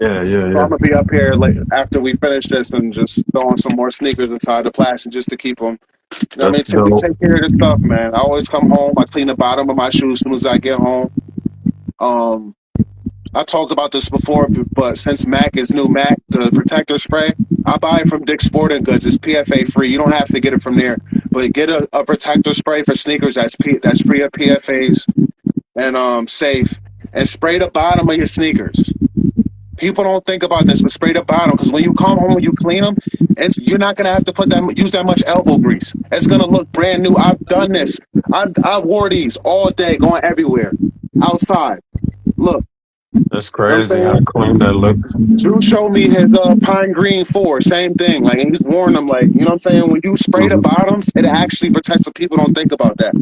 Yeah, yeah, So yeah. I'm gonna be up here like after we finish this and just throwing some more sneakers inside the plastic just to keep them. You know what I mean, That's dope. take care of this stuff, man. I always come home. I clean the bottom of my shoes as soon as I get home. Um, I talked about this before, but since Mac is new Mac, the protector spray, I buy it from Dick's Sporting Goods. It's PFA free. You don't have to get it from there, but get a protector spray for sneakers that's free of PFAs and safe, and spray the bottom of your sneakers. People don't think about this, but spray the bottom because when you come home and you clean them, you're not gonna have to use that much elbow grease. It's gonna look brand new. I've done this. I wore these all day, going everywhere, outside. Look, That's you know what I'm crazy how saying? clean that looks. Drew showed me his pine green 4, same thing. Like, and he's worn them. Like, you know what I'm saying? When you spray the Mm-hmm. bottoms, it actually protects. So people don't think about that.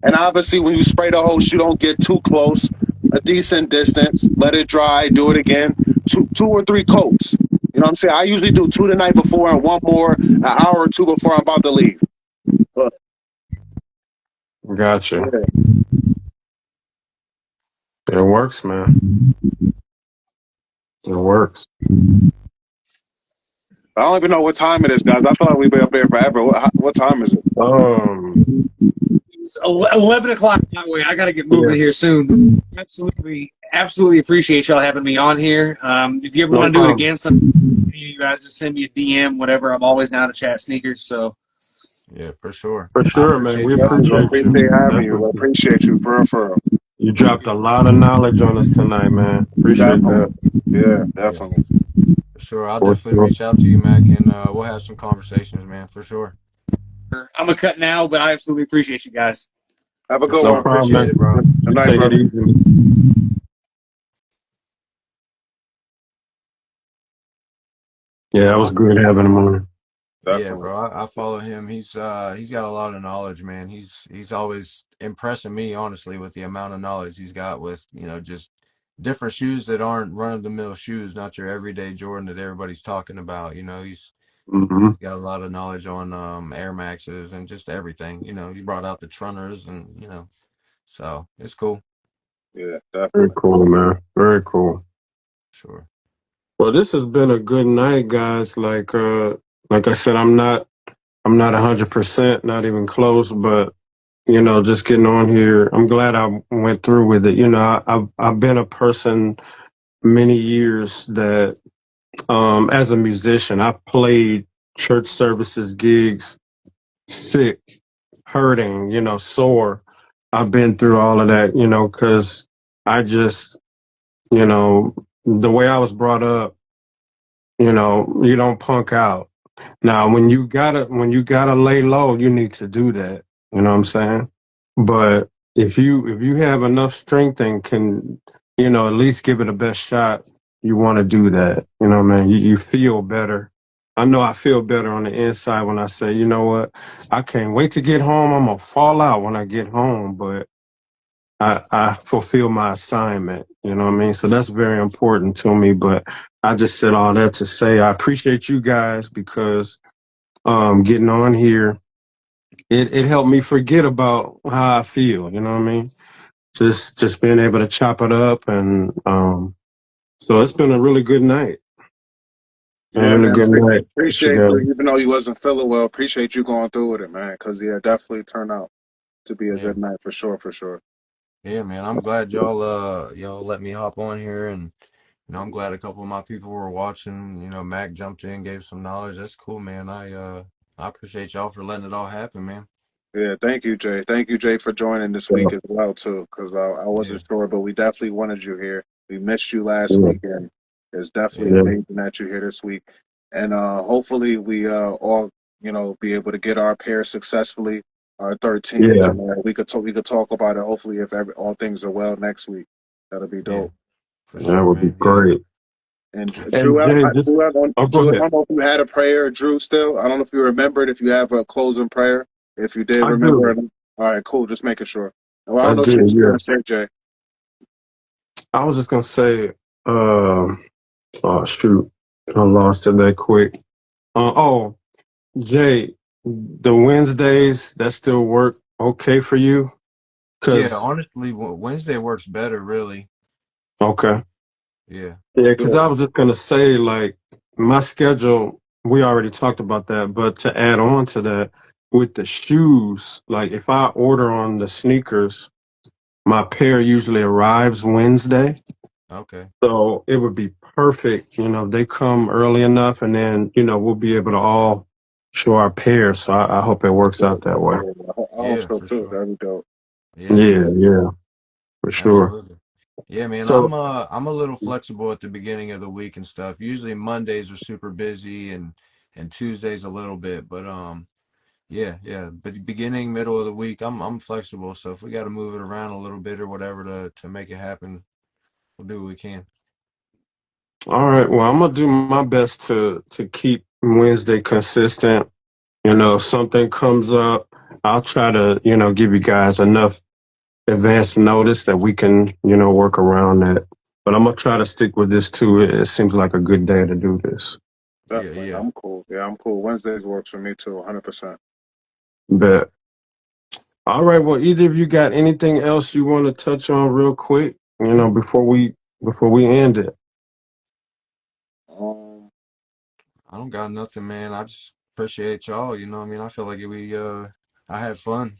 And obviously, when you spray the hose, you don't get too close. A decent distance. Let it dry. Do it again. Two or three coats. You know what I'm saying? I usually do 2 the night before and one more an hour or two before I'm about to leave. But, Gotcha. yeah. It works, man. It works. I don't even know what time it is, guys. I feel like we've been up there forever. What time is it? Um, It's 11 o'clock my way. I got to get moving here yes, soon. Absolutely appreciate y'all having me on here. If you ever no want to do it problem. again, some of you guys just send me a DM, whatever. I'm always down to chat sneakers. So Yeah, for sure. For I sure, man. We appreciate you hopping Definitely on. appreciate you. appreciate having you. We Definitely. appreciate you for real. You dropped a lot of knowledge on us tonight, man. Appreciate Definitely. that. Yeah, Yeah, definitely. for sure. I'll For definitely sure. reach out to you, Mac, and we'll have some conversations, man, for sure. I'm going to cut now, but I absolutely appreciate you guys. Have a For good No sure. one. problem, Appreciate it, man. bro. Good You night, take it brother. easy. Yeah, that was good having him on. Yeah, Definitely. bro. I follow him. He's got a lot of knowledge, man. He's always impressing me, honestly, with the amount of knowledge he's got with, just different shoes that aren't run-of-the-mill shoes, not your everyday Jordan that everybody's talking about. Hmm. He's got a lot of knowledge on Air Maxes and just everything. He brought out the Trunners and, so it's cool. Yeah, Very definitely. cool, man. Very cool. Sure. Well, this has been a good night, guys. Like I said, I'm not 100%, not even close, but just getting on here. I'm glad I went through with it. I've been a person many years that, as a musician, I played church services, gigs, sick, hurting, sore. I've been through all of that, because I just, the way I was brought up, you don't punk out. Now, when you gotta lay low, you need to do that. You know what I'm saying? But if you have enough strength and can, at least give it a best shot, you want to do that. You know what I mean? You feel better. I know I feel better on the inside when I say, you know what? I can't wait to get home. I'm gonna fall out when I get home, but I fulfill my assignment. You know what I mean? So that's very important to me. But I just said all that to say I appreciate you guys because getting on here, it helped me forget about how I feel. You know what I mean? Just being able to chop it up, and so it's been a really good night. A Yeah, really man. good night with you Appreciate you, guys. even though you wasn't feeling well. Appreciate you going through with it, man. Because yeah, definitely turned out to be a Yeah. good night for sure, for sure. Yeah, man. I'm glad y'all let me hop on here and I'm glad a couple of my people were watching. Mac jumped in, gave some knowledge. That's cool, man. I appreciate y'all for letting it all happen, man. Yeah, thank you, Jay. Thank you, Jay, for joining this week as well too. Because I Yeah, wasn't sure, but we definitely wanted you here. We missed you last Yeah, week, and it's definitely yeah, yeah, amazing that you're here this week. And hopefully we all be able to get our pair successfully, our 13s, yeah. and we could talk about it. Hopefully, if all things are well next week, that'll be yeah, dope. for That sure, would be man. Yeah, Yeah. great. And And Jay, just go Drew, I ahead. don't know if you had a prayer, Drew. Still, I don't know if you remembered. If you have a closing prayer, if you did I remember. do. All right, cool. Just making sure. Well, I I don't know what you do. was Yeah. going to say, Jay. I was just gonna say. Oh shoot, I lost it that quick. Oh, Jay, the Wednesdays that still work okay for you? yeah. Cause Honestly, Wednesday works better, really. okay, Yeah. yeah, cause Yeah. I was just gonna say like my schedule. We already talked about that, but to add on to that, with the shoes, like if I order on the sneakers, my pair usually arrives Wednesday. Okay. So it would be perfect, they come early enough and then, we'll be able to all show our pairs. So I hope it works Yeah, out that yeah, way. yeah. I hope Yeah, so for too. sure. That'd be dope. Yeah, Yeah, yeah. yeah, for sure. Absolutely. Yeah, man. I'm So, uh I'm a little flexible at the beginning of the week and stuff. Usually Mondays are super busy and Tuesdays a little bit, but yeah, yeah. But beginning, middle of the week, I'm flexible. So if we got to move it around a little bit or whatever to make it happen, we'll do what we can. all right. Well, I'm gonna do my best to keep Wednesday consistent. If something comes up, I'll try to, give you guys enough advance notice that we can, work around that. But I'm gonna try to stick with this too. It seems like a good day to do this. Yeah, Definitely. yeah. I'm cool. Yeah, I'm cool. Wednesdays works for me too. 100%. But all right. Well, either of you got anything else you want to touch on real quick? before we end it. Um, I don't got nothing, man. I just appreciate y'all. You know what I mean? I feel like I had fun,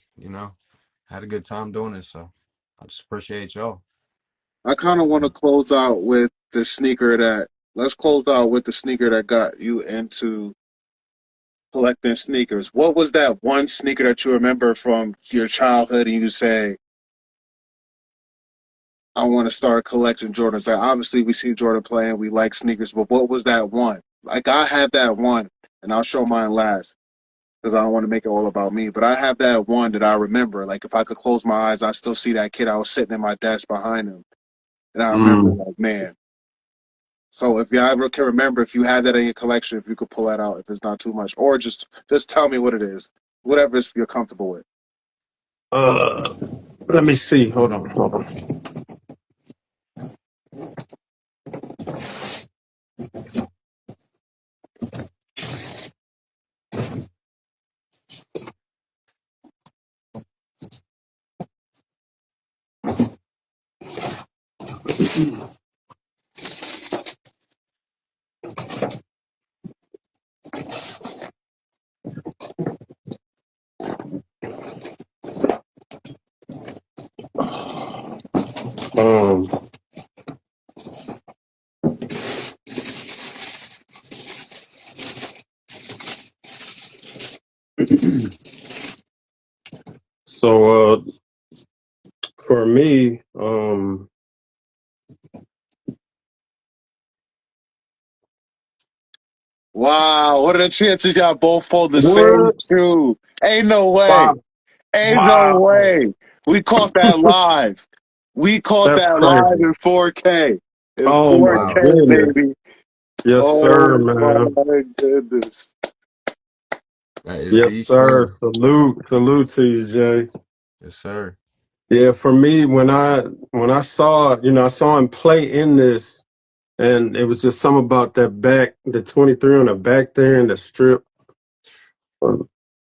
had a good time doing it. So I just appreciate y'all. I kind of want to close out with the sneaker that. Let's close out with the sneaker that got you into collecting sneakers. What was that one sneaker that you remember from your childhood, and you say, "I want to start collecting Jordans"? Like obviously, we see Jordan playing, we like sneakers, but what was that one? Like I have that one, and I'll show mine last because I don't want to make it all about me. But I have that one that I remember. Like if I could close my eyes, I still see that kid. I was sitting in my desk behind him, and I remember Mm. like, man. So if you ever can remember, if you have that in your collection, if you could pull that out, if it's not too much, or just tell me what it is, whatever you're comfortable with. Uh, Let me see. Hold on, hold on. Um, so for me, Wow, what are the chances y'all both pulled the same what? shoe? Ain't no way. Wow, Ain't no wow, way. We caught that live. We caught that's that live crazy. in 4K. In Oh my 4K, Wow. goodness. baby. Yes, sir, Oh man. my goodness. That is Yes, the sir. shoe. Salute to you, Jay. Yes, sir. Yeah, for me, when I saw, I saw him play in this, and it was just something about that back, the 23 on the back there, and the strip.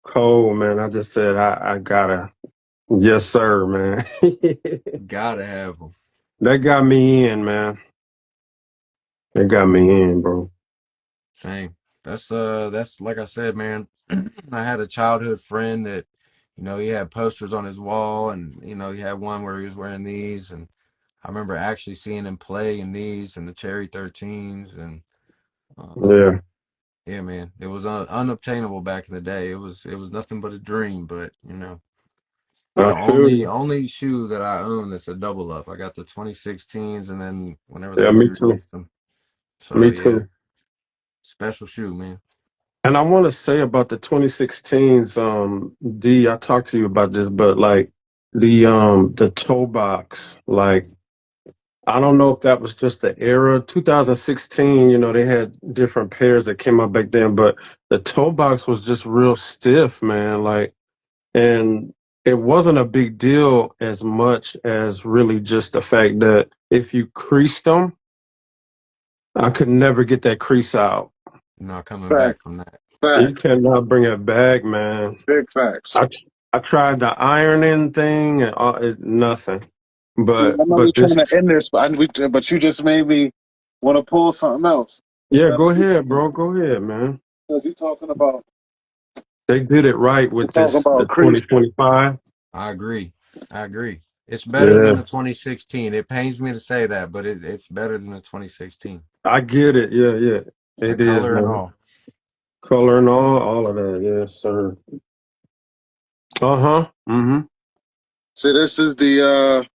Cold, man. I just said I gotta. Yes, sir, man. Gotta have them. That got me in, man. That got me in, bro. Same. That's like I said, man. I had a childhood friend that, he had posters on his wall, and he had one where he was wearing these, and I remember actually seeing him play in these and the Cherry 13s, and um, Yeah, yeah, man, it was unobtainable back in the day. It was nothing but a dream, but it's I the feel only you. only shoe that I own that's a double up. I got the 2016s, and then whenever they Yeah, me too. re-released them. So Me yeah, too. special shoe, man. And I want to say about the 2016s, D, I talked to you about this, but like the toe box, like I don't know if that was just the era. 2016, they had different pairs that came out back then, but the toe box was just real stiff, man. Like, and it wasn't a big deal as much as really just the fact that if you creased them, I could never get that crease out. Not coming Facts, back from that. You facts, cannot bring it back, man. big facts. I I tried the ironing thing and nothing. See, But I know you're but trying this, to end this, but you just made me want to pull something else. yeah, go ahead, bro. Go ahead, man. Because They did it right you're with talking this the about creasing. 2025. I agree. I agree. It's better than Yeah, the 2016. It pains me to say that, but it's better than the 2016. I get it. Yeah, yeah. The It is, color and man. all. Color and all of that. Yes, sir. Uh-huh. Mm-hmm. See, this is the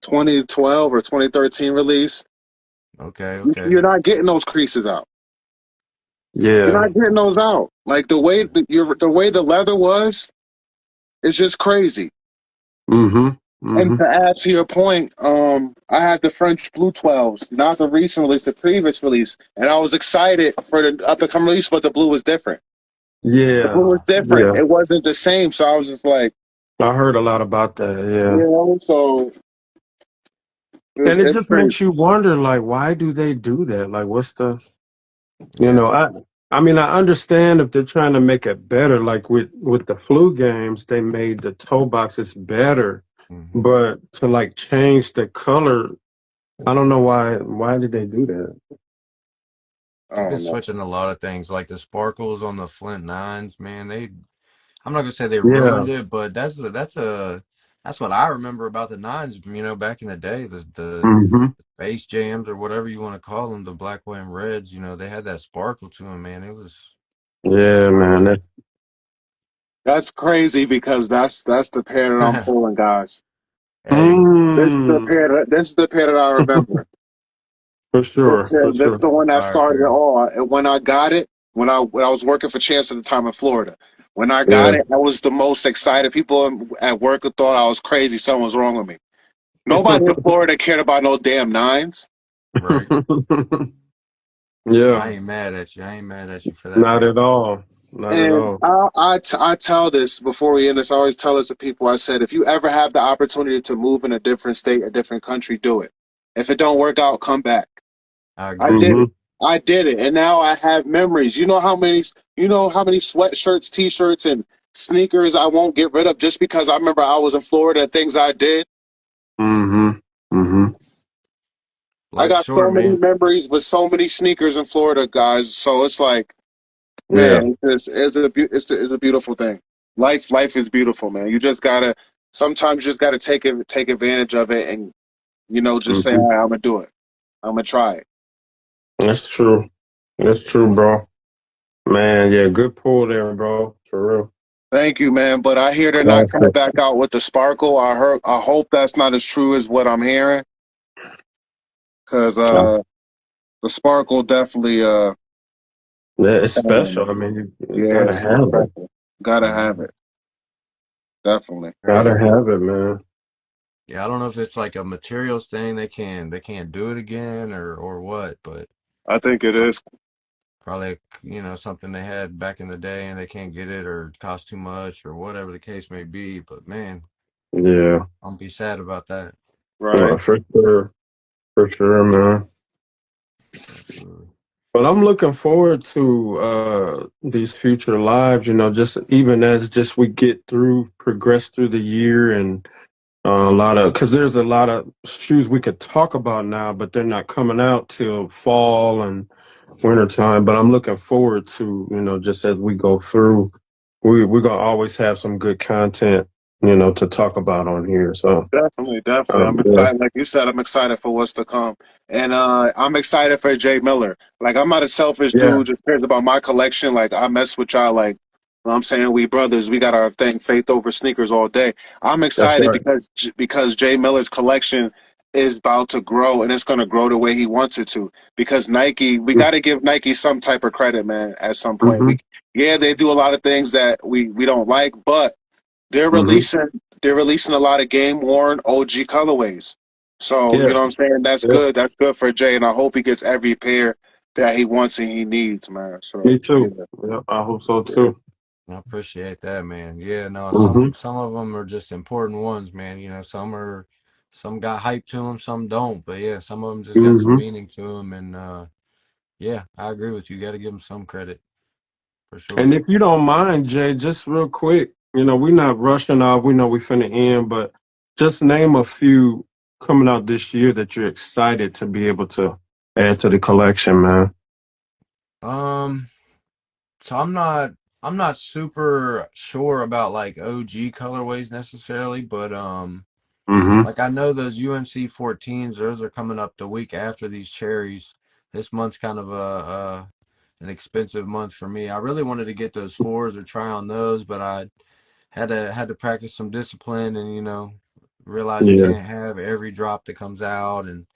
2012 or 2013 release. Okay, okay. You're not getting those creases out. You're Yeah. not getting those out. Like the way the leather was, it's just crazy. Mm-hmm. And Mm-hmm. to add to your point, I had the French Blue 12s, not the recent release, the previous release, and I was excited for the up and coming release, but the blue was different. The blue Yeah. was different. Yeah. It wasn't the same, so I was just like, I heard a lot about that. Yeah. so And it it's just crazy. makes you wonder, like, why do they do that? Like, what's the You Yeah. know, I mean, I understand if they're trying to make it better, like with the flu games, they made the toe boxes better. Hmm. but to like change the color, I don't know why. Why did they do that? I They've been don't know. switching a lot of things, like the sparkles on the Flint Nines, man. I'm not gonna say they Yeah. ruined it, but that's what I remember about the Nines, back in the day, the Hmm. Space Jams or whatever you want to call them, the black, white, and reds, they had that sparkle to them, man. It was Yeah, man. fire. That's crazy because that's the pair that I'm pulling, guys. Hey, Mm, This is the pair that I remember. for sure. For This is sure. the one that fire started it pair. all. And when I got it, when I was working for Chance at the time in Florida, when I got Yeah. it, I was the most excited. People at work thought I was crazy. Something was wrong with me. Nobody in Florida cared about no damn nines. Right. Yeah. I ain't mad at you. I ain't mad at you for that, Not man. at all. Not at And all. I tell this before we end this. I always tell this to people. I said, if you ever have the opportunity to move in a different state, a different country, do it. If it don't work out, come back. I I agree. did Hmm. it. I did it, and now I have memories. You know how many sweatshirts, T-shirts, and sneakers I won't get rid of just because I remember I was in Florida and things I did. Hmm. Hmm. I Life's got so short, many man. memories with so many sneakers in Florida, guys. So it's like, Yeah. man, it's a beautiful thing. Life is beautiful, man. You just gotta sometimes you just gotta take advantage of it, and just say, Hmm. all right, I'm gonna do it. I'm gonna try it. That's true. That's true, bro. Man, yeah, good pull there, bro. For real. Thank you, man. But I hear they're not coming Classic. back out with the sparkle. I hope that's not as true as what I'm hearing, because the sparkle definitely Yeah, it's special. I mean, you yeah, gotta it's have it. special. Gotta have Hmm. it, definitely. Gotta have it, man. Yeah, I don't know if it's like a materials thing. They can't do it again or what, but I think it is. probably something they had back in the day and they can't get it or it costs too much or whatever the case may be. But man, Yeah, I'll be sad about that. Right. for sure. For sure, man. Absolutely. But I'm looking forward to these future lives, just even as just we get through, progress through the year and a lot of, because there's a lot of shoes we could talk about now, but they're not coming out till fall and wintertime. But I'm looking forward to, just as we go through, we're going to always have some good content, to talk about on here. So, Definitely, definitely. I'm yeah, excited. Like you said, I'm excited for what's to come. And I'm excited for Jay Miller. Like, I'm not a selfish yeah, dude, just cares about my collection. Like, I mess with y'all. Like, I'm saying we brothers, we got our thing, faith over sneakers all day. I'm that's excited right. because Jay Miller's collection is about to grow and it's going to grow the way he wants it to. Because Nike, we got to give Nike some type of credit, man, at some point. Mm-hmm, Yeah, they do a lot of things that we don't like, but they're mm-hmm. releasing they're releasing a lot of game worn OG colorways. So, Yeah, you know what I'm saying? That's yeah. good. That's good for Jay, and I hope he gets every pair that he wants and he needs, man. Me So yeah, too. Yeah, I hope so yeah. too. I appreciate that, man. Yeah, no, Mm-hmm, some of them are just important ones, man. Some got hype to them, some don't. But yeah, some of them just got some mm-hmm. meaning to them, and yeah, I agree with you. Got to give them some credit for And sure. if you don't mind, Jay, just real quick, we're not rushing off. We know we finna end, but just name a few coming out this year that you're excited to be able to add to the collection, man. Um, so I'm not super sure about like OG colorways necessarily, but Mm-hmm. like I know those UNC 14s, those are coming up the week after these cherries. This month's kind of a an expensive month for me. I really wanted to get those fours or try on those, but I had to practice some discipline and realize you Yeah, can't have every drop that comes out and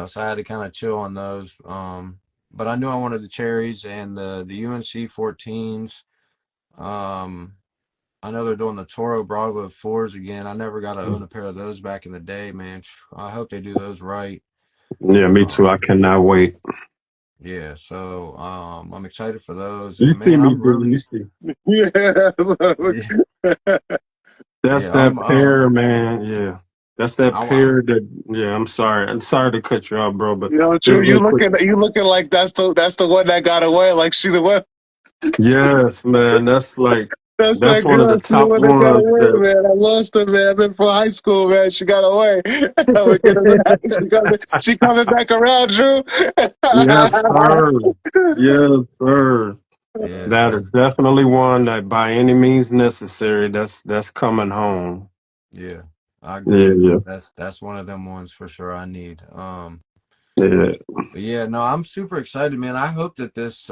so I had to kind of chill on those. But I knew I wanted the cherries and the UNC 14s. Um, I know they're doing the Toro Bravo fours again. I never got to own a pair of those back in the day, man. I hope they do those right. yeah, me too. I Um, cannot wait. yeah, so I'm excited for those. You And see man, me, I'm do you really see? Yeah. yeah, That's yeah, that pair, man. Yeah, that's that I pair that. Yeah, I'm sorry. I'm sorry to cut you off, bro, but You know, just true. real quick. You looking like that's the one that got away. Like she the one. Yes, man. That's like. That's That's that one of the girl. She the top one that got ones away, that. man. I lost her, man. I've been from high school, man. She got away. We get her back. She coming back around, Drew. Yes, sir. Yes, sir. Yeah, That is definitely one that by any means necessary. That's coming home. yeah, I Yeah, agree. yeah, That's one of them ones for sure I need. yeah. But yeah, no, I'm super excited, man. I hope that this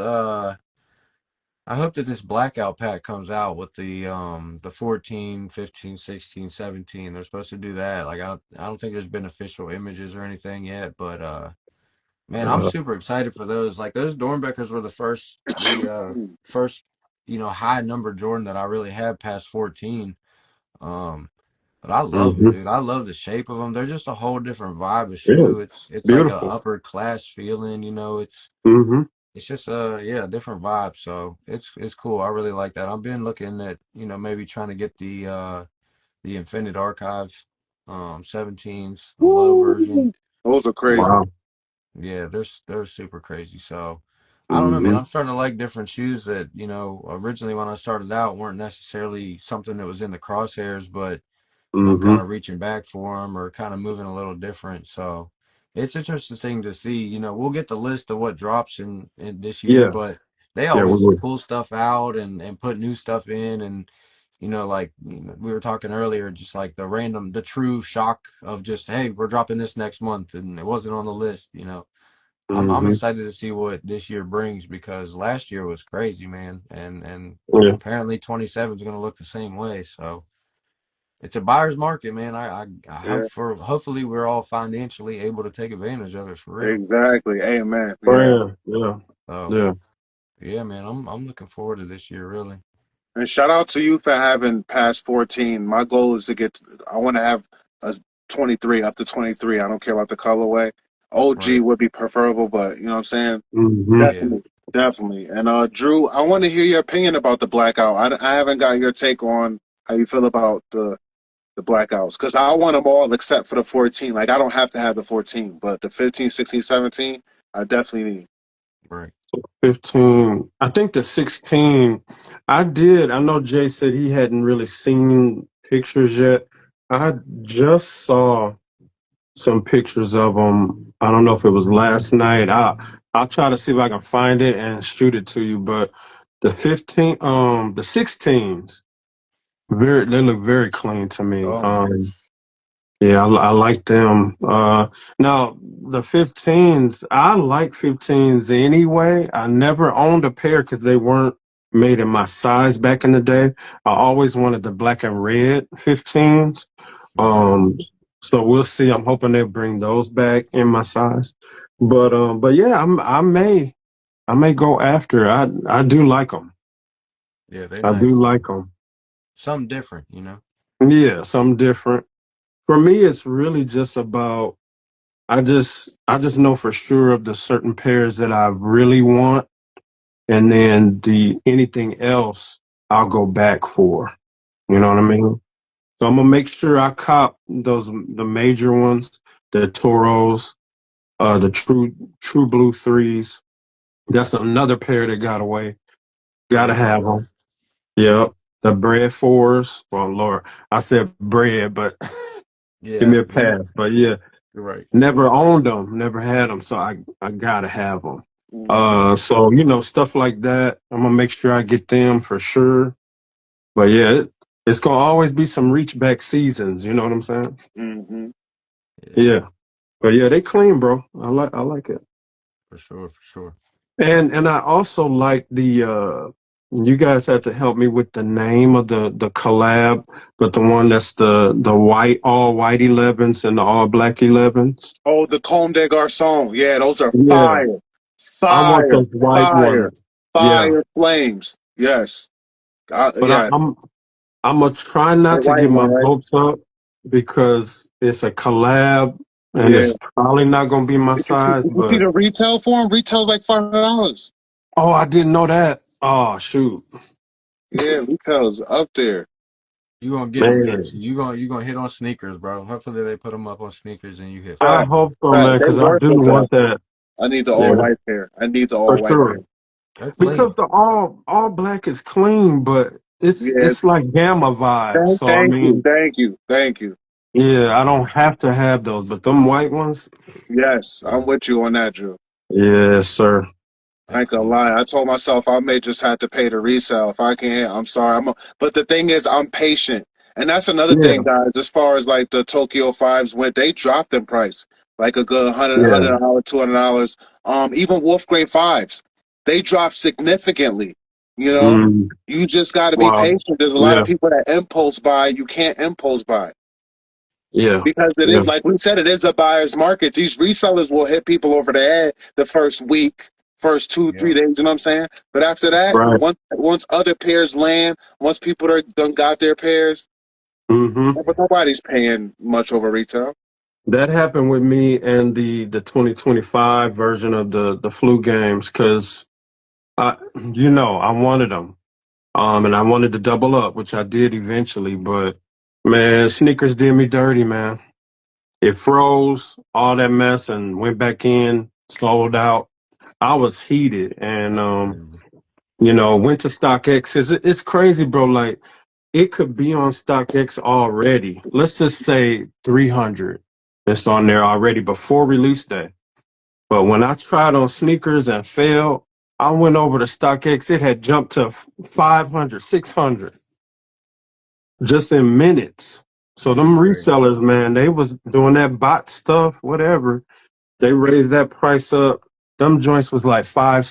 blackout pack comes out with the 14, 15, 16, 17. They're supposed to do that. Like I don't think there's been official images or anything yet, but man, I'm Uh, super excited for those. Like those Dornbeckers were the first, high number Jordan that I really had past 14. Um but I love them, hmm. dude. I love the shape of them. They're just a whole different vibe of Yeah, shoe. It's like a beautiful. upper class feeling, Hmm. it's just a different vibe. So it's cool. I really like that. I've been looking at, maybe trying to get the Infinite Archives 17s, the low version. Woo. Those are crazy. Wow. Yeah, they're super crazy. So I don't know, man. Hmm. I'm starting to like different shoes that, originally when I started out weren't necessarily something that was in the crosshairs, but I'm kind Hmm. of reaching back for them or kind of moving a little different. So it's interesting to see. We'll get the list of what drops in this year, Yeah, but they yeah. We always would. pull stuff out and put new stuff in. And, like we were talking earlier, just like the true shock of just, hey, we're dropping this next month and it wasn't on the list. I'm Hmm. excited to see what this year brings because last year was crazy, man. And Yeah, apparently 27 is going to look the same way. So it's a buyer's market, man. I Yeah, hope for hopefully we're all financially able to take advantage of it for real. exactly. Amen. Yeah. friend. Yeah, So yeah. yeah, man, I'm looking forward to this year, really. And shout out to you for having past 14. My goal is to I want to have a 23, up to 23. I don't care about the colorway. OG Right. would be preferable, but you know what I'm saying? Hmm. Yeah. Definitely. Definitely. And Drew, I want to hear your opinion about the blackout. I haven't got your take on how you feel about the blackouts because I want them all except for the 14. Like, I don't have to have the 14, but the 15, 16, 17, I definitely need. Right. 15. I think the 16. I know Jay said he hadn't really seen pictures yet. I just saw some pictures of them. I don't know if it was last night. I'll try to see if I can find it and shoot it to you. But the 16s, they look very clean to me. Oh man. Yeah, I like them. Now the 15s, I like 15s anyway. I never owned a pair because they weren't made in my size back in the day. I always wanted the black and red 15s. Okay. Um, so we'll see. I'm hoping they bring those back in my size. But yeah, I may go after. I do like them. Yeah, they I do nice. like them. Something different. Yeah, something different. For me, it's really just about I just know for sure of the certain pairs that I really want, and then the anything else I'll go back for. You know Right. what I mean? So I'm gonna make sure I cop the major ones, the Toros, the true blue threes. That's another pair that got away. Gotta Yeah, for have real. them. Yep. The bread fours. Well, Lord, I said bread, but give me Yeah, a pass. But yeah, you're right. never owned them, never had them, so I gotta have them. Mm-hmm. So stuff like that. I'm gonna make sure I get them for sure. But yeah, it's gonna always be some reach back seasons. You know what I'm saying? Mm-hmm. Yeah, Yeah. But yeah, they clean, bro. I like it. for sure, for sure. And I also like the you guys had to help me with the name of the collab, but the one that's the white all white 11s and the all black 11s. Oh, the Comme des Garçons. Yeah, those are Yeah. fire. I want Fire. those white Fire. ones. Yeah. Fire flames. Yes. But Yeah. I'm gonna try The not to white get my one, right? hopes up because it's a collab and Yeah. it's probably not gonna be my Did you see, size. did you see But the retail for them? Retail's like $500. oh, I didn't know that. Oh shoot, Yeah, retail's up there. You gonna get them, man. Jesse. You gonna hit on sneakers, bro. Hopefully they put them up on sneakers and you hit I Fact. fire. hope so, Fact. man, They because I worth do it though. want that. I need the all Yeah, white pair. I need the for all white pair. sure. They're Because clean. the all black is clean, but Yeah. it's like gamma vibes. Thank, So I thank you, mean, thank you, thank you. yeah, I don't have to have those, but them white ones, Yes, Yeah, I'm with you on that, Drew. yes, sir. I they're ain't gonna cool. lie. I told myself I may just have to pay the resale. If I can't, I'm sorry. But the thing is, I'm patient, and that's another Yeah, thing, guys. As far as like the Tokyo Fives went, they dropped in price, like a good yeah. $100, $200. Even Wolf Grade Fives, they dropped significantly. You know, Mm, you just got to be wow. patient. There's a lot of Yeah, people that impulse buy. You can't impulse buy. yeah, Because it yeah. is, like we said, it is a buyer's market. These resellers will hit people over the head the first week, first two, Yeah, 3 days, you know what I'm saying? But after that, Right. once other pairs land, once people are done got their pairs, Mm-hmm. but nobody's paying much over retail. That happened with me and the 2025 version of the flu games because I, I wanted them. And I wanted to double up, which I did eventually, but man, sneakers did me dirty, man. It froze, all that mess, and went back in, sold out. I was heated, and crazy. went to StockX. It's crazy, bro. Like it could be on StockX already. Let's just say 300. It's on there already before release day. But when I tried on sneakers and failed, I went over to StockX. It had jumped to 500, 600 just in minutes. So Yeah, them crazy. resellers, man, they was doing that bot stuff, whatever. They raised that price up. Them joints was like $500,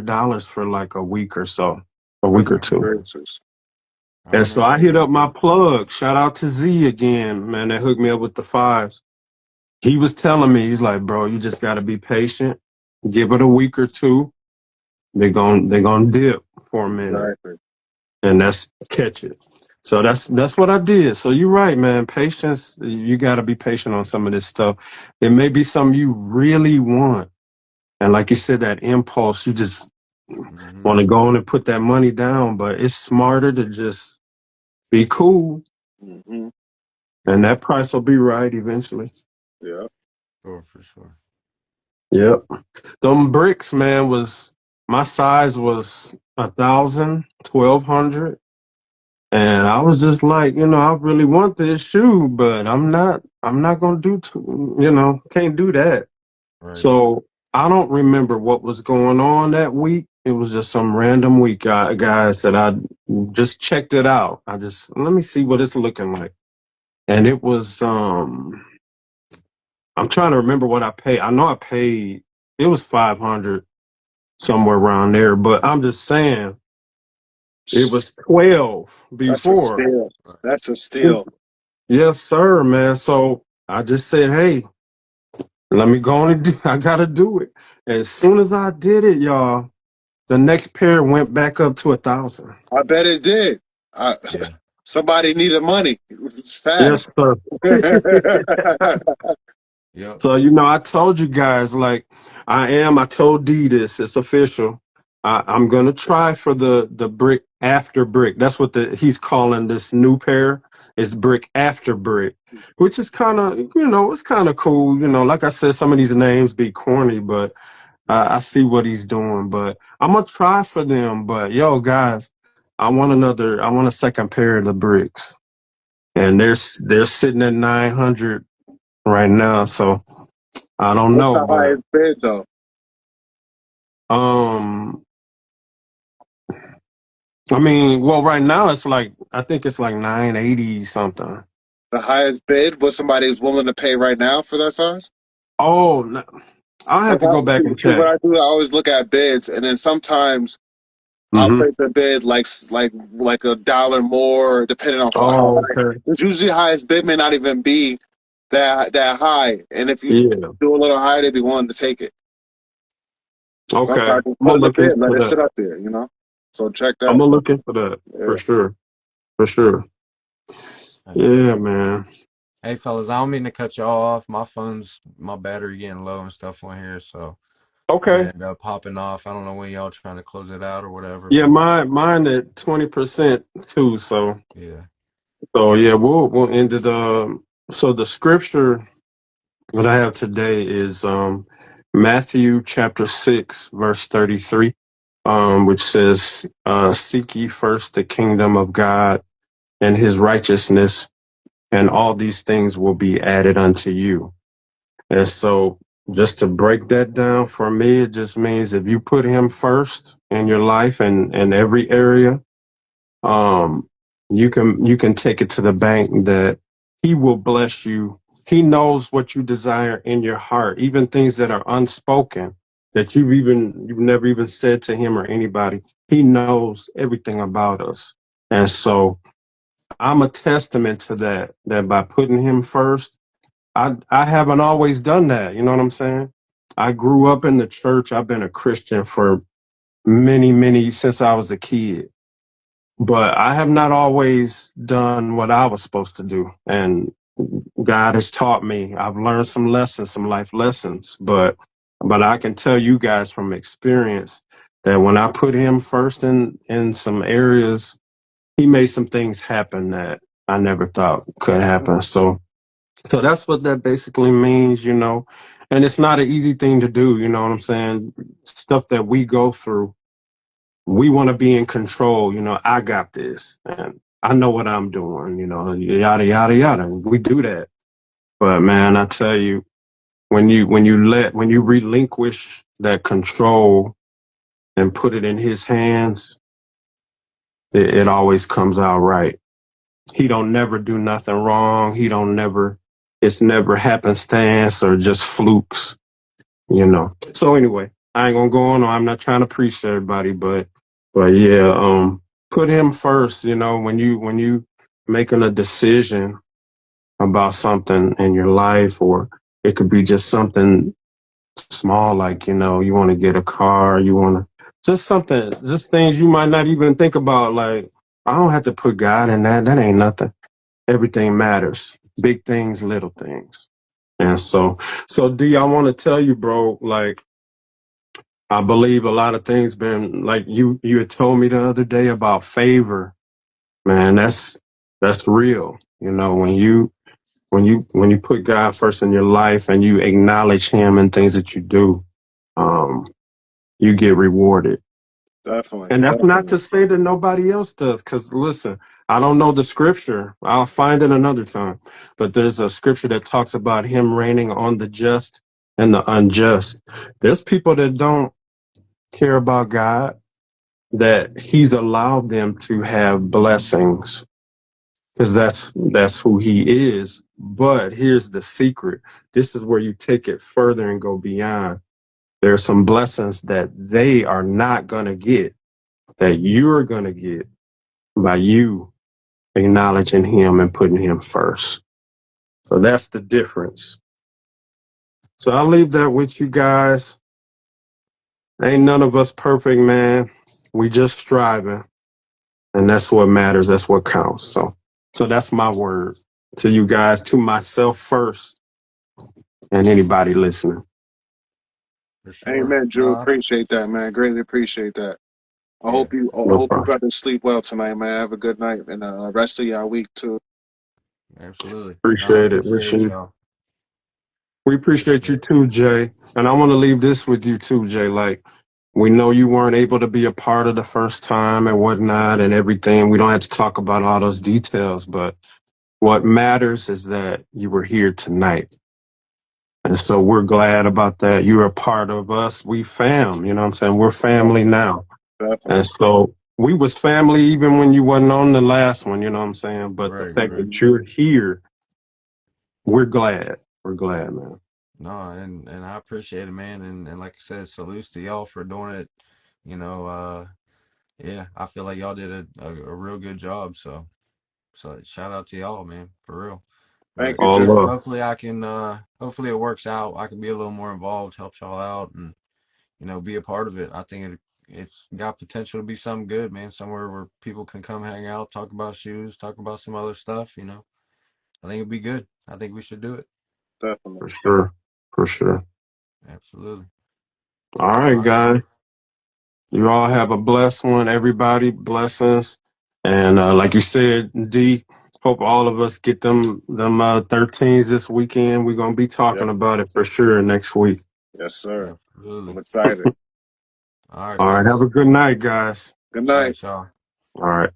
$600 for like a week or so, a week or Goodness two. gracious. I And so remember I that hit up back my then. plug. Shout out to Z again, man. That hooked me up with the fives. He was telling me, he's like, bro, you just gotta be patient. Give it a week or two. They're gonna dip for a minute. Exactly. And that's catch it. So that's what I did. So you're right, man. Patience, you got to be patient on some of this stuff. It may be something you really want, and like you said, that impulse, you just Hmm. want to go on and put that money down. But it's smarter to just be cool, Hmm. and that price will be right eventually. Yeah. Sure, for sure. Yep. Them bricks, man, was my size was 1,000, 1,200. And I was just like, I really want this shoe, but I'm not gonna do can't do that. Right. So I don't remember what was going on that week. It was just some random week, guys, that I just checked it out. I just let me see what it's looking like. And it was I'm trying to remember what I paid. I know I paid it was 500 somewhere around there, but I'm just saying it was 12 That's a before. steal. Right. That's a steal. Yes, sir, man. So I just said, hey, let me go on and do I gotta do it. As soon as I did it, y'all, the next pair went back up to 1,000. I bet it did. I, Yeah. somebody needed money. It's Yes, fast. sir. Yep. So, I told you guys, like, I told D this, it's official. I'm gonna try for the brick after brick. That's what he's calling this new pair. It's brick after brick, which is kind of, it's kind of cool. Like I said, some of these names be corny, but I see what he's doing. But I'm gonna try for them. But yo, guys, I want a second pair of the bricks, and they're sitting at 900 right now. So I don't What's know, the but highest bid though? um, I mean, well, right now I think it's like 980 something. The highest bid what somebody is willing to pay right now for that size? Oh, no, I'll have If to I go back and see what check. I do, I always look at bids, and then sometimes I'll Mm-hmm. place a bid like a dollar more, depending on how Oh, high. okay. It's usually highest bid may not even be that high, and if you Yeah. do a little higher, they'd be willing to take it. Okay. Sometimes just I'm put gonna in the look bid, into let it that. sit up there, you know. So check I'm that. gonna look into that for Yeah. sure. For sure. Hey, Yeah, man. hey, fellas, I don't mean to cut y'all off. My battery getting low and stuff on here, so I'm gonna Okay. end up popping off. I don't know when y'all trying to close it out or whatever, Yeah, but mine at 20% too. yeah. So yeah, we'll end it. So the scripture that I have today is Matthew chapter 6, verse 33. which says, "Seek ye first the kingdom of God and His righteousness, and all these things will be added unto you." And so, just to break that down for me, it just means if you put Him first in your life and in every area, um, you can take it to the bank that He will bless you. He knows what you desire in your heart, even things that are unspoken that you've never even said to Him or anybody. He knows everything about us. And so I'm a testament to that, that by putting Him first, I haven't always done that. You know what I'm saying? I grew up in the church. I've been a Christian for many, since I was a kid. But I have not always done what I was supposed to do. And God has taught me. I've learned some lessons, some life lessons. But I can tell you guys from experience that when I put Him first in some areas, He made some things happen that I never thought could happen. So that's what that basically means, you know. And it's not an easy thing to do, you know what I'm saying? Stuff that we go through, we want to be in control, you know. I got this and I know what I'm doing, you know, yada yada yada. We do that. But man, I tell you, when you relinquish that control and put it in His hands, it always comes out right. He don't never do nothing wrong. He don't never, it's never happenstance or just flukes, you know. So anyway, I ain't gonna go on. I'm not trying to preach to everybody, but yeah, put Him first, you know, when you making a decision about something in your life, or it could be just something small, like, you know, you want to get a car, you want to, just something, just things you might not even think about. Like, I don't have to put God in that. That ain't nothing. Everything matters. Big things, little things. And so D, I want to tell you, bro, like, I believe a lot of things been like you had told me the other day about favor. Man, that's real. You know, when you put God first in your life and you acknowledge Him in things that you do, um, you get rewarded. Definitely. And that's not to say that nobody else does, because listen, I don't know the scripture. I'll find it another time. But there's a scripture that talks about Him raining on the just and the unjust. There's people that don't care about God, that He's allowed them to have blessings because that's who He is. But here's the secret. This is where you take it further and go beyond. There's some blessings that they are not going to get, that you're going to get by you acknowledging Him and putting Him first. So that's the difference. So I'll leave that with you guys. Ain't none of us perfect, man. We just striving, and that's what matters. That's what counts. So that's my word to you guys, to myself first, and anybody listening. For sure. Amen, Drew. No, Appreciate that, man. Greatly appreciate that. yeah, I No hope you problem. brothers sleep well tonight, man. Have a good night and rest of your week too. absolutely. No, I Appreciate it. appreciate y'all. We appreciate Appreciate you it. too, Jay. And I want to leave this with you too, Jay. Like, we know you weren't able to be a part of the first time and whatnot and everything. We don't have to talk about all those details, but what matters is that you were here tonight. And so we're glad about that. You're a part of us. We fam, you know what I'm saying? We're family Definitely. now. And Definitely. so we was family even when you wasn't on the last one, you know what I'm saying? But the Right, fact right. that you're here, we're glad. We're glad, man. No, and I appreciate it, man. And like I said, salutes to y'all for doing it. You know, yeah, I feel like y'all did a real good job. So shout out to y'all, man, for real. Thank But you, All Drew. yeah, love. hopefully I can hopefully it works out. I can be a little more involved, help y'all out, and be a part of it. I think it's got potential to be something good, man. Somewhere where people can come hang out, talk about shoes, talk about some other stuff. I think it'd be good. I think we should do it. Definitely. For sure. For sure. Absolutely. All All right, right, man. guys. You all have a blessed one. Everybody, blessings. And like you said, D, hope all of us get them 13s this weekend. We're gonna be Yep. talking about it for sure next week. Yes, sir. I'm Absolutely. excited. All right, All right. Have fellas. a good night, guys. Good All night. right, y'all. All right.